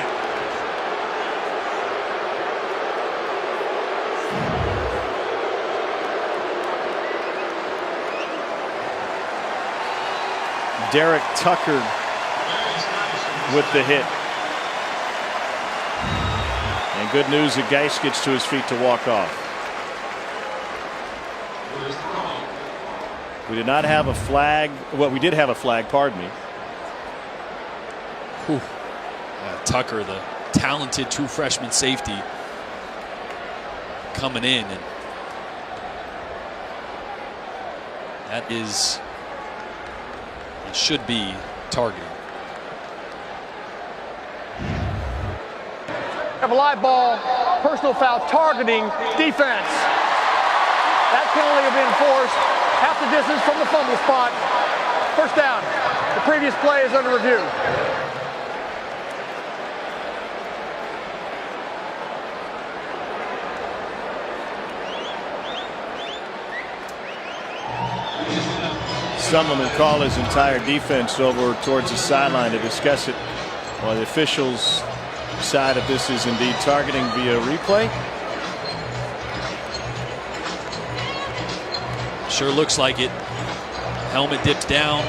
Derek Tucker with the hit. And good news that Geis gets to his feet to walk off. We did not have a flag. Well, we did have a flag, pardon me. Tucker, the talented true freshman safety, coming in, and that is, it should be targeting. Have a live ball, personal foul, targeting, defense. That penalty will be enforced half the distance from the fumble spot. First down. The previous play is under review. Sumlin will call his entire defense over towards the sideline to discuss it, while the officials decide if this is indeed targeting via replay. Sure looks like it. Helmet dipped down,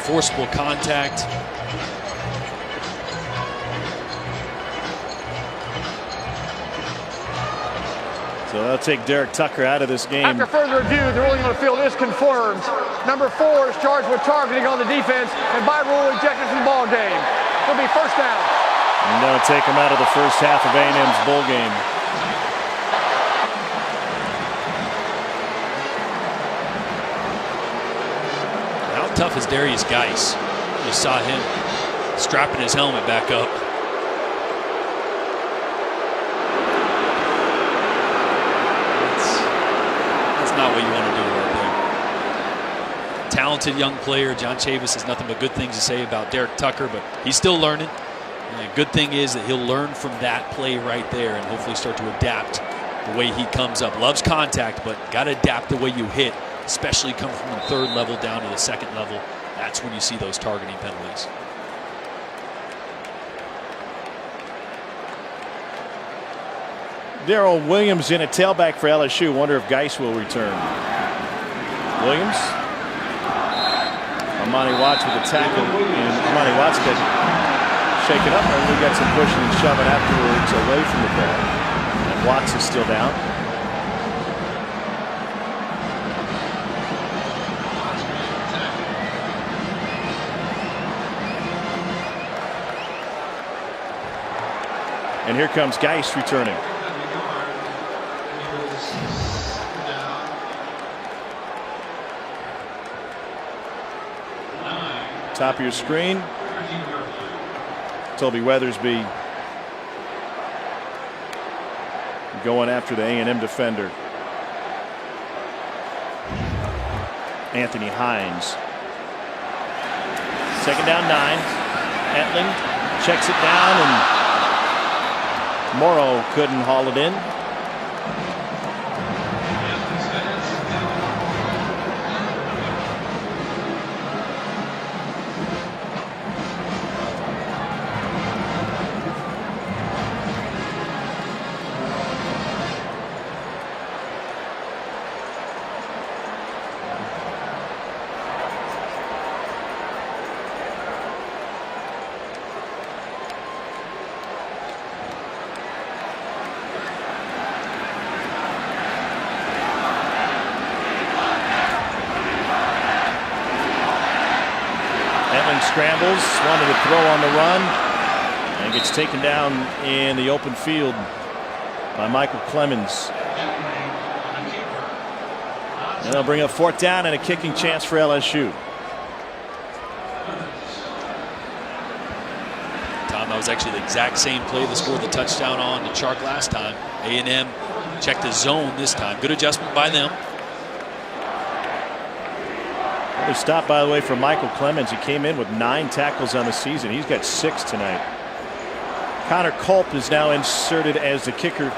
forcible contact. So they'll take Derek Tucker out of this game. After further review, the ruling on the field is confirmed. Number 4 is charged with targeting on the defense and by rule ejected from the ball game. It'll be first down. I'm going to take him out of the first half of A&M's bowl game. off is Darius Geis. You saw him strapping his helmet back up. That's not what you want to do right there. Talented young player. John Chavis has nothing but good things to say about Derek Tucker, but he's still learning. And the good thing is that he'll learn from that play right there and hopefully start to adapt the way he comes up. Loves contact, but got to adapt the way you hit, especially coming from the third level down to the second level. That's when you see those targeting penalties. Darrell Williams in a tailback for LSU. Wonder if Geis will return. Williams. Amani Watts with a tackle, and Amani Watts could shake it up, and we got some pushing and shoving afterwards away from the ball. And Watts is still down. And here comes Geis returning. Top of your screen, Toby Weathersby going after the A&M defender. Anthony Hines. Second down 9. Etling checks it down, and Morrow couldn't haul it in. Scrambles, wanted to throw on the run, and gets taken down in the open field by Michael Clemens. And they'll bring up 4th down and a kicking chance for LSU. Tom, that was actually the exact same play that scored the touchdown on the Chark last time. A&M checked the zone this time. Good adjustment by them. The stop, by the way, for Michael Clemens. He came in with 9 tackles on the season. He's got 6 tonight. Connor Culp is now inserted as the kicker.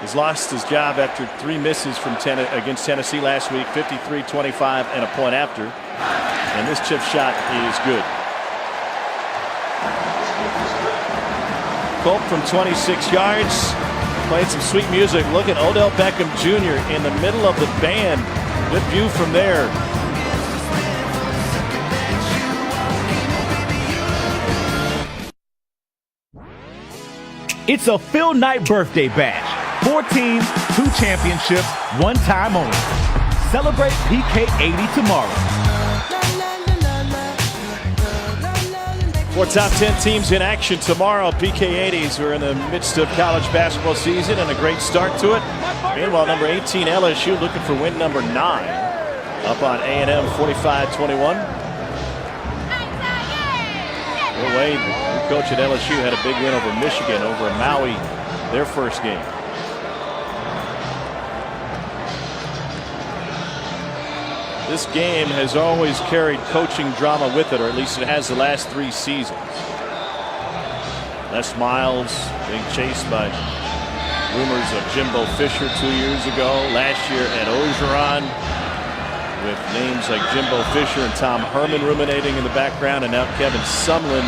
He's lost his job after 3 misses from against Tennessee last week, 53-25 and a point after. And this chip shot is good. Culp from 26 yards. Playing some sweet music. Look at Odell Beckham Jr. in the middle of the band. Good view from there. It's a Phil Knight birthday bash. 4 teams, 2 championships, 1 time only. Celebrate PK 80 tomorrow. 4 top 10 teams in action tomorrow. PK 80s. We're in the midst of college basketball season and a great start to it. Meanwhile, number 18 LSU looking for win number 9. Up on A&M 45-21. Will Wade, the coach at LSU, had a big win over Michigan over in Maui, their first game. This game has always carried coaching drama with it, or at least it has the last 3 seasons. Les Miles being chased by rumors of Jimbo Fisher 2 years ago. Last year at Ogeron, with names like Jimbo Fisher and Tom Herman ruminating in the background, and now Kevin Sumlin,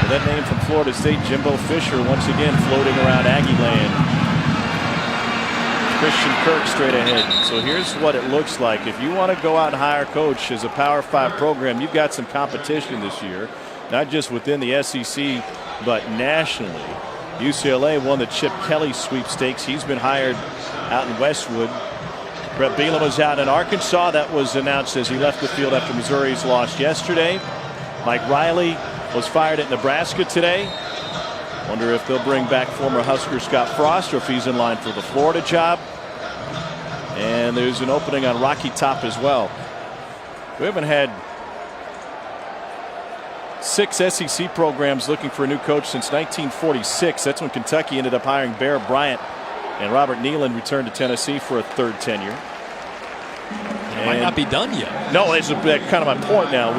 with that name from Florida State, Jimbo Fisher, once again floating around Aggie land. Christian Kirk straight ahead. So here's what it looks like. If you want to go out and hire a coach as a Power 5 program, you've got some competition this year, not just within the SEC, but nationally. UCLA won the Chip Kelly sweepstakes. He's been hired out in Westwood. Brett Bielema was out in Arkansas. That was announced as he left the field after Missouri's loss yesterday. Mike Riley was fired at Nebraska today. Wonder if they'll bring back former Husker Scott Frost or if he's in line for the Florida job. And there's an opening on Rocky Top as well. We haven't had 6 SEC programs looking for a new coach since 1946. That's when Kentucky ended up hiring Bear Bryant, and Robert Nealon returned to Tennessee for a third tenure. It might not be done yet. No, that's kind of my point now.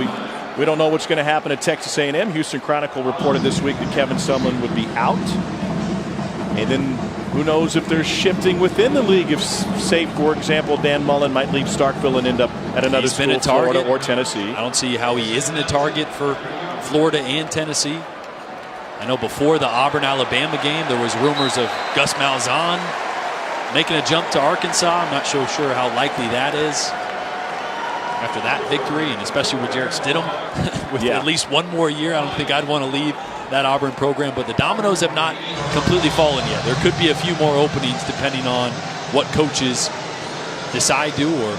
We don't know what's going to happen at Texas A&M. Houston Chronicle reported this week that Kevin Sumlin would be out. And then who knows if there's shifting within the league. If, say, for example, Dan Mullen might leave Starkville and end up at another school, Florida or Tennessee. I don't see how he isn't a target for Florida and Tennessee. I know before the Auburn-Alabama game, there was rumors of Gus Malzahn making a jump to Arkansas. I'm not so sure how likely that is after that victory, and especially with Jarrett Stidham with at least one more year. I don't think I'd want to leave that Auburn program, but the dominoes have not completely fallen yet. There could be a few more openings depending on what coaches decide to or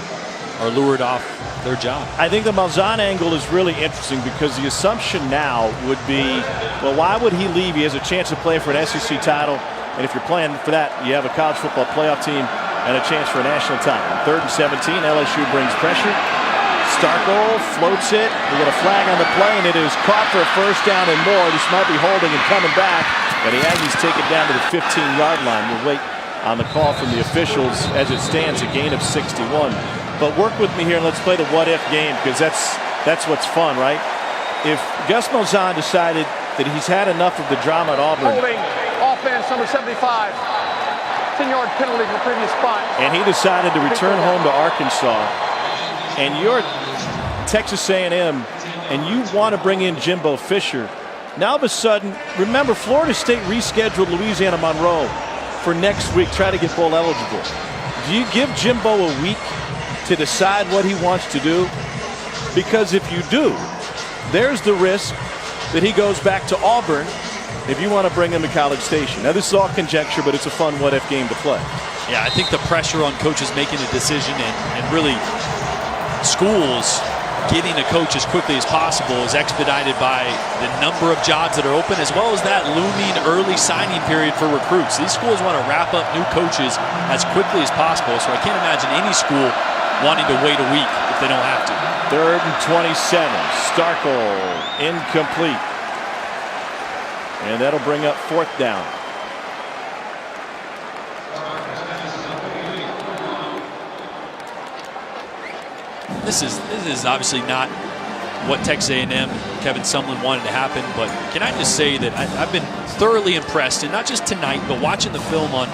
are lured off their job. I think the Malzahn angle is really interesting because the assumption now would be, well, why would he leave? He has a chance to play for an SEC title, and if you're playing for that, you have a college football playoff team and a chance for a national title. 3rd and 17, LSU brings pressure. Starkville floats it. We get a flag on the play, and it is caught for a first down and more. This might be holding and coming back, and the Aggies take it down to the 15-yard line. We'll wait on the call from the officials. As it stands, a gain of 61. But work with me here, and let's play the what-if game, because that's what's fun, right? If Gus Malzahn decided that he's had enough of the drama at Auburn. Holding offense number 75. 10-yard penalty for previous spot. And he decided to return home to Arkansas. And you're Texas A&M, and you want to bring in Jimbo Fisher. Now all of a sudden, remember, Florida State rescheduled Louisiana Monroe for next week, try to get bowl eligible. Do you give Jimbo a week to decide what he wants to do? Because if you do, there's the risk that he goes back to Auburn if you want to bring him to College Station. Now, this is all conjecture, but it's a fun what-if game to play. Yeah, I think the pressure on coaches making a decision and really schools getting a coach as quickly as possible is expedited by the number of jobs that are open, as well as that looming early signing period for recruits. These schools want to wrap up new coaches as quickly as possible, so I can't imagine any school wanting to wait a week if they don't have to. 3rd and 27. Starkville incomplete. And that'll bring up 4th down. This is obviously not what Texas A&M, Kevin Sumlin wanted to happen, but can I just say that I've been thoroughly impressed, and not just tonight, but watching the film on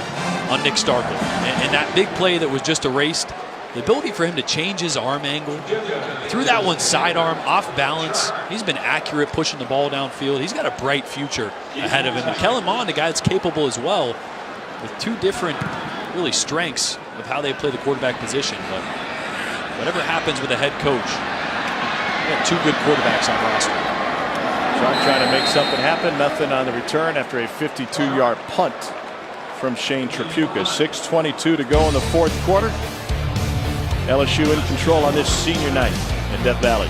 Nick Starkville. And that big play that was just erased, the ability for him to change his arm angle, threw that one sidearm, off balance. He's been accurate pushing the ball downfield. He's got a bright future ahead of him. And Kellen Mond, a guy that's capable as well, with two different, really, strengths of how they play the quarterback position. But whatever happens with the head coach, we have two good quarterbacks on roster. Sharp trying to make something happen. Nothing on the return after a 52-yard punt from Shane Trapuka. 6:22 to go in the 4th quarter. LSU in control on this senior night in Death Valley.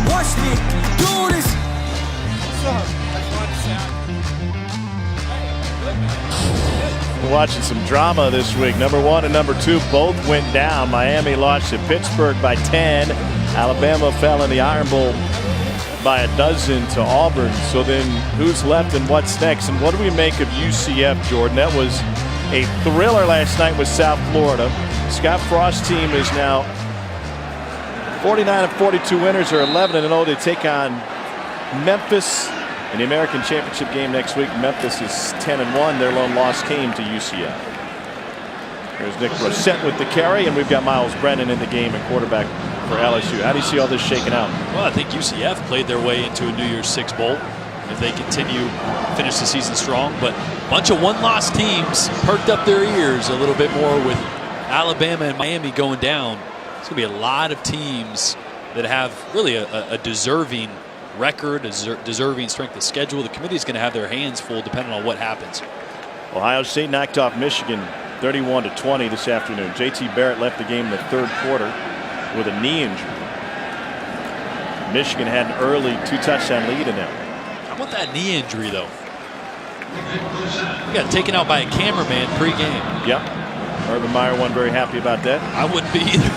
Watch me do this. We're watching some drama this week. Number 1 and number 2 both went down. Miami lost to Pittsburgh by 10. Alabama fell in the Iron Bowl by 12 to Auburn. So then who's left and what's next? And what do we make of UCF, Jordan? That was a thriller last night with South Florida. Scott Frost's team is now 49 of 42 winners, or 11-0. They take on Memphis in the American Championship game next week. Memphis is 10-1. Their lone loss came to UCF. There's Nick Brissett with the carry, and we've got Miles Brennan in the game at quarterback for LSU. How do you see all this shaking out? Well, I think UCF played their way into a New Year's Six bowl if they continue finish the season strong. But a bunch of one-loss teams perked up their ears a little bit more with Alabama and Miami going down. It's going to be a lot of teams that have really a deserving record, a deserving strength of schedule. The committee is going to have their hands full depending on what happens. Ohio State knocked off Michigan 31-20 this afternoon. J.T. Barrett left the game in the 3rd quarter with a knee injury. Michigan had an early 2-touchdown lead in that. How about that knee injury, though? He got taken out by a cameraman pre-game. Yep. Urban Meyer wasn't very happy about that. I wouldn't be either.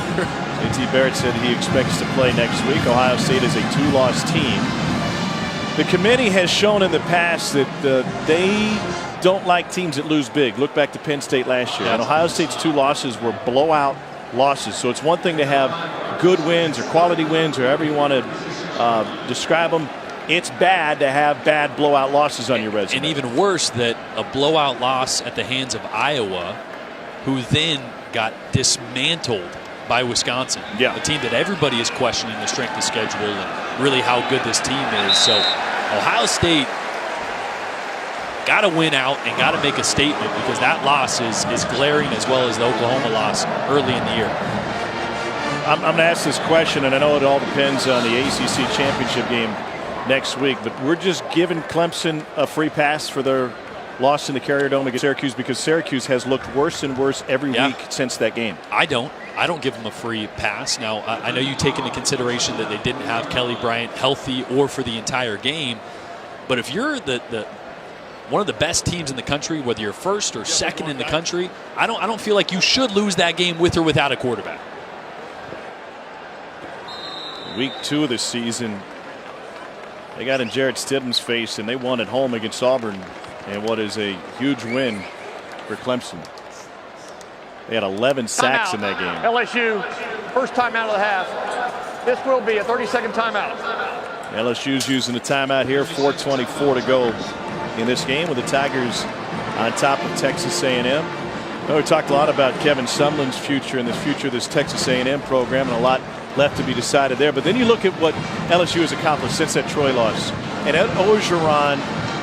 A.T. Barrett said he expects to play next week. Ohio State is a 2-loss team. The committee has shown in the past that they don't like teams that lose big. Look back to Penn State last year. And Ohio State's 2 losses were blowout losses. So it's one thing to have good wins or quality wins or however you want to describe them. It's bad to have bad blowout losses on your resume. And even worse, that a blowout loss at the hands of Iowa, who then got dismantled by Wisconsin. Yeah. A team that everybody is questioning the strength of schedule and really how good this team is. So Ohio State got to win out and got to make a statement, because that loss is glaring, as well as the Oklahoma loss early in the year. I'm going to ask this question, and I know it all depends on the ACC championship game next week, but we're just giving Clemson a free pass for their loss in the Carrier Dome against Syracuse, because Syracuse has looked worse and worse every week since that game. I don't give them a free pass. Now, I know you take into consideration that they didn't have Kelly Bryant healthy or for the entire game, but if you're the one of the best teams in the country, whether you're first or second in the country, I don't feel like you should lose that game with or without a quarterback. Week 2 of the season, they got in Jarrett Stidham's face, and they won at home against Auburn, and what is a huge win for Clemson. They had 11 sacks in that game. LSU, first timeout of the half. This will be a 30-second timeout. LSU's using the timeout here. 4:24 to go in this game, with the Tigers on top of Texas A&M. We talked a lot about Kevin Sumlin's future and the future of this Texas A&M program, and a lot left to be decided there. But then you look at what LSU has accomplished since that Troy loss. And Ed Orgeron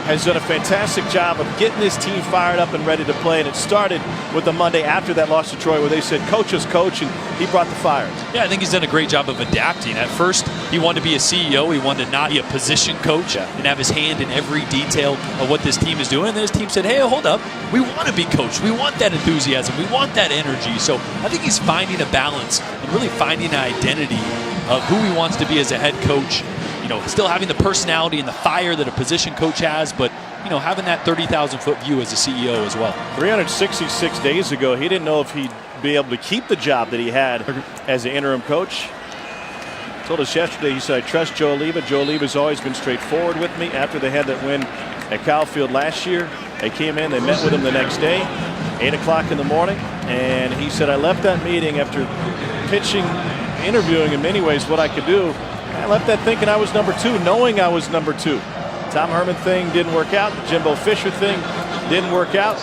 has done a fantastic job of getting this team fired up and ready to play. And it started with the Monday after that loss to Troy, where they said, coach us, coach, and he brought the fire. Yeah, I think he's done a great job of adapting. At first, he wanted to be a CEO. He wanted to not be a position coach and have his hand in every detail of what this team is doing. And then his team said, hey, hold up. We want to be coached. We want that enthusiasm. We want that energy. So I think he's finding a balance and really finding an identity of who he wants to be as a head coach. You know, still having the personality and the fire that a position coach has, but having that 30,000-foot view as a CEO as well. 366 days ago, he didn't know if he'd be able to keep the job that he had as an interim coach. He told us yesterday, he said, I trust Joe Oliva. Joe Oliva's always been straightforward with me. After they had that win at Kyle Field last year, they came in, they met with him the next day, 8 o'clock in the morning, and he said, I left that meeting after pitching, interviewing in many ways what I could do. I left that thinking I was number 2, knowing I was number 2. Tom Herman thing didn't work out. The Jimbo Fisher thing didn't work out.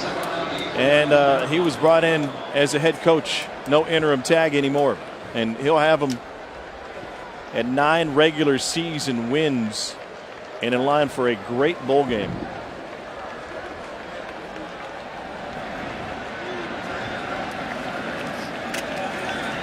And he was brought in as a head coach. No interim tag anymore. And he'll have them at 9 regular season wins and in line for a great bowl game.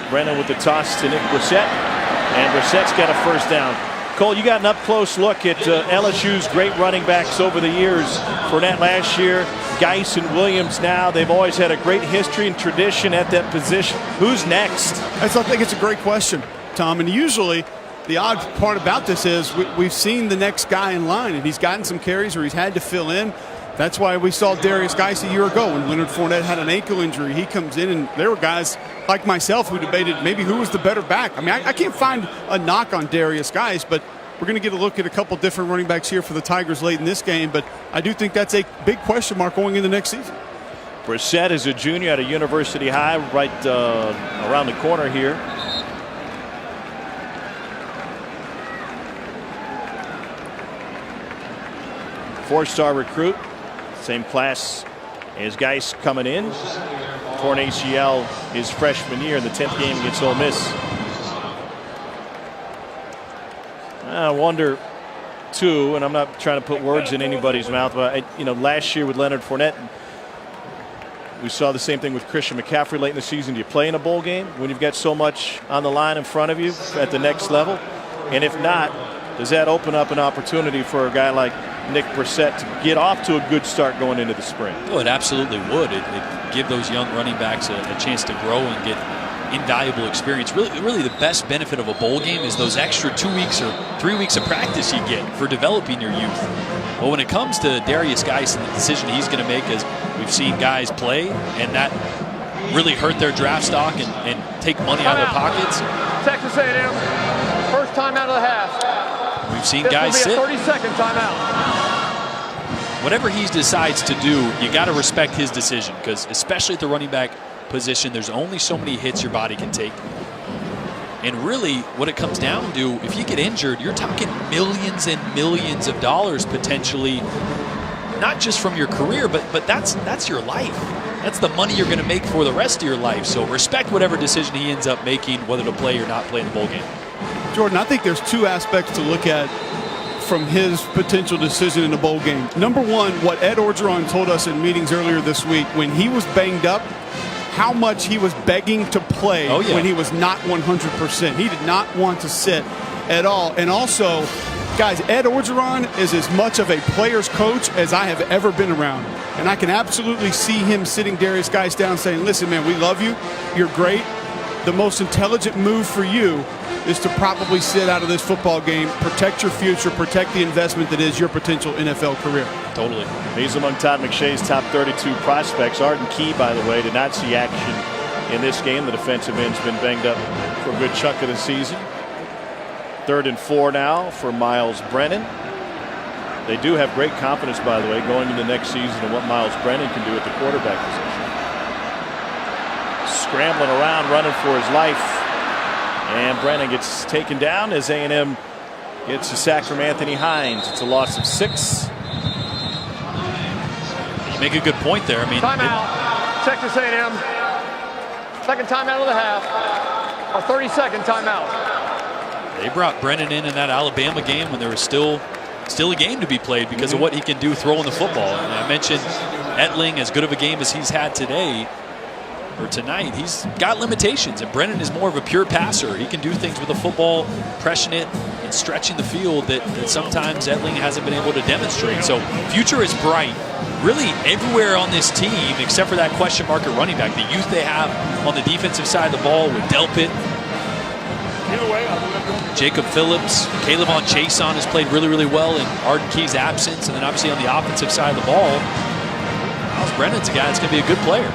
Brennan with the toss to Nick Brissett. And Brissett's got a first down. Cole, you got an up-close look at LSU's great running backs over the years. Fournette last year, Geis and Williams now. They've always had a great history and tradition at that position. Who's next? I think it's a great question, Tom. And usually the odd part about this is we've seen the next guy in line, and he's gotten some carries or he's had to fill in. That's why we saw Darius Geis a year ago when Leonard Fournette had an ankle injury. He comes in, and there were guys like myself who debated maybe who was the better back. I mean, I can't find a knock on Darius Geis, but we're going to get a look at a couple different running backs here for the Tigers late in this game. But I do think that's a big question mark going into next season. Brissett is a junior at a University High right around the corner here. Four-star recruit. Same class as Geis coming in. Torn ACL his freshman year in the 10th game against Ole Miss. I wonder, too, and I'm not trying to put words in anybody's mouth, but last year with Leonard Fournette, we saw the same thing with Christian McCaffrey late in the season. Do you play in a bowl game when you've got so much on the line in front of you at the next level? And if not, does that open up an opportunity for a guy like Nick Brissett to get off to a good start going into the spring? Oh, it absolutely would. It'd give those young running backs a chance to grow and get invaluable experience. Really the best benefit of a bowl game is those extra 2 weeks or 3 weeks of practice you get for developing your youth. Well, when it comes to Darius Geis and the decision he's going to make, as we've seen guys play, and that really hurt their draft stock and take money out of their pockets. Texas A&M, first time out of the half. We've seen guys sit. This will be a 30-second timeout. Whatever he decides to do, you got to respect his decision, because especially at the running back position, there's only so many hits your body can take. And really, what it comes down to, if you get injured, you're talking millions and millions of dollars potentially, not just from your career, but that's your life. That's the money you're going to make for the rest of your life. So respect whatever decision he ends up making, whether to play or not play in the bowl game. Jordan, I think there's two aspects to look at from his potential decision in the bowl game. Number one, what Ed Orgeron told us in meetings earlier this week, when he was banged up, how much he was begging to play when he was not 100%. He did not want to sit at all. And also, guys, Ed Orgeron is as much of a player's coach as I have ever been around. And I can absolutely see him sitting Darius Geis down saying, listen, man, we love you. You're great. The most intelligent move for you is to probably sit out of this football game, protect your future, protect the investment that is your potential NFL career. Totally. He's among Todd McShay's top 32 prospects. Arden Key, by the way, did not see action in this game. The defensive end's been banged up for a good chunk of the season. 3rd and 4 now for Miles Brennan. They do have great confidence, by the way, going into next season and what Miles Brennan can do at the quarterback position. Scrambling around, running for his life. And Brennan gets taken down as A&M gets a sack from Anthony Hines. It's a loss of 6. You make a good point there. I mean, timeout. Texas A&M. Second timeout of the half. A 30-second timeout. They brought Brennan in that Alabama game when there was still a game to be played because of what he can do throwing the football. And I mentioned Etling, as good of a game as he's had today or tonight, he's got limitations, and Brennan is more of a pure passer. He can do things with the football, pressing it and stretching the field that sometimes Etling hasn't been able to demonstrate. So future is bright really everywhere on this team except for that question mark at running back. The youth they have on the defensive side of the ball with Delpit, Jacob Phillips, Caleb on Chason has played really, really well in Arden Key's absence. And then obviously on the offensive side of the ball, Miles Brennan's a guy that's going to be a good player.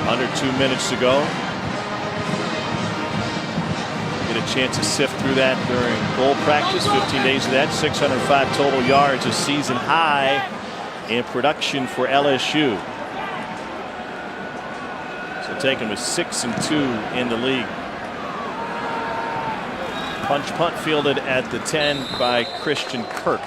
Under 2 minutes to go. Get a chance to sift through that during bowl practice. 15 days of that. 605 total yards, a season high in production for LSU. So taken with 6-2 in the league. Punch punt fielded at the 10 by Christian Kirk.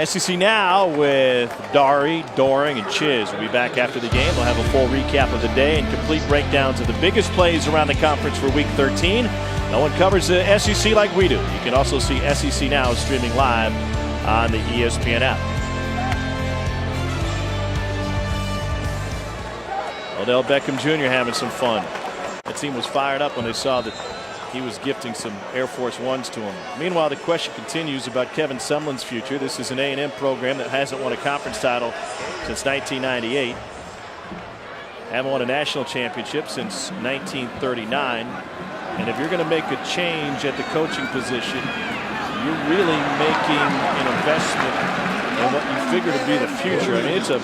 SEC Now with Dari, Doring, and Chiz. We'll be back after the game. We'll have a full recap of the day and complete breakdowns of the biggest plays around the conference for Week 13. No one covers the SEC like we do. You can also see SEC Now streaming live on the ESPN app. Odell Beckham Jr. having some fun. That team was fired up when they saw that he was gifting some Air Force Ones to him. Meanwhile, the question continues about Kevin Sumlin's future. This is an A&M program that hasn't won a conference title since 1998. Haven't won a national championship since 1939. And if you're going to make a change at the coaching position, you're really making an investment in what you figure to be the future. I mean, it's a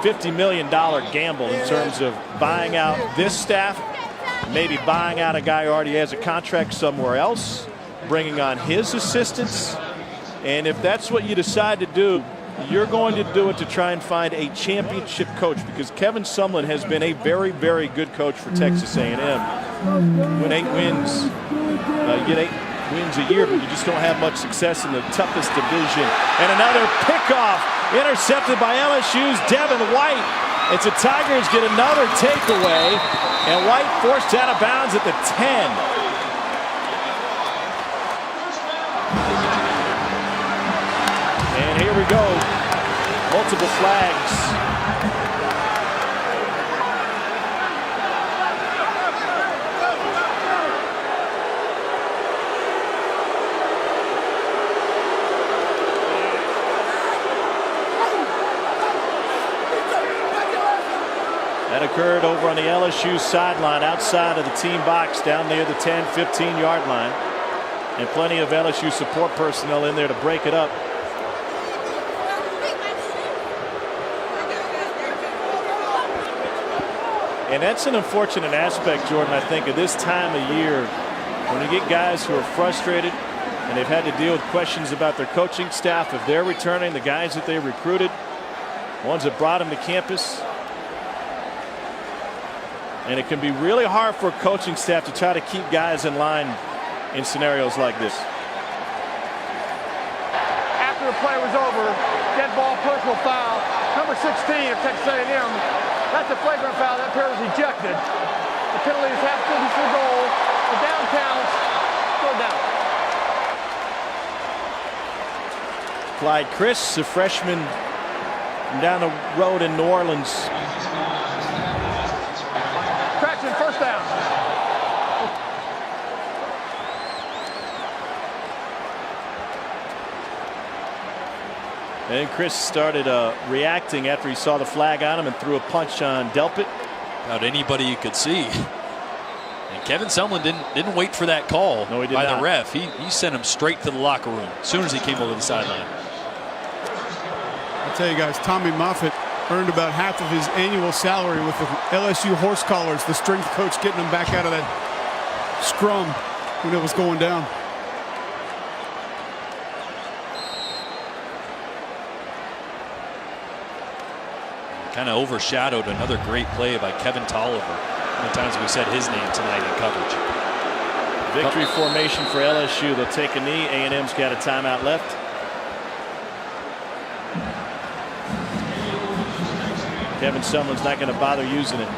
$50 million gamble in terms of buying out this staff, maybe buying out a guy who already has a contract somewhere else, bringing on his assistants. And if that's what you decide to do, you're going to do it to try and find a championship coach, because Kevin Sumlin has been a very, very good coach for Texas A&M. Win 8 wins, you get 8 wins a year, but you just don't have much success in the toughest division. And another pickoff intercepted by LSU's Devin White. It's the Tigers get another takeaway, and White forced out of bounds at the 10. And here we go. Multiple flags. That occurred over on the LSU sideline outside of the team box down near the 10, 15-yard line. And plenty of LSU support personnel in there to break it up. And that's an unfortunate aspect, Jordan, I think, of this time of year, when you get guys who are frustrated and they've had to deal with questions about their coaching staff, if they're returning, the guys that they recruited, ones that brought them to campus. And it can be really hard for a coaching staff to try to keep guys in line in scenarios like this. After the play was over, dead ball, personal foul, number 16 of Texas A&M. That's a flagrant foul. That player is ejected. The penalty is half distance for goal. The down counts. Go down. Clyde Chris, a freshman from down the road in New Orleans. Traction, first down. And Chris started reacting after he saw the flag on him and threw a punch on Delpit. About anybody you could see. And Kevin Sumlin didn't wait for that call by the ref. He sent him straight to the locker room as soon as he came over the sideline. I'll tell you guys, Tommy Moffitt earned about half of his annual salary with the LSU horse collars, the strength coach getting him back out of that scrum when it was going down. Kind of overshadowed another great play by Kevin Tolliver. How many times have we said his name tonight in coverage? Victory formation for LSU. They'll take a knee. A&M's got a timeout left. Kevin Sumlin's not going to bother using it.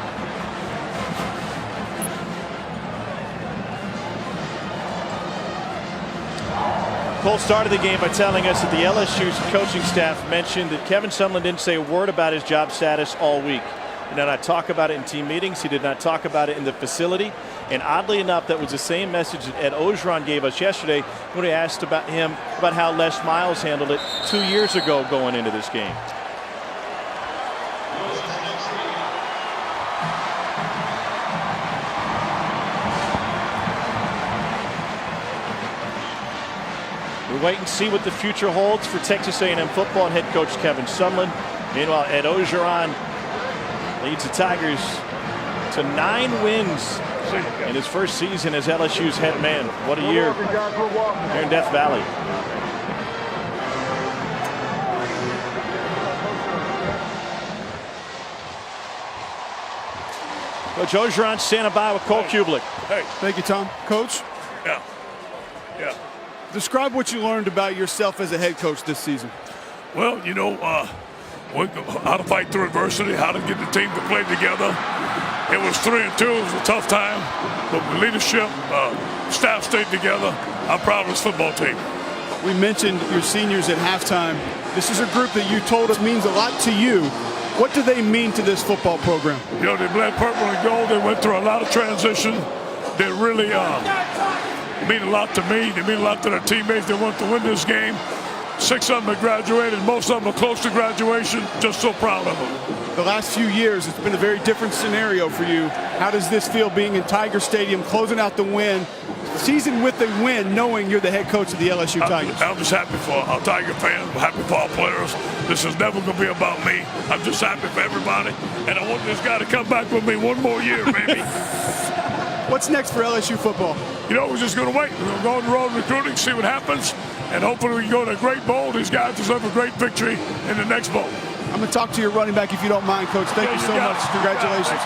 Cole started the game by telling us that the LSU's coaching staff mentioned that Kevin Sumlin didn't say a word about his job status all week. He did not talk about it in team meetings. He did not talk about it in the facility. And oddly enough, that was the same message that Ed Ogeron gave us yesterday when we asked about him about how Les Miles handled it 2 years ago going into this game. We'll wait and see what the future holds for Texas A&M football and head coach Kevin Sumlin. Meanwhile, Ed Ogeron leads the Tigers to 9 wins in his first season as LSU's head man. What a year here in Death Valley. Coach Ogeron standing by with Cole Kublik. Hey. Thank you, Tom. Coach? Yeah. Describe what you learned about yourself as a head coach this season. Well, you know, how to fight through adversity, how to get the team to play together. It was 3-2. It was a tough time, but with leadership, staff stayed together. I'm proud of this football team. We mentioned your seniors at halftime. This is a group that you told us means a lot to you. What do they mean to this football program? You know, they bled purple and gold. They went through a lot of transition. They really mean a lot to me. They mean a lot to their teammates. They want to win this game. 6 of them have graduated. Most of them are close to graduation. Just so proud of them. The last few years, it's been a very different scenario for you. How does this feel being in Tiger Stadium, closing out the season with a win, knowing you're the head coach of the LSU Tigers? I'm just happy for our Tiger fans. I'm happy for our players. This is never going to be about me. I'm just happy for everybody. And I want this guy to come back with me one more year, baby. What's next for LSU football? You know, we're just going to wait. We're going to go on the road recruiting, see what happens, and hopefully we can go to a great bowl. These guys deserve a great victory in the next bowl. I'm going to talk to your running back if you don't mind, Coach. Thank you so much. Congratulations.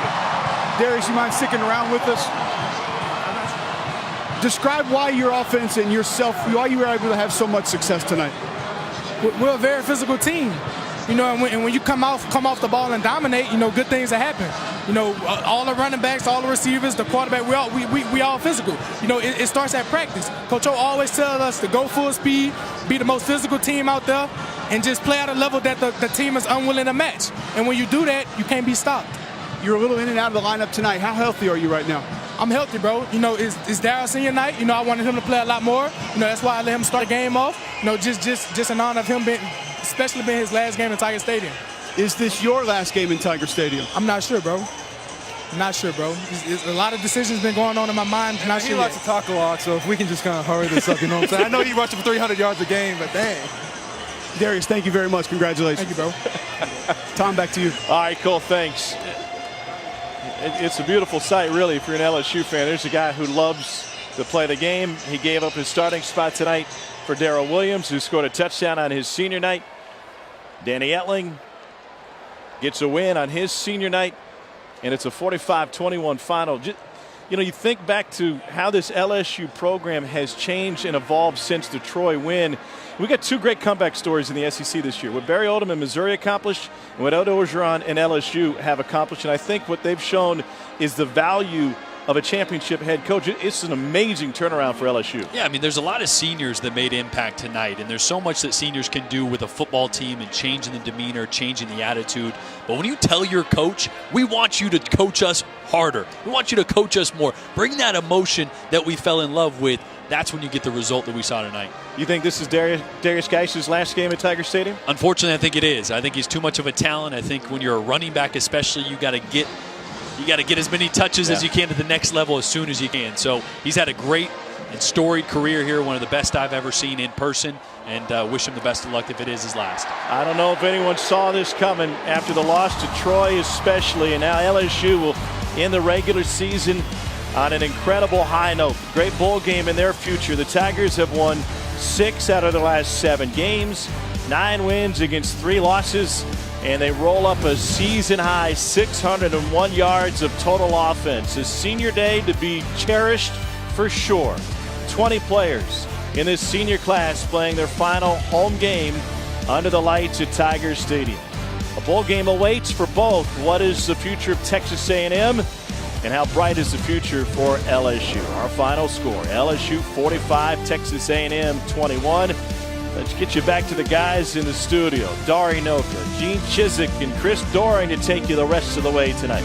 Darius, you mind sticking around with us? Describe why your offense and yourself, why you were able to have so much success tonight. We're a very physical team. You know, and when you come off the ball and dominate, you know, good things that happen. You know, all the running backs, all the receivers, the quarterback, we all physical. You know, it starts at practice. Coach O always tells us to go full speed, be the most physical team out there, and just play at a level that the team is unwilling to match. And when you do that, you can't be stopped. You're a little in and out of the lineup tonight. How healthy are you right now? I'm healthy, bro. You know, it's Darryl senior night. You know, I wanted him to play a lot more. You know, that's why I let him start the game off. You know, just in honor of him especially being his last game in Tiger Stadium. Is this your last game in Tiger Stadium? I'm not sure, bro. Not sure, bro. It's a lot of decisions been going on in my mind. Not He sure likes yet. to talk a lot, so if we can just kind of hurry this up, you know what I'm saying? I know he rushing for 300 yards a game, but dang. Darius, thank you very much. Congratulations. Thank you, bro. Tom, back to you. All right, Cole, thanks. It's a beautiful sight, really, if you're an LSU fan. There's a guy who loves to play the game. He gave up his starting spot tonight for Darrell Williams, who scored a touchdown on his senior night. Danny Etling gets a win on his senior night, and it's a 45-21 final. You know, you think back to how this LSU program has changed and evolved since the Troy win. We got two great comeback stories in the SEC this year. What Barry Odom in Missouri accomplished and what Ed Orgeron and LSU have accomplished. And I think what they've shown is the value of a championship head coach. It's an amazing turnaround for LSU. Yeah, I mean, there's a lot of seniors that made impact tonight, and there's so much that seniors can do with a football team and changing the demeanor, changing the attitude. But when you tell your coach, we want you to coach us harder, we want you to coach us more, bring that emotion that we fell in love with, that's when you get the result that we saw tonight. You think this is Darius Geis's last game at Tiger Stadium? Unfortunately, I think it is. I think he's too much of a talent. I think when you're a running back especially, you got to get as many touches as you can to the next level as soon as you can. So he's had a great and storied career here, one of the best I've ever seen in person, and wish him the best of luck if it is his last. I don't know if anyone saw this coming after the loss to Troy especially, and now LSU will end the regular season on an incredible high note. Great bowl game in their future. The Tigers have won 6 out of their last 7 games, 9 wins against 3 losses, and they roll up a season-high 601 yards of total offense. A senior day to be cherished for sure. 20 players in this senior class playing their final home game under the lights at Tiger Stadium. A bowl game awaits for both. What is the future of Texas A&M? And how bright is the future for LSU? Our final score, LSU 45, Texas A&M 21. Let's get you back to the guys in the studio. Dari Noka, Gene Chizik, and Chris Doring to take you the rest of the way tonight.